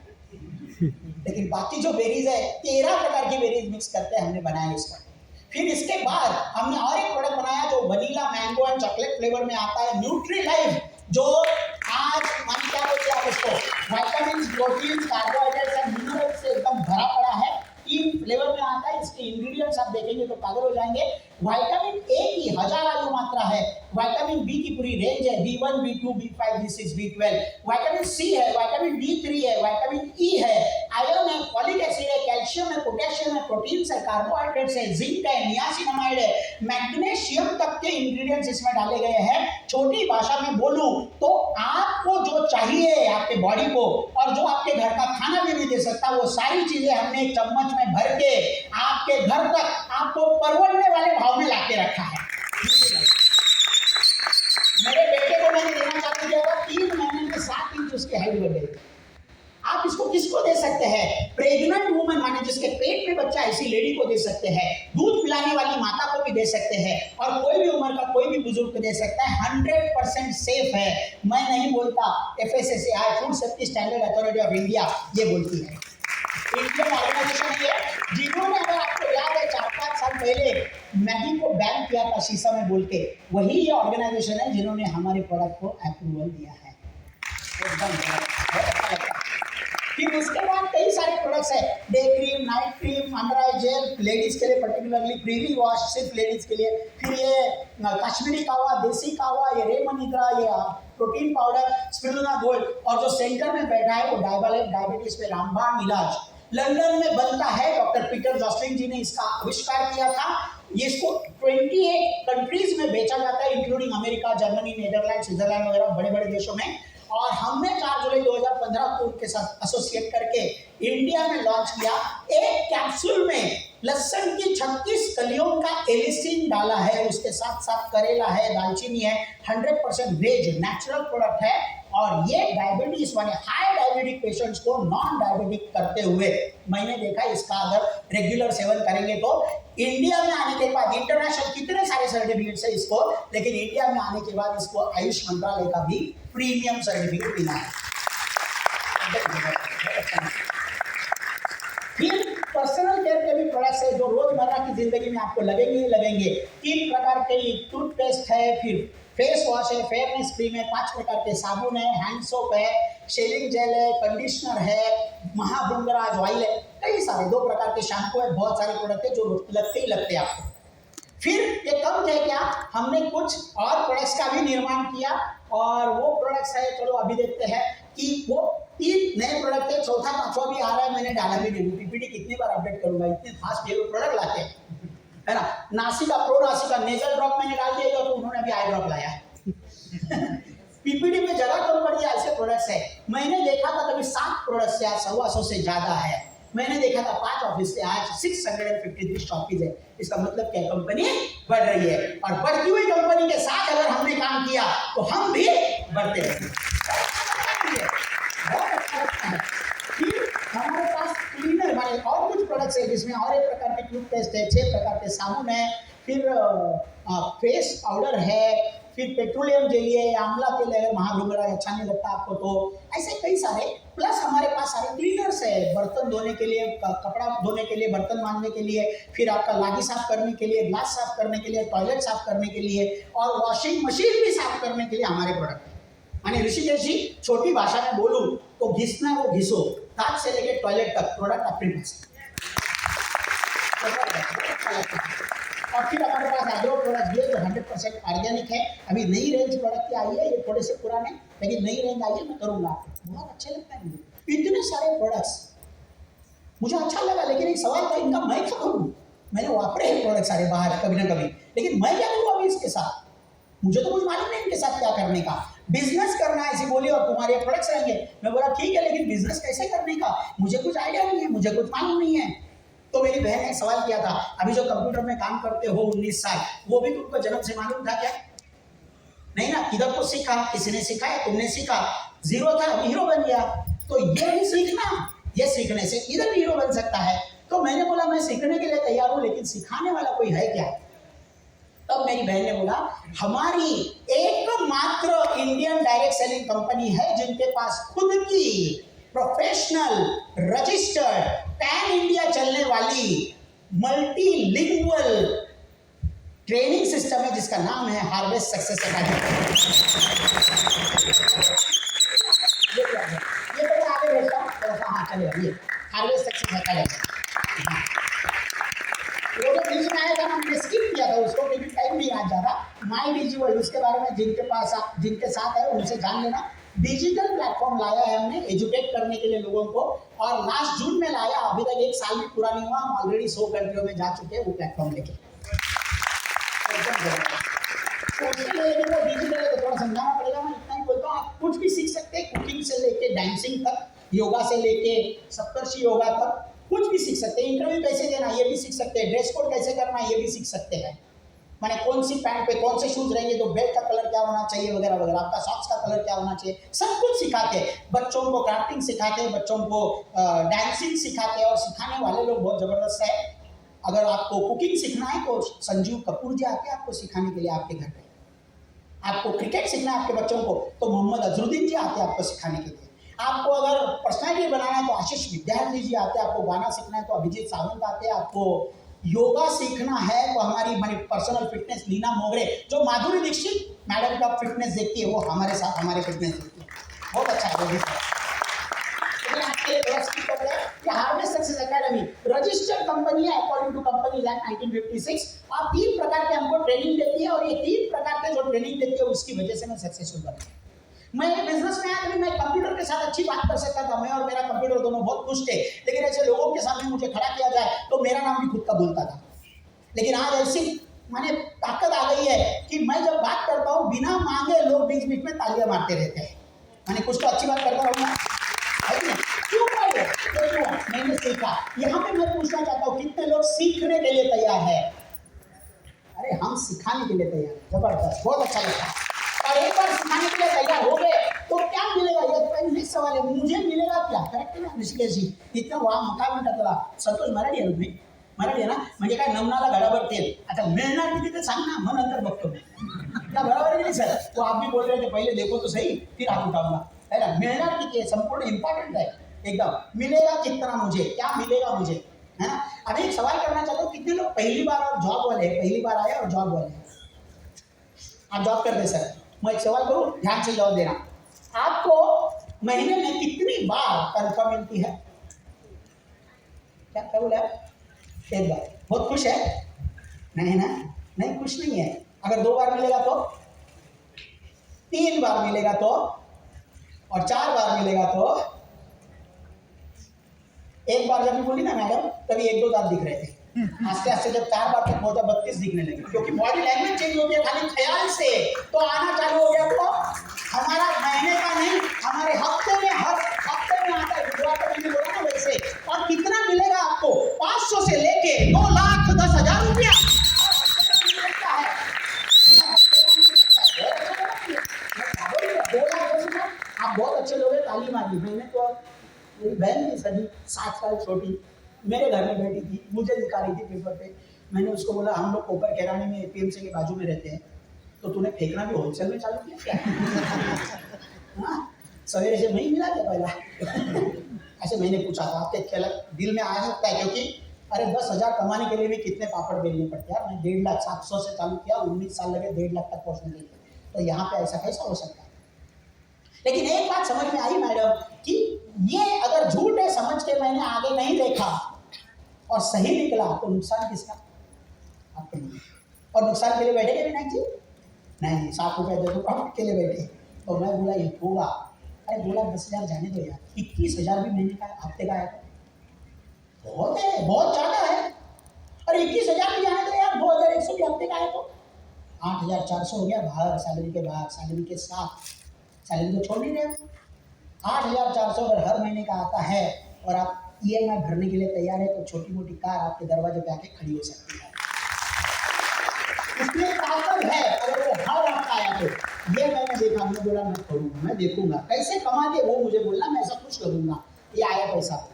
लेकिन बाकी जो बेरीज है 13 प्रकार की बेरीज मिक्स करके हमने बनाया इसका। फिर इसके बाद हमने और एक प्रोडक्ट बनाया जो vanilla mango and chocolate flavour में आता है, न्यूट्री लाइफ, जो आज हम क्या बोलते हैं उसको, vitamin, protein, carbohydrates and minerals से एकदम भरा पड़ा है। 3 फ्लेवर में आता है, इसके इंग्रेडिएंट्स आप देखेंगे तो पागल हो जाएंगे। विटामिन ए की 1000 आयु मात्रा है, विटामिन बी की पूरी रेंज है, B1, B2, B5, B6, B12, vitamin C है, विटामिन D3 है, विटामिन ई है, आयरन है, फॉलिक एसिड है, कैल्शियम है, पोटेशियम है, प्रोटीन्स है, कार्बोहाइड्रेट्स है, जिंक है, नियासिनामाइड है, मैग्नीशियम तक के इंग्रेडिएंट्स इसमें डाले गए हैं। छोटी भाषा में बोलूं तो आपको जो चाहिए आपके बॉडी को, और जो आपके घर का खाना भी नहीं दे सकता, वो सारी चीजें हमने एक चम्मच में भर के आपके घर तक आपको परवड़ने वाले भाव में लाके रखा है। मेरे बेटे को मैंने देना चालू किया था, 3 महीने में 7 इंच उसकी हाइट बढ़ गई। आप इसको किसको दे सकते हैं? प्रेग्नेंट वुमन माने जिसके पेट में बच्चा, ऐसी लेडी को दे सकते हैं, दूध पिलाने वाली माता को भी दे सकते हैं, और कोई भी उम्र का कोई भी बुजुर्ग को दे सकता है। 100% सेफ है। मैं नहीं बोलता, FSSAI food safety standard authority of India ये बोलती है। इंडियन ऑर्गेनाइजेशन है जिन्होंने, अगर आपको याद है 4-5 साल पहले मैगी को बैन किया था शीशा में बोल के, वही ये ऑर्गेनाइजेशन है जिन्होंने हमारे प्रोडक्ट को अप्रूवल दिया है। एकदम बहुत अच्छा लगता है। फिर उसके बाद कई सारे प्रोडक्ट्स है, day cream, night cream, under eye gel, ladies के लिए पर्टिकुलरली प्रीवी वॉश सिर्फ लेडीज के लिए, फिर ये कश्मीरी कावा, देसी कावा, ये रेमन इग्रा, ये प्रोटीन पाउडर, स्पिरुलिना गोल्ड, और जो सेंटर में बैठा है वो डायबिटीज पे रामबाण इलाज लंदन में बनता है। डॉक्टर पीटर जॉसलिन जी ने इसका आविष्कार किया था। ये इसको 28 कंट्रीज में बेचा जाता है, including America, Germany, Netherland, Switzerland वगैरह बड़े बड़े देशों में। और हमने 4 जुलाई 2015 को उनके साथ एसोसिएट करके इंडिया में लॉन्च किया। एक कैप्सूल में लहसुन की 36 कलियों का एलिसिन डाला है, उसके साथ साथ करेला है, दालचीनी है, 100% वेज नेचुरल प्रोडक्ट है। और ये डायबिटीज वाले हाई डायबिटिक पेशेंट्स को नॉन डायबिटिक करते हुए मैंने देखा, इसका अगर रेगुलर सेवन करेंगे तो इंडिया में आने के बाद, इंटरनेशनल कितने सारे सर्टिफिकेट्स है इसको, लेकिन इंडिया में आने के बाद इसको आयुष मंत्रालय का भी प्रीमियम सर्टिफिकेट मिला है। फिर पर्सनल केयर के भी प्रोडक्ट्स है जो रोजमर्रा की जिंदगी में आपको लगेंगे ही लगेंगे। 3 प्रकार के टूथपेस्ट है, फिर फेस वॉश है, फेयरनेस क्रीम है, 5 प्रकार के साबुन है, हैंड सोप है, शेविंग जेल है, कंडीशनर है, महाभृंगराज ऑयल है, कई सारे 2 प्रकार के शैम्पू है, बहुत सारे प्रोडक्ट है जो लगते ही लगते हैं आपको। फिर ये कम है क्या, हमने कुछ और प्रोडक्ट्स का भी निर्माण किया, और वो प्रोडक्ट्स है, चलो अभी देखते हैं कि वो 3 नए प्रोडक्ट है, चौथा 5वां भी आ रहा है, मैंने डाला भी नहीं। PPT कितनी बार अपडेट करूंगा, इतने फास्ट ये प्रोडक्ट लाते हैं, है ना। नासिका प्रो नासिका नेजल ड्रॉप मैंने डाल दिया, तो उन्होंने अभी आई ड्रॉप लाया PPT में जगह कम पड़ी है, ऐसे प्रोडक्ट्स है। मैंने देखा था कभी 7 प्रोडक्ट्स या 125 से ज्यादा है, मैंने देखा था 5 ऑफिस से आज 653 शॉपीज है। इसका मतलब क्या, कंपनी बढ़ रही है, और बढ़ती हुई कंपनी के साथ अगर हमने काम किया तो हम भी बढ़ते रहेंगे। बहुत अच्छा लगता है। फिर हमारे पास क्लीनर वाले और कुछ प्रोडक्ट्स है, जिसमें और एक प्रकार के टूथपेस्ट है, 6 प्रकार के साबुन है, फिर फेस पाउडर है, फिर पेट्रोलियम जेली है, आंवला तेल है, महाभृंगराज अच्छा नहीं लगता आपको तो, ऐसे कई सारे। प्लस हमारे पास सारे क्लीनर्स है, बर्तन धोने के लिए, कपड़ा धोने के लिए, बर्तन मांजने के लिए, फिर आपका लागी साफ करने के लिए, ग्लास साफ करने के लिए, टॉयलेट साफ करने के लिए, और वॉशिंग मशीन भी साफ करने के लिए हमारे प्रोडक्ट है। यानी ऋषिकेश जी, छोटी भाषा में बोलूं तो घिसना वो घिसो, हाथ से लेके टॉयलेट तक प्रोडक्ट अपने पास। और फिर हमारे पास एग्रो प्रोडक्ट भी है जो 100% ऑर्गेनिक है। अभी नई रेंज प्रोडक्ट की आई है, ये थोड़े से पुराने, लेकिन नई रेंज आई है, मैं करूँगा। बहुत अच्छे लगता है मुझे इतने सारे प्रोडक्ट्स, मुझे अच्छा लगा। लेकिन एक सवाल था, इनका मैं क्या करूँ? मैंने वापरे हैं प्रोडक्ट सारे बाहर कभी ना कभी, लेकिन मैं क्या करूँ अभी इसके साथ? मुझे तो कुछ मालूम नहीं इनके साथ क्या करने का। बिजनेस करना है ऐसी बोली, और तुम्हारे प्रोडक्ट्स रहेंगे। मैं बोला ठीक है, लेकिन बिजनेस कैसे करने का मुझे कुछ आइडिया नहीं है, मुझे कुछ मालूम नहीं है। तो मेरी बहन ने सवाल किया था, अभी जो कंप्यूटर में काम करते हो 19 साल, वो भी तुमको जन्म से मालूम था क्या? नहीं ना, किधर को सीखा, किसी ने सिखाया, तुमने सीखा, जीरो था अभी हीरो बन गया। तो ये भी सीखना, ये सीखने से इधर भी हीरो बन सकता है। तो मैंने बोला मैं सीखने के लिए तैयार हूं, लेकिन सिखाने वाला कोई है क्या? तब मेरी बहन ने बोला, हमारी एकमात्र इंडियन डायरेक्ट सेलिंग कंपनी है जिनके पास खुद की प्रोफेशनल रजिस्टर्ड पैन इंडिया चलने वाली मल्टीलिंगुअल ट्रेनिंग सिस्टम है, जिसका नाम है हार्वेस्ट सक्सेस एकेडमी। ये तो आगे भेजता हूँ थोड़ा सा, हाँ चलेगा, ये हार्वेस्ट सक्सेस एकेडमी। वो जो बीच में आया था, हमने स्किप किया था उसको, क्योंकि टाइम नहीं आ जाता। माई डिजी वर्ल्ड, उसके बारे में जिनके साथ है उनसे जान लेना। डिजिटल प्लेटफॉर्म लाया है हमने एजुकेट करने के लिए लोगों को, और लास्ट जून में लाया, अभी तक 1 साल भी पूरा नहीं हुआ, हम ऑलरेडी 100 कंट्रियों में जा चुके हैं वो प्लेटफॉर्म लेके। तो उसके लिए वो डिजिटल है तो थोड़ा समझाना पड़ेगा। मैं इतना ही बोलता हूँ, आप कुछ भी सीख सकते हैं, कुकिंग से लेके डांसिंग तक, योगा से लेके सप्तर्षि योगा तक, कुछ भी सीख सकते हैं। इंटरव्यू कैसे देना ये भी सीख सकते हैं, ड्रेस कोड कैसे करना ये भी सीख सकते हैं। माने कौन सी पैंट पे कौन से शूज रहेंगे, तो बेल्ट का कलर क्या होना चाहिए वगैरह वगैरह, आपका सॉक्स का कलर क्या होना चाहिए, सब कुछ सिखाते हैं। बच्चों को क्राफ्टिंग सिखाते हैं, बच्चों को डांसिंग सिखाते हैं, और सिखाने वाले लोग बहुत जबरदस्त है। अगर आपको कुकिंग सीखना है तो संजीव कपूर जी आते हैं आपको सिखाने के लिए आपके घर पे। आपको क्रिकेट सीखना है आपके बच्चों को तो मोहम्मद अजरुद्दीन जी आते हैं आपको सिखाने के लिए। आपको अगर पर्सनालिटी बनाना है तो आशीष विद्यार्थी जी आते हैं, आपको गाना सीखना है तो अभिजीत सावंत आते हैं, आपको योगा सीखना है तो हमारी पर्सनल फिटनेस लीना मोगरे, जो माधुरी दीक्षित मैडम का फिटनेस देखती है, वो हमारे साथ हमारे फिटनेस देखती है, बहुत अच्छा है वो भी। Harvest success academy registered company है अकॉर्डिंग टू कंपनी एक्ट 1956, और 3 प्रकार के हमको ट्रेनिंग देती है, और ये 3 प्रकार के जो ट्रेनिंग देती है उसकी वजह से मैं सक्सेसफुल बना। मैं बिजनेस में आया, मैं कंप्यूटर के साथ अच्छी बात कर सकता था, मैं और मेरा कंप्यूटर दोनों बहुत खुश थे, लेकिन ऐसे लोगों के सामने मुझे खड़ा किया जाए तो मेरा नाम भी खुद का बोलता था। लेकिन आज ऐसी माने ताकत आ गई है कि मैं जब बात करता हूँ बिना मांगे लोग बीच बीच में तालियां मारते रहते हैं। मैंने कुछ तो अच्छी बात करता हूँ ना, क्यों भाई? तो मैंने सीखा। यहाँ पे मैं पूछना चाहता हूँ, कितने लोग सीखने के लिए तैयार है? अरे हम सिखाने के लिए तैयार है, जबरदस्त, बहुत अच्छा लगता है। और एक बार सिखाने के लिए तैयार हो गए तो क्या मिलेगा, ये नेक्स्ट सवाल है, मुझे मिलेगा क्या? करेक्ट है ना ऋषिकेश जी? इतना वाह काय म्हणतात त्याला, संतोष मराठी आहे तुम्ही? मराठी आहे ना? म्हणजे काय, नमनाला घडाभर तेल, आता मिळणार किती ते सांग ना, मग नंतर बघतो मी। क्या बराबर है नहीं सर? तो आप भी बोल रहे थे पहले देखो तो सही फिर हाथ उठाऊंगा, है ना? मिलना कितने संपूर्ण इंपॉर्टेंट है एकदम। मिलेगा कितना मुझे, क्या मिलेगा मुझे, है ना? अभी एक सवाल करना चाहता हूँ, कितने लोग पहली बार और जॉब वाले, पहली बार आए और जॉब वाले? आप जॉब करते सर, मैं एक सवाल करूँ, ध्यान से जवाब देना। आपको महीने में कितनी बार तनख्वाह मिलती है? क्या क्या बोले आप? एक बार। बहुत खुश है? नहीं ना, नहीं खुश नहीं है। अगर 2 बार मिलेगा तो, 3 बार मिलेगा तो, और 4 बार मिलेगा तो। एक बार जब भी बोली ना मैडम, तभी 1-2 दांत दिख रहे थे, आस्ते आस्ते जब 4 बार तक पहुंचा 32 दिखने लगे, क्योंकि बॉडी लैंग्वेज चेंज हो गया खाली ख्याल से, तो आना चालू हो गया। तो हमारा महीने का नहीं, हमारे हफ्ते में, हर हफ्ते में आता है। गुजरात में मैंने बोला ना वैसे। और कितना मिलेगा आपको? 500 से लेके 2,10,000 रुपया आप बहुत अच्छे लोग हैं, ताली मारी। मैंने तो, मेरी बहन थी सभी 7 साल छोटी, मेरे घर में बैठी थी, मुझे दिखा रही थी पेपर पे। मैंने उसको बोला, हम लोग कोपर कैरानी में एपीएमसी के बाजू में रहते हैं, तो तूने फेंकना भी होलसेल में चालू किया क्या? हाँ, सवेरे से नहीं मिला क्या पहला? ऐसे मैंने पूछा था, आपके ख्याल दिल में आ सकता है, क्योंकि अरे 10,000 कमाने के लिए भी कितने पापड़ बेलने पड़ते हैं। मैं 1.5 लाख 700 से चालू किया, 19 साल लगे 1.5 लाख तक पहुँचने के लिए, तो यहाँ पे ऐसा कैसा हो सकता है? लेकिन एक बात समझ में आई मैडम, कि ये अगर झूठ है समझ के मैंने आगे नहीं देखा और सही निकला, तो नुकसान किसका? आपको नहीं। और नुकसान के लिए बैठे क्या विनायक जी? नहीं, 7 रुपये दे दो प्रॉफिट के लिए बैठे। तो मैं बोला ये होगा। अरे बोला 10,000 जाने दो यार, 21,000 भी महीने का हफ्ते का है तो बहुत है, बहुत ज़्यादा है। अरे 21,000 भी जाने दो यार, 2,100 भी हफ्ते का है तो 8,400 हो गया बाहर, सैलरी के बाद, सैलरी के साथ, सैलरी तो छोड़ नहीं रहे। 8,400 अगर हर महीने का आता है और आप EMI भरने के लिए तैयार है तो छोटी मोटी कार आपके दरवाजे पे आके खड़ी हो सकती है। उसमें ताकत है अगर वो हर हफ्ता आया तो। ये मैंने देखा, हमने बोला मैं करूँगा, मैं देखूंगा कैसे कमा के वो मुझे बोलना, मैं सब कुछ करूँगा। ये आया पैसा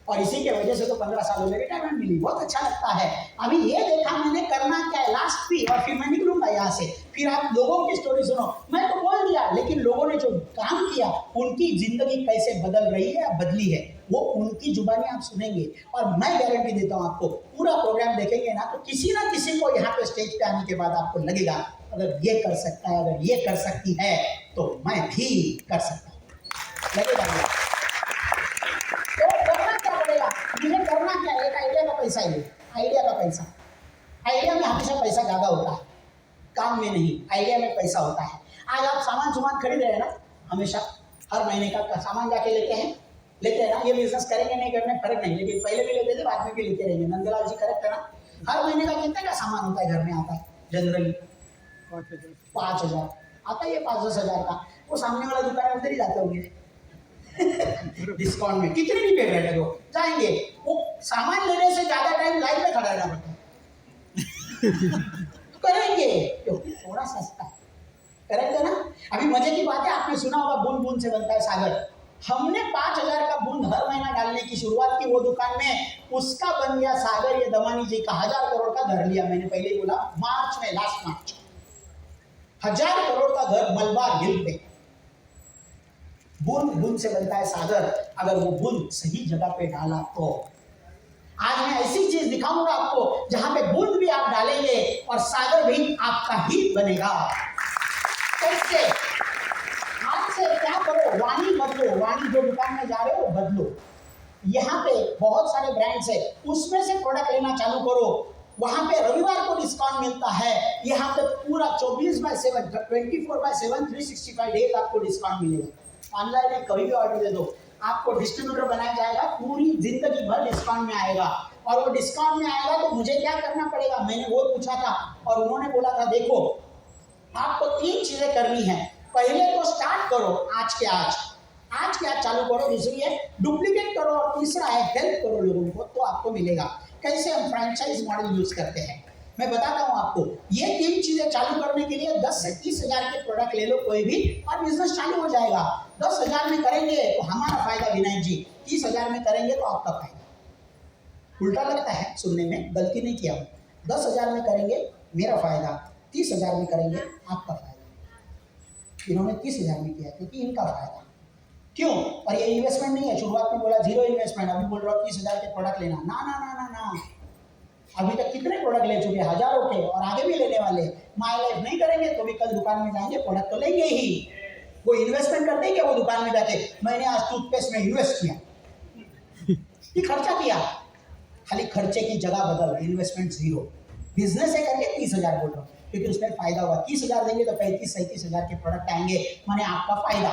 और इसी के वजह से तो 15 सालों में रिटायरमेंट मिली, बहुत अच्छा लगता है। अभी ये देखा मैंने करना क्या है, लास्ट फी, और फिर मैं निकलूंगा यहाँ से। फिर आप लोगों की स्टोरी सुनो। मैं तो बोल दिया, लेकिन लोगों ने जो काम किया, उनकी जिंदगी कैसे बदल रही है या बदली है, वो उनकी जुबानी आप सुनेंगे। और मैं गारंटी देता हूँ आपको, पूरा प्रोग्राम देखेंगे ना तो किसी ना किसी को यहाँ पे स्टेज पे आने के बाद आपको लगेगा अगर ये कर सकता है, अगर ये कर सकती है तो मैं भी कर सकता हूँ, लगेगा। मुझे करना क्या है, एक आइडिया का पैसा है, आइडिया का पैसा। आइडिया में हमेशा पैसा ज़्यादा होता है, काम में नहीं, आइडिया में पैसा होता है। आज आप सामान खरीद रहे हैं ना, हमेशा हर महीने का सामान जाके लेते हैं ना। ये बिजनेस करेंगे नहीं करने फर्क नहीं, लेकिन पहले भी लेते थे, बाद में भी लेते रहेंगे। नंदलाल जी करेक्ट है ना? हर महीने का कितने का सामान होता है घर में आता है जनरली? 5,000 आता है, ये 5-10 हज़ार का। वो सामने वाला दुकान है, उधर ही जाते होंगे डिस्काउंट में, कितने भी पे रहने दो, जाएंगे। वो सामान लेने से ज्यादा टाइम लाइन में खड़ा रहना पड़ता है करेंगे क्योंकि थोड़ा सस्ता है, करेक्ट है ना? अभी मजे की बात है, आपने सुना होगा बूंद बूंद से बनता है सागर। हमने 5,000 का बूंद हर महीना डालने की शुरुआत की वो दुकान में, उसका बन गया सागर। ये दमानी जी का 1,000 करोड़ का घर लिया, मैंने पहले ही बोला, मार्च में, लास्ट मार्च। 1,000 करोड़ का घर मलबार हिल पे। बूंद बूंद से बनता है सागर, अगर वो बूंद सही जगह पे डाला तो। आज मैं ऐसी चीज दिखाऊंगा आपको जहां पे बूंद भी आप डालेंगे और सागर भी आपका ही बनेगा। कैसे? आज से क्या करो, वाणी बदलो, वाणी जो दुकान में जा रहे हो बदलो। यहाँ पे बहुत सारे ब्रांड्स है, उसमें से प्रोडक्ट लेना चालू करो। वहां पे रविवार को डिस्काउंट मिलता है, यहाँ पे पूरा 24/7 24/7 365 डेज आपको डिस्काउंट मिलेगा। ऑनलाइन में कभी भी ऑर्डर दे दो, आपको डिस्ट्रीब्यूटर बनाया जाएगा, पूरी जिंदगी भर डिस्काउंट में आएगा। और वो डिस्काउंट में आएगा तो मुझे क्या करना पड़ेगा, मैंने वो पूछा था और उन्होंने बोला था देखो आपको 3 चीजें करनी है। पहले तो स्टार्ट करो आज के आज चालू करो, दूसरी है डुप्लीकेट करो और तीसरा है हेल्प करो लोगों को, तो आपको मिलेगा। कैसे? हम फ्रेंचाइज मॉडल यूज करते हैं, मैं बताता हूँ आपको। ये 3 चीजें चालू करने के लिए 10 से 30 हजार के प्रोडक्ट ले लो कोई भी, और बिजनेस चालू हो जाएगा। 10,000 में करेंगे तो हमारा फायदा विनायक जी, 30,000 में करेंगे तो आपका फायदा। उल्टा लगता है सुनने में, गलती नहीं किया। 10,000 में करेंगे मेरा फायदा, 30,000 में करेंगे आपका फायदा। इन्होंने 30,000 में किया क्योंकि इनका फायदा। क्यों? और ये इन्वेस्टमेंट नहीं है, शुरुआत में बोला 0 इन्वेस्टमेंट, अभी बोल रहा हूँ 30,000 के प्रोडक्ट लेना। ना ना ना ना ना, अभी तक कितने प्रोडक्ट ले चुके, हजारों के, और आगे भी लेने वाले। माय लाइफ नहीं करेंगे तो भी कल दुकान में जाएंगे, प्रोडक्ट तो लेंगे ही। वो इन्वेस्टमेंट करते हैं क्या? वो दुकान में जाके मैंने आज टूथपेस्ट में इन्वेस्ट किया, ये खर्चा किया, खाली खर्चे की जगह बदल, इन्वेस्टमेंट 0। बिजनेस है करके 30,000 बोल रहा हूँ क्योंकि उसमें फायदा हुआ। 30,000 देंगे तो 35-37 हजार के प्रोडक्ट आएंगे, माने आपका फायदा।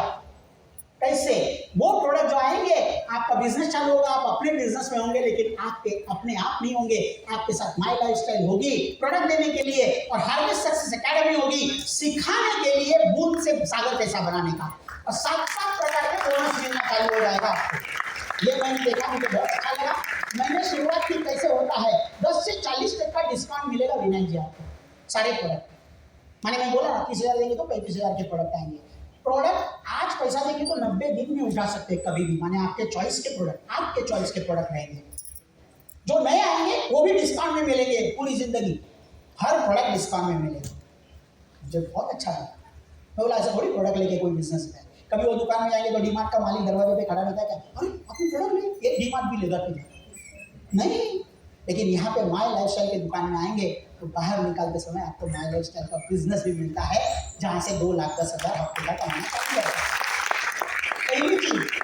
कैसे? वो प्रोडक्ट जो आएंगे, आपका बिजनेस चालू होगा, आप अपने बिजनेस में होंगे, लेकिन आपके अपने आप नहीं होंगे, आपके साथ माय लाइफस्टाइल होगी प्रोडक्ट देने के लिए, और हार्वेस्ट सक्सेस एकेडमी होगी सिखाने के लिए बूंद से सागर पैसा बनाने का, और 7 प्रकार के बोनस मिलना चालू हो जाएगा आपको। ये मैंने देखा, मुझे बहुत अच्छा लगा। मैंने शुरुआत की कैसे होता है, 10 से 40% का डिस्काउंट मिलेगा विनायक जी आपको, सारे प्रोडक्ट। माने मैं बोला ना 30,000 देंगे तो 35,000 के प्रोडक्ट आएंगे। प्रोडक्ट आज पैसा देंगे तो 90 दिन में उठा सकते हैं कभी भी, माने आपके चॉइस के प्रोडक्ट रहेंगे। जो नए आएंगे वो भी डिस्काउंट में मिलेंगे, पूरी जिंदगी हर प्रोडक्ट डिस्काउंट में मिलेगा। मुझे बहुत अच्छा लगा। मैं बोला ऐसा थोड़ी प्रोडक्ट लेके कोई बिजनेस है। कभी वो दुकान में जाएंगे तो डीमार्ट का मालिक दरवाजे पे खड़ा रहता है, क्या अरे अपनी प्रोडक्ट ले, ये डीमार्ट भी लेगा तुझे नहीं। लेकिन यहाँ पे माय लाइफस्टाइल की दुकान में आएंगे तो बाहर निकालते समय आपको माय लाइफस्टाइल का बिजनेस भी मिलता है, जहाँ से 2,10,000 हफ्ते का कमाना चालू होता है। पहली चीज,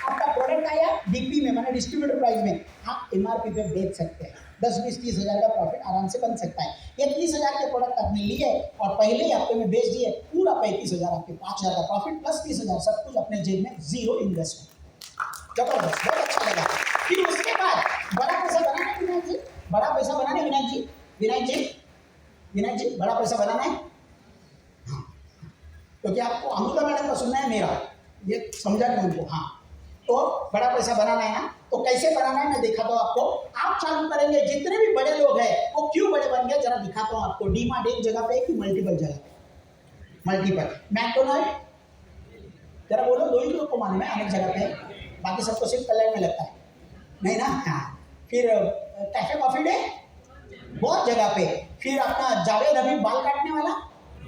आपका प्रोडक्ट आया डीपी में, मैंने डिस्ट्रीब्यूटर प्राइस में, आप MRP पे बेच सकते हैं। 10, 20, 30 हज़ार का प्रॉफिट आराम से बन सकता है। ये 30 हज़ार के प्रोडक्ट आपने लिए और पहले ही हफ्ते में बेच दिए, पूरा 35 हज़ार आपके 5 हज़ार का प्रॉफिट प्लस 30 हज़ार सब कुछ अपने जेब में, जीरो इन्वेस्टमेंट। जबरदस्त, बहुत अच्छा लगा। फिर उसके बाद बड़ा पैसा बनाना है विनायक जी, बड़ा पैसा बनाना है विनायक जी, विनायक जी, विनायक जी, बड़ा पैसा बनाना है। हाँ, क्योंकि आपको अमृता मैडम का सुनना है, मेरा ये समझा नहीं उनको। हाँ, तो बड़ा पैसा बनाना है ना, तो कैसे बनाना है मैं दिखाता हूँ आपको। आप चालू करेंगे, जितने भी बड़े लोग हैं वो क्यों बड़े बन गए जरा दिखाता हूँ आपको। डीमार्ट एक जगह पे कि मल्टीपल जगह पे? मल्टीपल। मैकडोनल्ड जरा बोलो, दो ही लोग को मालूम है, अनेक जगह पे, बाकी सबको सिर्फ कल्याण में लगता है, नहीं ना? हाँ, फिर कैफे कॉफी डे बहुत जगह पे, फिर अपना जावेद हबीब बाल काटने वाला,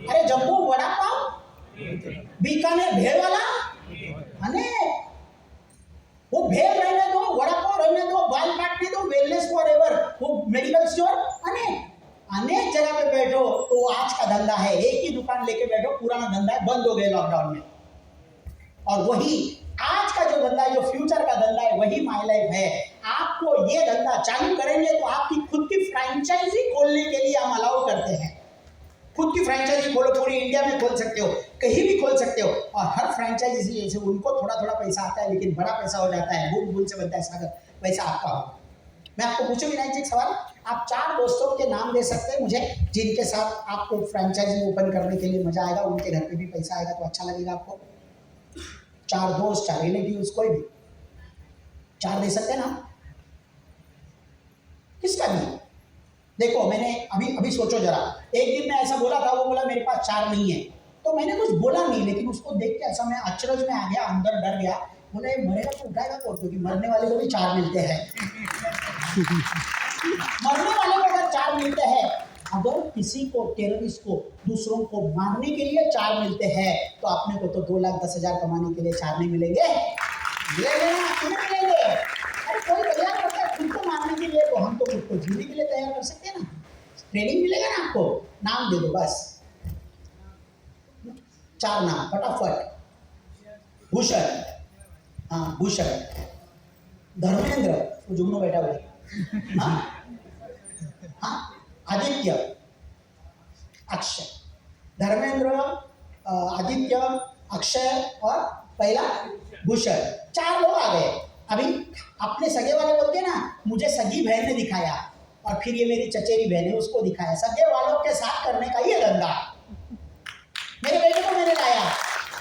अरे जम्बो वड़ा पाव, बीकानेर भेल वाला, अनेक, वो भेल रहने दो, वड़ा पाव रहने दो, बाल काटने दो, वेलनेस फॉरएवर, वो मेडिकल स्टोर, अनेक जगह पे बैठो। तो आज का धंधा है, एक ही दुकान लेके बैठो, पुराना धंधा है, बंद हो गए लॉकडाउन में। और वही आज का जो धंधा है, जो फ्यूचर का धंधा है, वही माय लाइफ है। आपको ये धंधा चालू करेंगे तो आपकी खुद की फ्रेंचाइजी खोलने के लिए हम अलाउ करते हैं। खुद की फ्रेंचाइजी खोलो, पूरी इंडिया में खोल सकते हो, कहीं भी खोल सकते हो। और हर फ्रेंचाइजी जैसे उनको थोड़ा थोड़ा पैसा आता है, लेकिन बड़ा पैसा हो जाता है, बूंद बूंद से बनता है सागर, पैसा आपका हो। मैं आपको पूछूं विनायक जी एक सवाल, आप 4 दोस्तों के नाम दे सकते हैं मुझे जिनके साथ आपको फ्रेंचाइजी ओपन करने के लिए मजा आएगा, उनके घर पे भी पैसा आएगा तो अच्छा लगेगा आपको? 4 दोस्त, 4 रिलेटिव्स, कोई भी 4 दे सकते हैं ना? किसका भी? देखो मैंने अभी सोचो जरा, एक दिन मैं ऐसा बोला था, वो बोला मेरे पास 4 नहीं है, तो मैंने कुछ बोला नहीं, लेकिन उसको देख के ऐसा मैं अचरज में आ गया, अंदर डर गया, बोला ये मरेगा तो उठाएगा कौन, क्योंकि मरने वाले को भी 4 मिलते हैं। मरने वाले को अगर 4 मिलते हैं, अगर किसी को, टेररिस्ट को, दूसरों को मारने के लिए 4 मिलते हैं, तो अपने को तो 2,10,000 कमाने के लिए 4 नहीं मिलेंगे? मिलेंगे ना, क्यों मिलेंगे? अरे कोई तैयार करता है खुद को मारने के लिए, तो हम तो खुद को जीने के लिए तैयार कर सकते हैं ना। ट्रेनिंग मिलेगा ना आपको, नाम दे दो बस, 4 नाम फटाफट। भूषण, हाँ भूषण, धर्मेंद्र, वो जुगनू बैठा हुआ है, हाँ, आदित्य, अक्षय, धर्मेंद्र, आदित्य, अक्षय और पहला भूषण, 4 लोग आ गए। अभी अपने सगे वाले बोलते हैं ना, मुझे सगी बहन ने दिखाया और फिर ये मेरी चचेरी बहन है उसको दिखाया, सगे वालों के साथ करने का ये धंधा। मेरे बेटे को मैंने लाया,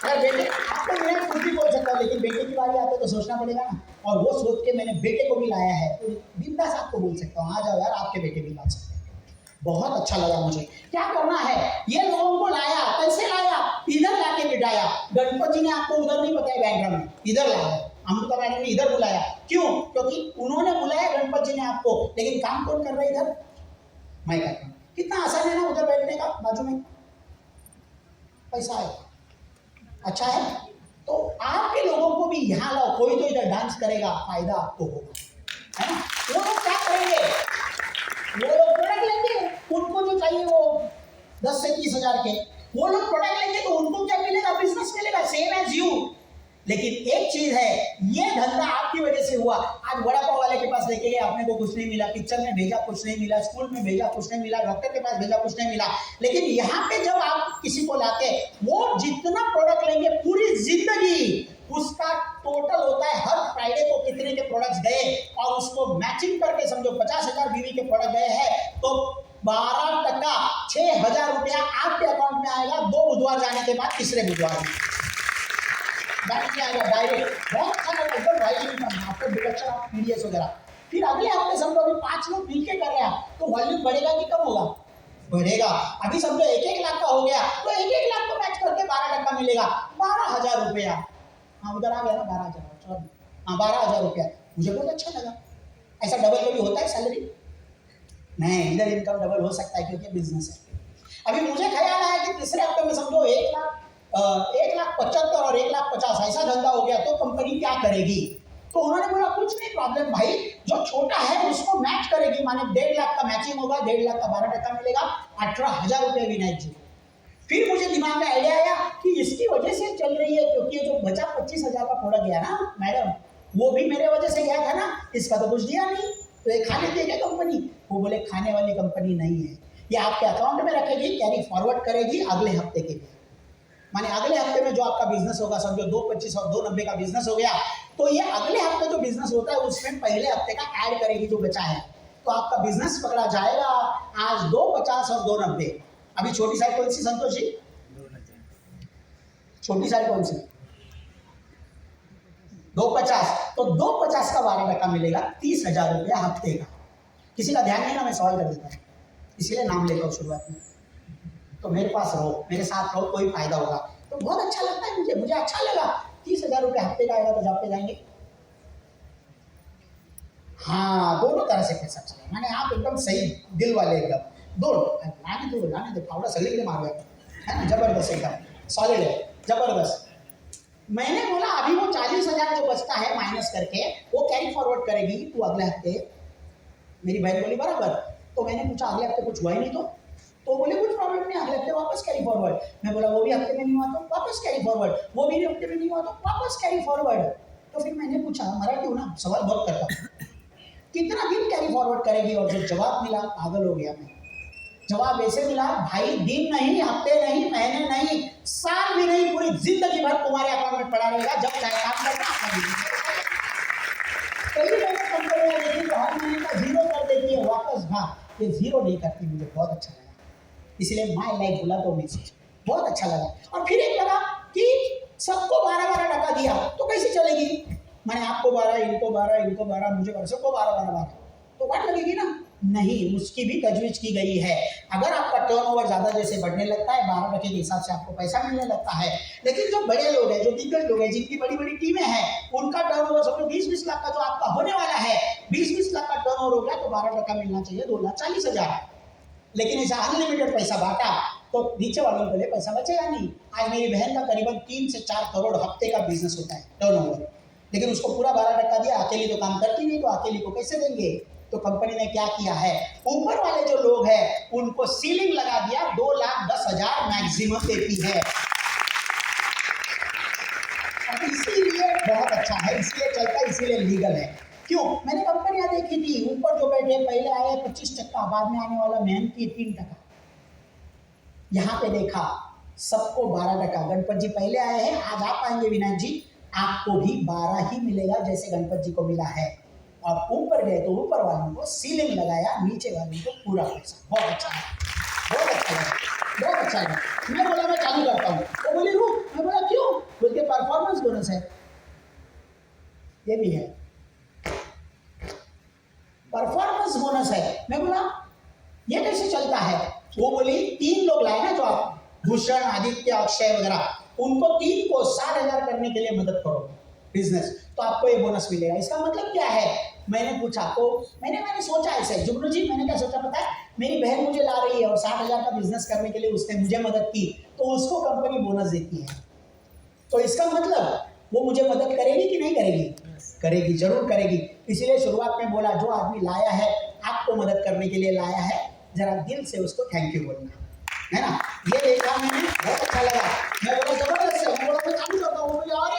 अगर बेटे आपको मैंने खुद भी बोल सकता हूँ, लेकिन बेटे की बारी आते तो सोचना पड़ेगा ना, और वो सोच के मैंने बेटे को भी लाया है, तो बिंदास आपको बोल सकता हूँ, आ जाओ यार, आपके बेटे भी ला सकते हैं। बहुत अच्छा लगा मुझे। क्या करना है, ये लोगों को लाया, कैसे लाया, इधर लाके बिठाया। गणपत जी ने आपको उधर नहीं बताया बैकग्राउंड में, इधर लाया, अमृता मैडम ने इधर बुलाया, क्यों? क्योंकि उन्होंने बुलाया गणपत जी ने आपको, लेकिन काम कौन कर रहा है इधर? मैं करता हूँ। कितना आसान है ना उधर बैठने का, बाजू में पैसा है, अच्छा है। तो आपके लोगों को भी यहाँ लाओ, कोई तो इधर डांस करेगा, फायदा आपको होगा, है ना? वो लोग क्या करेंगे, वो लोग प्रोडक्ट लेंगे, उनको जो चाहिए वो 10 से 30 हज़ार के, वो लोग प्रोडक्ट लेंगे, तो उनको क्या मिलेगा? बिजनेस मिलेगा, सेम एज यू। लेकिन एक चीज है, ये धंधा आपकी वजह से हुआ। आज वड़ा पाव वाले के पास लेके गए, आपने को कुछ नहीं मिला, पिक्चर में भेजा कुछ नहीं मिला, स्कूल में भेजा कुछ नहीं मिला, डॉक्टर के पास भेजा कुछ नहीं मिला। लेकिन यहाँ पे जब आप किसी को लाते, वो जितना प्रोडक्ट लेंगे पूरी जिंदगी, उसका टोटल होता है हर फ्राइडे को कितने के प्रोडक्ट्स गए, और उसको मैचिंग करके समझो 50,000 बीवी के प्रोडक्ट गए हैं, तो 12% 6,000 रुपया आपके अकाउंट में आएगा। 2 बुधवार जाने के बाद तीसरे बुधवार में आएगा डायरेक्ट। बहुत अच्छा लगा, एकदम right income after deduction of PDS वगैरह। फिर अगले हफ्ते समझो अभी 5 लोग मिलके कर रहे हैं, तो वॉल्यूम बढ़ेगा कि कम होगा? बढ़ेगा। अभी समझो 1-1 लाख का हो गया, तो 1-1 लाख को मैच करके 12% मिलेगा, 12,000 रुपया। हाँ उधर आ गया ना 12,000, सॉरी, हाँ 12,000 रुपया। मुझे बहुत अच्छा लगा। ऐसा डबल कभी होता है सैलरी? नहीं, इधर इनकम डबल हो सकता है क्योंकि बिजनेस है। अभी मुझे ख्याल आया कि तीसरे हफ्ते में समझो 1,75,000 और 1,50,000 ऐसा धंधा हो गया, तो कंपनी क्या करेगी? तो उन्होंने बोला कुछ नहीं प्रॉब्लम भाई, जो छोटा है उसको मैच करेगी, माने 1.5 लाख का मैचिंग होगा, 1.5 लाख का 12% मिलेगा, 18,000 रुपये विनायक जी। फिर मुझे दिमाग में आइडिया आया कि इसकी वजह से चल रही है, क्योंकि जो बचा 25,000 का प्रोडक्ट गया ना मैडम, वो भी मेरे वजह से गया था ना, इसका तो कुछ दिया नहीं। तो ये खाने की है क्या कंपनी? वो बोले खाने वाली कंपनी नहीं है, ये आपके अकाउंट में रखेगी, कैरी फॉरवर्ड करेगी अगले हफ्ते के लिए। माने अगले हफ्ते में जो आपका बिजनेस होगा, समझो 225 और 290 का बिजनेस हो गया, तो ये अगले हफ्ते जो बिजनेस होता है उसमें पहले हफ्ते का ऐड करेगी जो बचा है, तो आपका बिजनेस पकड़ा जाएगा आज 250 और 290। अभी छोटी साइड कौन सी संतोष जी? छोटी साइड कौन सी? 250। तो 250 का 12% मिलेगा, 30,000 रुपया हफ्ते का। किसी का ध्यान नहीं ना, मैं सवाल कर देता हूँ, इसीलिए नाम लेता हूँ शुरुआत में। तो मेरे पास रहो, मेरे साथ रहो, कोई फायदा होगा तो बहुत अच्छा लगता है मुझे अच्छा लगा। 30,000 रुपये हफ्ते का आएगा तो जॉब पे जाएंगे। हाँ, दोनों तरह से पैसा चले, माने आप एकदम सही दिल वाले, एकदम दोनों लाने दो फावड़ा सगले के मार गया है ना, जबरदस्त एकदम सॉलिड है, जबरदस्त। मैंने बोला अभी वो 40,000 जो बचता है माइनस करके वो कैरी फॉरवर्ड करेगी तू अगले हफ्ते। मेरी बहन बोली बराबर। तो मैंने पूछा अगले हफ्ते कुछ हुआ ही नहीं तो बोले कुछ प्रॉब्लम नहीं, अगले हफ्ते वापस कैरी फॉरवर्ड। मैं बोला वो भी हफ्ते में नहीं हुआ तो वापस कैरी फॉरवर्ड, वो भी हफ्ते में नहीं हुआ तो वापस कैरी फॉरवर्ड। तो फिर मैंने पूछा, मराठी हूँ ना, सवाल बहुत करता हूँ, कितना दिन कैरी फॉरवर्ड करेगी? और जो जवाब मिला, पागल हो गया मैं। जवाब ऐसे मिला, भाई दिन नहीं, हफ्ते नहीं, महीने नहीं, साल भी नहीं, पूरी जिंदगी भर तुम्हारे अकाउंट में पड़ा रहेगा, जब चाहे काम करना। कई लोग कंपनियां देखी तो हर महीने का जीरो कर देती है वापस, भाग, ये जीरो नहीं करती। मुझे बहुत अच्छा लगा, इसलिए माय लाइफ बोला तो मैसेज बहुत अच्छा लगा। और फिर एक लगा कि सबको 12-12 दिया तो कैसे चलेगी? मैंने आपको 12, इनको 12, इनको 12, मुझे 12, सबको 12 तो वाट लगेगी ना? नहीं, उसकी भी तजवीज की गई है। अगर आपका टर्नओवर ज्यादा जैसे बढ़ने लगता है, 12 के हिसाब से आपको पैसा मिलने लगता है। लेकिन जो बड़े लोग हैं, जो दिग्गज लोग हैं, जिनकी बड़ी बड़ी टीमें हैं, उनका टर्नओवर समझो 20-20 लाख का जो आपका होने वाला है, 20-20 लाख का टर्नओवर हो गया तो 12% मिलना चाहिए, 2,40,000। लेकिन ऐसा अनलिमिटेड पैसा बांटा तो नीचे वालों के लिए पैसा बचेगा नहीं। आज मेरी बहन का करीबन 3 से 4 करोड़ हफ्ते का बिजनेस होता है टर्नओवर, लेकिन उसको पूरा 12% दिया, अकेली तो काम करती नहीं, तो अकेली को कैसे देंगे? तो कंपनी ने क्या किया है, ऊपर वाले जो लोग हैं उनको सीलिंग लगा दिया, 2,10,000 मैक्सिमम देती है। अब इसीलिए बहुत अच्छा है, इसलिए चलता है, इसीलिए लीगल है। क्यों? मैंने कंपनियां देखी थी, ऊपर जो बैठे पहले आए 25%, बाद में आने वाला मेहनत की 3%। यहाँ पे देखा सबको 12%। गणपत जी पहले आए हैं, आज आप आएंगे विनायक जी, आपको भी 12 ही मिलेगा जैसे गणपत जी को मिला है। और ऊपर गए तो ऊपर वालों को सीलिंग लगाया, नीचे वालों को पूरा पैसा। बहुत अच्छा है, बहुत अच्छा लगा, बहुत अच्छा लगा। मैं बोला मैं चालू करता हूँ, तो बोली रुक। मैं बोला क्यों? बोलते परफॉर्मेंस बोनस है, ये भी है, परफॉर्मेंस बोनस है। मैं बोला ये कैसे चलता है? वो बोली 3 लोग लाए ना, जो आप भूषण, आदित्य, अक्षय वगैरह, उनको 3 को 60,000 करने के लिए मदद करो बिजनेस, तो आपको ये बोनस मिलेगा। इसका मतलब क्या है? मैंने पूछा तो मैंने सोचा ऐसे, जुगनू जी मैंने क्या सोचा पता है? मेरी बहन मुझे ला रही है और 60,000 का बिजनेस करने के लिए उसने मुझे मदद की, तो उसको कंपनी बोनस देती है। तो इसका मतलब वो मुझे मदद करेगी कि नहीं करेगी? करेगी, जरूर करेगी। इसलिए शुरुआत में बोला जो आदमी लाया है, आपको मदद करने के लिए लाया है, जरा दिल से उसको थैंक यू बोलना है ना। ये देखा मैंने, बहुत अच्छा लगा। मैं बोला जबरदस्त है। मैं बोला मैं चालू करता हूँ। बोले और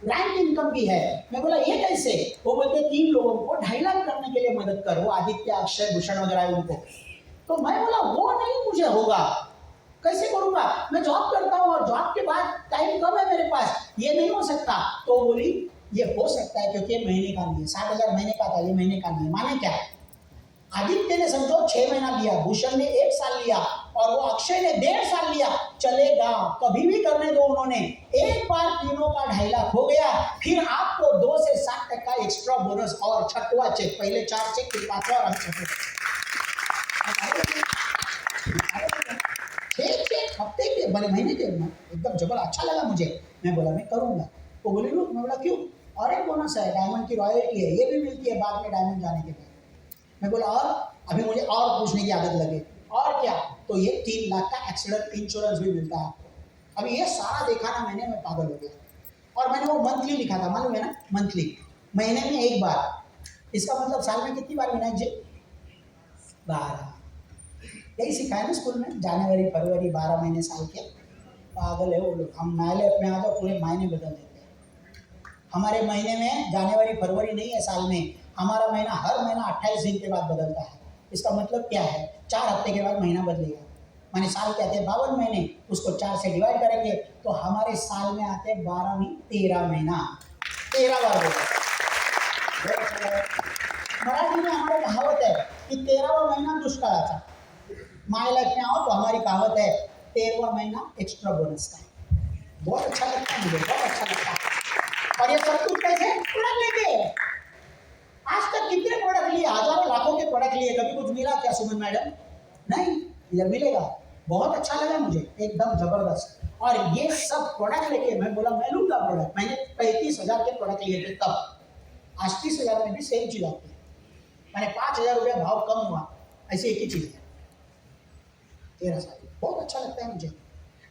रैंक इनकम भी है। मैं बोला ये कैसे? वो बोलते 3 लोगों को 2.5 लाख करने के लिए मदद करो, आदित्य, अक्षय, भूषण वगैरह उनको। तो मैं बोला वो नहीं मुझे होगा, कैसे करूंगा? मैं जॉब करता हूँ और जॉब के बाद टाइम कम है मेरे पास, ये नहीं हो सकता। तो बोली ये हो सकता है क्योंकि महीने का नहीं है, 60,000 महीने का था, ये महीने का नहीं है। माने क्या? आदित्य ने समझो 6 महीना लिया, भूषण ने 1 साल लिया और वो अक्षय ने 1.5 साल लिया, चलेगा, कभी भी करने दो। उन्होंने एक बार तीनों का 2.5 लाख हो गया, फिर आपको 2 से 7% एक्स्ट्रा बोनस और 6वां चेक, पहले 4 चेक फिर 5वां और 6वां चेक हफ्ते के बड़े महीने के, एकदम जबर अच्छा लगा मुझे। मैं बोला मैं करूंगा। वो बोले लो। मैं बोला क्यों? और एक बोनस है, डायमंड की रॉयल्टी है, ये भी मिलती है बाद में डायमंड जाने के बाद। मैं बोला और अभी मुझे और पूछने की आदत लगे, और क्या? तो ये 3 लाख का एक्सीडेंट इंश्योरेंस भी मिलता है आपको। अभी ये सारा देखा ना मैंने, मैं पागल हो गया। और मैंने वो मंथली लिखा था, मालूम है ना, मंथली, महीने में 1 बार। इसका मतलब साल में कितनी बार विनायक जी? 12। यही सिखाया ना स्कूल में, जनवरी, फरवरी, 12 महीने साल के। पागल है वो लोग। हम नाले अपने आ जाओ, पूरे महीने बदल देते हैं। हमारे महीने में जनवरी फरवरी नहीं है साल में, हमारा महीना हर महीना 28 दिन के बाद बदलता है। इसका मतलब क्या है? 4 हफ्ते के बाद महीना बदलेगा। माने साल के आते हैं 52 महीने, उसको 4 से डिवाइड करेंगे तो हमारे साल में आते हैं 12 नहीं 13 महीना, 13 बार बोला। मराठी में हमारे कहावत है कि 13वां महीना दुष्काळाचा। माय लाइफ में आओ तो हमारी कहावत है 13वां महीना एक्स्ट्रा बोनस का है। बहुत अच्छा लगता है मुझे, बहुत अच्छा लगता है। और ये सब कुछ कैसे? प्रोडक्ट लेके। आज तक कितने प्रोडक्ट लिए? हजारों लाखों के प्रोडक्ट लिए, कभी कुछ मिला क्या सुमन मैडम? नहीं, इधर मिलेगा। बहुत अच्छा लगा मुझे, एकदम जबरदस्त। और ये सब प्रोडक्ट लेके मैं बोला मैं लूंगा प्रोडक्ट। मैंने 35,000 के प्रोडक्ट लिए थे तब। आज 30,000 में भी सेम चीज आती है। मैंने 5,000 रुपया भाव कम हुआ, ऐसी एक ही चीज है। 13 साल बहुत अच्छा लगता है मुझे।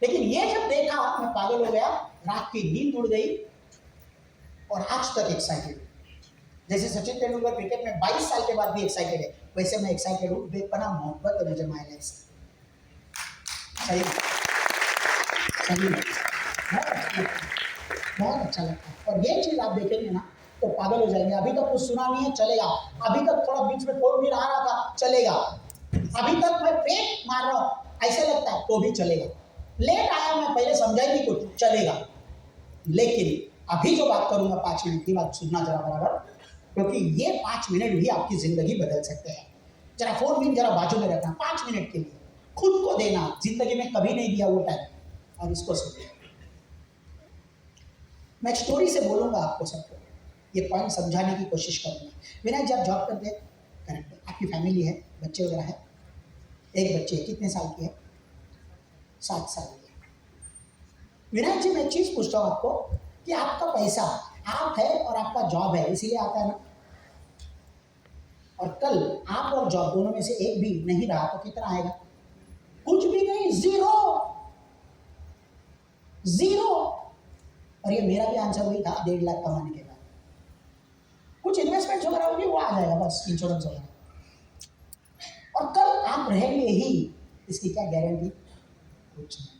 लेकिन ये जब देखा मैं पागल हो गया, रात की नींद उड़ गई और आज तक एक्साइटेड। जैसे सचिन तेंदुलकर क्रिकेट में 22 साल के बाद भी एक्साइटेड है, वैसे मैं एक्साइटेड हूँ। बेपना मोहब्बत है मुझे माय लाइफ से। सही सही बहुत अच्छा लगता है। और ये चीज आप देखेंगे ना तो पागल हो जाएंगे। अभी तक कुछ सुना नहीं है, चलेगा। अभी तक थोड़ा बीच में फोन भी आ रहा था, चलेगा। अभी तक मैं फेक मार रहा हूँ, ऐसे लगता है तो भी चलेगा। लेट आया, मैं पहले समझा ही नहीं कुछ, चलेगा। लेकिन अभी जो बात करूंगा 5 मिनट की बात सुनना जरा बराबर, क्योंकि ये 5 मिनट भी आपकी जिंदगी बदल सकते हैं। जरा फोन भी जरा बाजू में रखना 5 मिनट के लिए, खुद को देना। जिंदगी में कभी नहीं दिया वो टाइम, और इसको सुनिए। मैं स्टोरी से बोलूंगा आपको सबको, ये पॉइंट समझाने की कोशिश करूंगा। विनायक जी आप जॉब करते हैं, करेक्ट? आपकी फैमिली है, बच्चे वगैरह है? एक बच्चे है, कितने साल की है? 7 साल की है। विनायक जी मैं एक चीज पूछता हूँ आपको कि आपका पैसा आप है और आपका जॉब है, इसीलिए आता है ना? और कल आप और जॉब दोनों में से एक भी नहीं रहा तो कितना आएगा? कुछ भी नहीं, जीरो जीरो। और ये मेरा भी आंसर वही था 1.5 लाख कमाने के बाद। कुछ इन्वेस्टमेंट वगैरह होगी वो आ जाएगा, बस इंश्योरेंस वगैरह। और कल आप रहेंगे ही, इसकी क्या गारंटी? कुछ नहीं।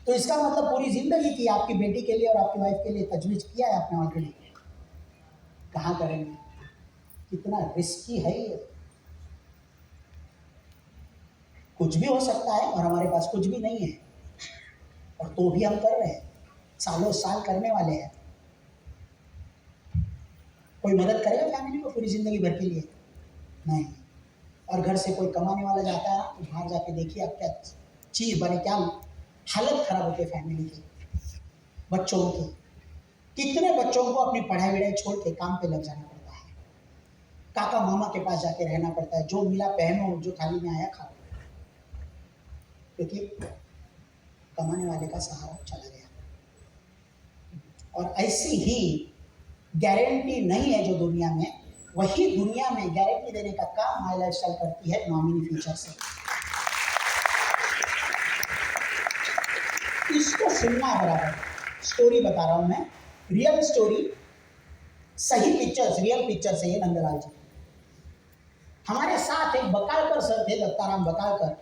तो इसका मतलब पूरी जिंदगी की आपकी बेटी के लिए और आपकी वाइफ के लिए तजवीज किया है आपने ऑलरेडी। कहाँ करेंगे? कितना रिस्की है ये। कुछ भी हो सकता है और हमारे पास कुछ भी नहीं है, और तो भी हम कर रहे हैं। सालों साल करने वाले हैं। कोई मदद करेगा फैमिली को पूरी जिंदगी भर के लिए? नहीं। और घर से कोई कमाने वाला जाता है तो बाहर जाके देखिए आप क्या चीज बने, क्या हालत खराब होती है फैमिली की, बच्चों की। कितने बच्चों को अपनी पढ़ाई वढ़ाई छोड़ के काम पे लग जाना पड़ता है, काका मामा के पास जाके रहना पड़ता है। जो मिला पहनो, जो थाली में आया खाओ, क्योंकि कमाने वाले का सहारा चला गया। और ऐसी ही गारंटी नहीं है जो दुनिया में, वही दुनिया में गारंटी देने का काम माय लाइफस्टाइल करती है नॉमिनी फ्यूचर से। इसको सुनना बराबर। स्टोरी बता रहा हूं मैं, रियल स्टोरी, सही पिक्चर्स, रियल पिक्चर्स है ये नंदलाल जी। हमारे साथ एक बकालकर सर थे, दत्ताराम बकालकर,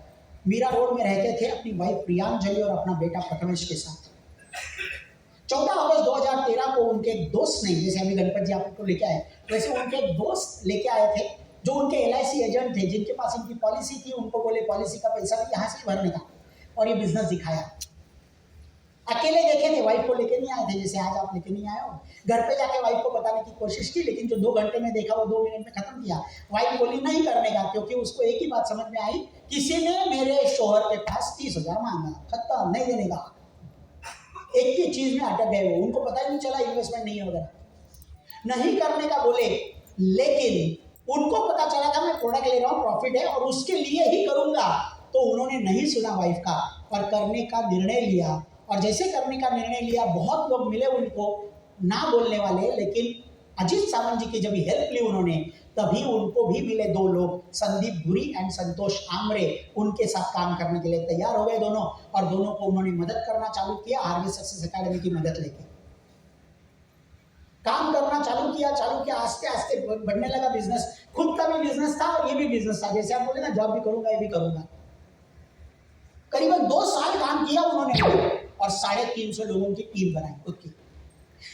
मीरा रोड में रहते थे अपनी वाइफ प्रियांजलि और अपना बेटा प्रथमेश के साथ। 14 अगस्त 2013 को उनके एक दोस्त ने, जैसे अभी गणपत जी आपको लेके आए, वैसे उनके एक दोस्त लेके आए थे जो उनके LIC एजेंट थे, जिनके पास इनकी पॉलिसी थी। उनको बोले पॉलिसी का पैसा भी यहाँ से भरने का, और ये बिजनेस दिखाया। अकेले देखे थे, वाइफ को लेके नहीं आए थे, जैसे आज आप लेके नहीं आए हो। घर पे जाके वाइफ को बताने की कोशिश की, लेकिन जो 2 घंटे में देखा वो 2 मिनट में खत्म किया। वाइफ बोली नहीं करने का, क्योंकि उसको एक ही बात समझ में आई, किसी ने मेरे शोहर के पास 30,000 मांगा, खत्म, नहीं देने का। एक ही चीज में अटक गए वो, उनको पता ही नहीं चला इन्वेस्टमेंट नहीं है वगैरह, नहीं करने का बोले। लेकिन उनको पता चला था मैं प्रोडक्ट ले रहा हूँ, प्रॉफिट है और उसके लिए ही करूंगा। तो उन्होंने नहीं सुना वाइफ का और करने का निर्णय लिया। और जैसे करने का निर्णय लिया, बहुत लोग मिले उनको ना बोलने वाले, लेकिन अजीत सावंत जी की जब हेल्प ली उन्होंने, तभी उनको भी मिले 2 लोग, संदीप धुरी एंड संतोष आमरे। उनके साथ काम करने के लिए तैयार हो गए दोनों, और दोनों को उन्होंने मदद करना चालू किया। आरवी सक्सेस एकेडमी की मदद लेके काम करना चालू किया। आस्ते आस्ते बढ़ने लगा बिजनेस। खुद का भी बिजनेस था और ये भी बिजनेस था। जैसे आप बोले ना, जॉब भी करूंगा ये भी करूंगा। करीबन 2 साल काम किया उन्होंने और 350 लोगों की टीम बनाई खुद की।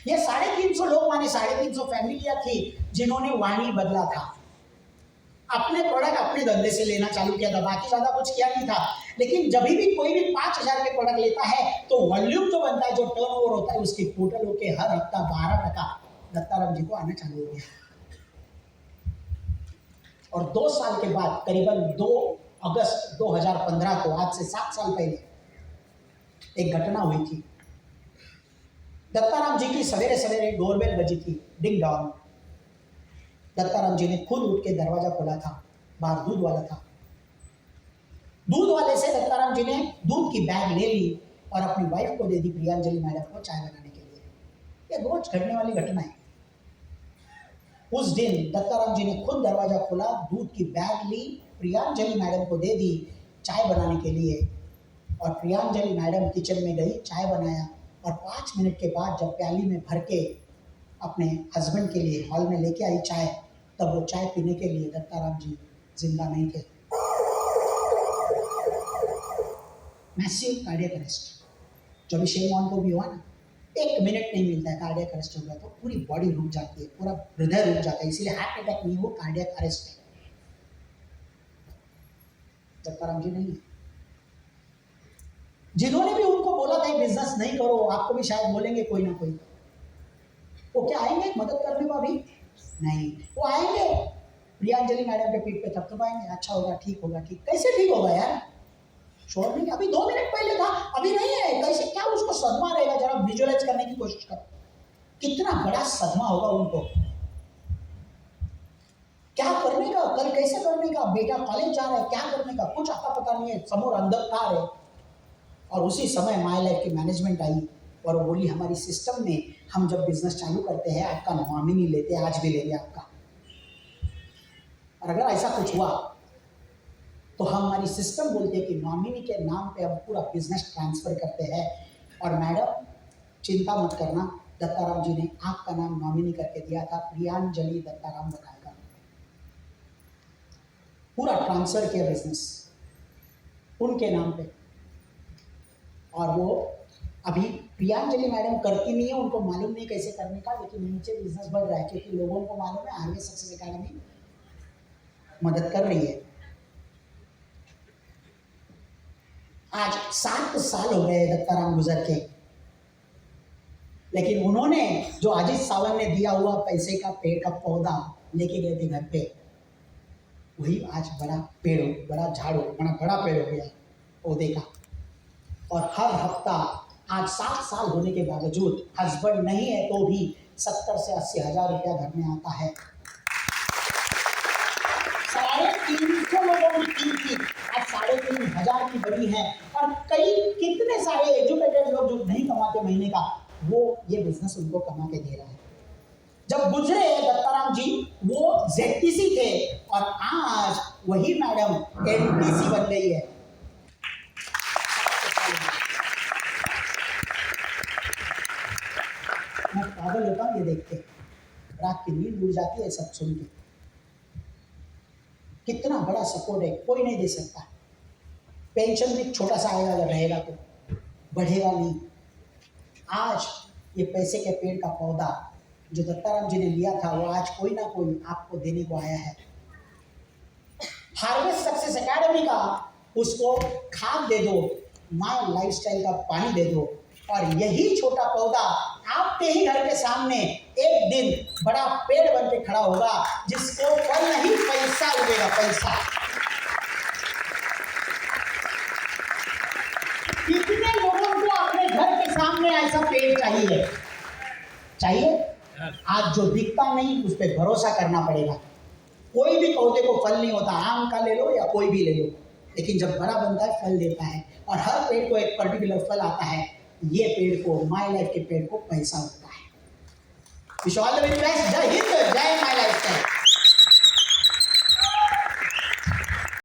ये 350 लोग माने 350 फैमिलियां थी जिन्होंने वाणी बदला था, अपने प्रोडक्ट अपने धंधे से लेना चालू किया था, बाकी ज्यादा कुछ किया नहीं था। लेकिन जब भी कोई भी 5,000 के प्रोडक्ट लेता है तो वॉल्यूम जो बनता है, जो टर्नओवर होता है, उसकी टोटल होके हर हफ्ता 12% दत्ताराम जी को आना चालू हो गया। और 2 साल के बाद करीबन 2 अगस्त 2015 को, आज से 7 साल पहले, एक घटना हुई थी। दत्ताराम जी की सवेरे सवेरे डोरबेल बजी थी, डिंग डॉन्ग। दत्ताराम जी ने खुद उठ के दरवाजा खोला था, बाहर दूध वाला था। दूध वाले से दत्ताराम जी ने दूध की बैग ले ली और अपनी वाइफ को दे दी, प्रियांजलि मैडम को, चाय बनाने के लिए। ये रोज घटने वाली घटना है। उस दिन दत्ताराम जी ने खुद दरवाजा खोला, दूध की बैग ली, प्रियांजलि मैडम को दे दी चाय बनाने के लिए, और प्रियांजलि मैडम किचन में गई, चाय बनाया, और 5 मिनट के बाद जब प्याली में भर के अपने हस्बैंड के लिए हॉल में लेके आई चाय, तब वो चाय पीने के लिए दत्ताराम जी जिंदा नहीं थे। मैसिव कार्डियक अरेस्ट, जो भी शेम ऑन को भी हुआ ना, 1 मिनट नहीं मिलता है, कार्डियक अरेस्ट हो गया तो पूरी बॉडी रुक जाती है, पूरा हृदय रुक जाता है, इसीलिए हार्ट अटैक नहीं, वो कार्डियक अरेस्ट है। दत्ताराम जी नहीं है। जिन्होंने भी उनको बोला था बिजनेस नहीं करो, आपको भी शायद बोलेंगे कोई ना कोई, वो क्या आएंगे मदद करने को? अभी नहीं। वो आएंगे प्रियांजलि मैडम के पीठ पे थपथपाएंगे, अच्छा होगा, ठीक होगा, ठीक। कैसे ठीक होगा यार? श्योर नहीं, अभी 2 मिनट पहले था, अभी नहीं है, कैसे? क्या उसको सदमा रहेगा? जरा विजुअलाइज करने की कोशिश करो, कितना बड़ा सदमा होगा उनको। क्या करने का, कल कैसे करने का, बेटा कॉलेज जा रहा है, क्या करने का, कुछ आता पता नहीं है, समोर अंधकार है। और उसी समय माय लाइफ की मैनेजमेंट आई और वो बोली, हमारी सिस्टम में हम जब बिजनेस चालू करते हैं आपका नॉमिनी लेते हैं, आज भी लेंगे आपका, और अगर ऐसा कुछ हुआ तो हमारी सिस्टम बोलती है कि नॉमिनी के नाम पे हम पूरा बिजनेस ट्रांसफर करते हैं। और मैडम चिंता मत करना, दत्ताराम जी ने आपका नाम नॉमिनी करके दिया था, प्रियांजलि दत्ताराम बनाएगा, पूरा ट्रांसफर किया बिजनेस उनके नाम पे। और वो अभी प्रियांजलि मैडम करती नहीं है, उनको मालूम नहीं कैसे करने का, लेकिन नीचे बिजनेस बढ़ रहा है क्योंकि लोगों को मालूम है आरवे सक्सेस एकेडमी मदद कर रही है। आज 7 साल हो गए दत्ताराम गुजर के, लेकिन उन्होंने जो अजीत सावंत ने दिया हुआ पैसे का पेड़ का पौधा लेके गए थे घर पे, वही आज बड़ा पेड़ हो, बड़ा झाड़ हो, बड़ा पेड़ हो गया पौधे का। और हर हफ्ता आज 7 साल होने के बावजूद हस्बैंड नहीं है तो भी 70 से 80 हज़ार रुपया घर में आता है। 350 लोगों की टीम थी, आज 3,500 की बड़ी है। और कई कितने सारे एजुकेटेड लोग जो नहीं कमाते महीने का, वो ये बिजनेस उनको कमा के दे रहा है। जब गुजरे दत्ताराम जी वो ZTC थे और आज वही मैडम NTC बन गई है। मैं पागल होता हूँ ये देख के, रात की नींद उड़ जाती है सब सुन के। कितना बड़ा सपोर्ट है, कोई नहीं दे सकता। पेंशन भी छोटा सा आएगा, अगर रहेगा तो बढ़ेगा नहीं। आज ये पैसे के पेड़ का पौधा जो दत्ताराम जी ने लिया था, वो आज कोई ना कोई आपको देने को आया है। हार्वेस्ट सक्सेस एकेडमी का उसको खाद दे दो, माय लाइफस्टाइल का पानी दे दो, और यही छोटा पौधा आपके ही घर के सामने एक दिन बड़ा पेड़ बन के खड़ा होगा, जिसको फल नहीं पैसा उगेगा, पैसा। कितने लोगों को अपने घर के सामने ऐसा पेड़ चाहिए? आज जो दिखता नहीं उस पर भरोसा करना पड़ेगा। कोई भी पौधे को फल नहीं होता, आम का ले लो या कोई भी ले लो, लेकिन जब बड़ा बनता है फल देता है, और हर पेड़ को एक पर्टिकुलर फल आता है। ये पेड़ को, माय लाइफ के पेड़ को पैसा होता है। Wish all the very best. जय हिंद, जय माय लाइफ।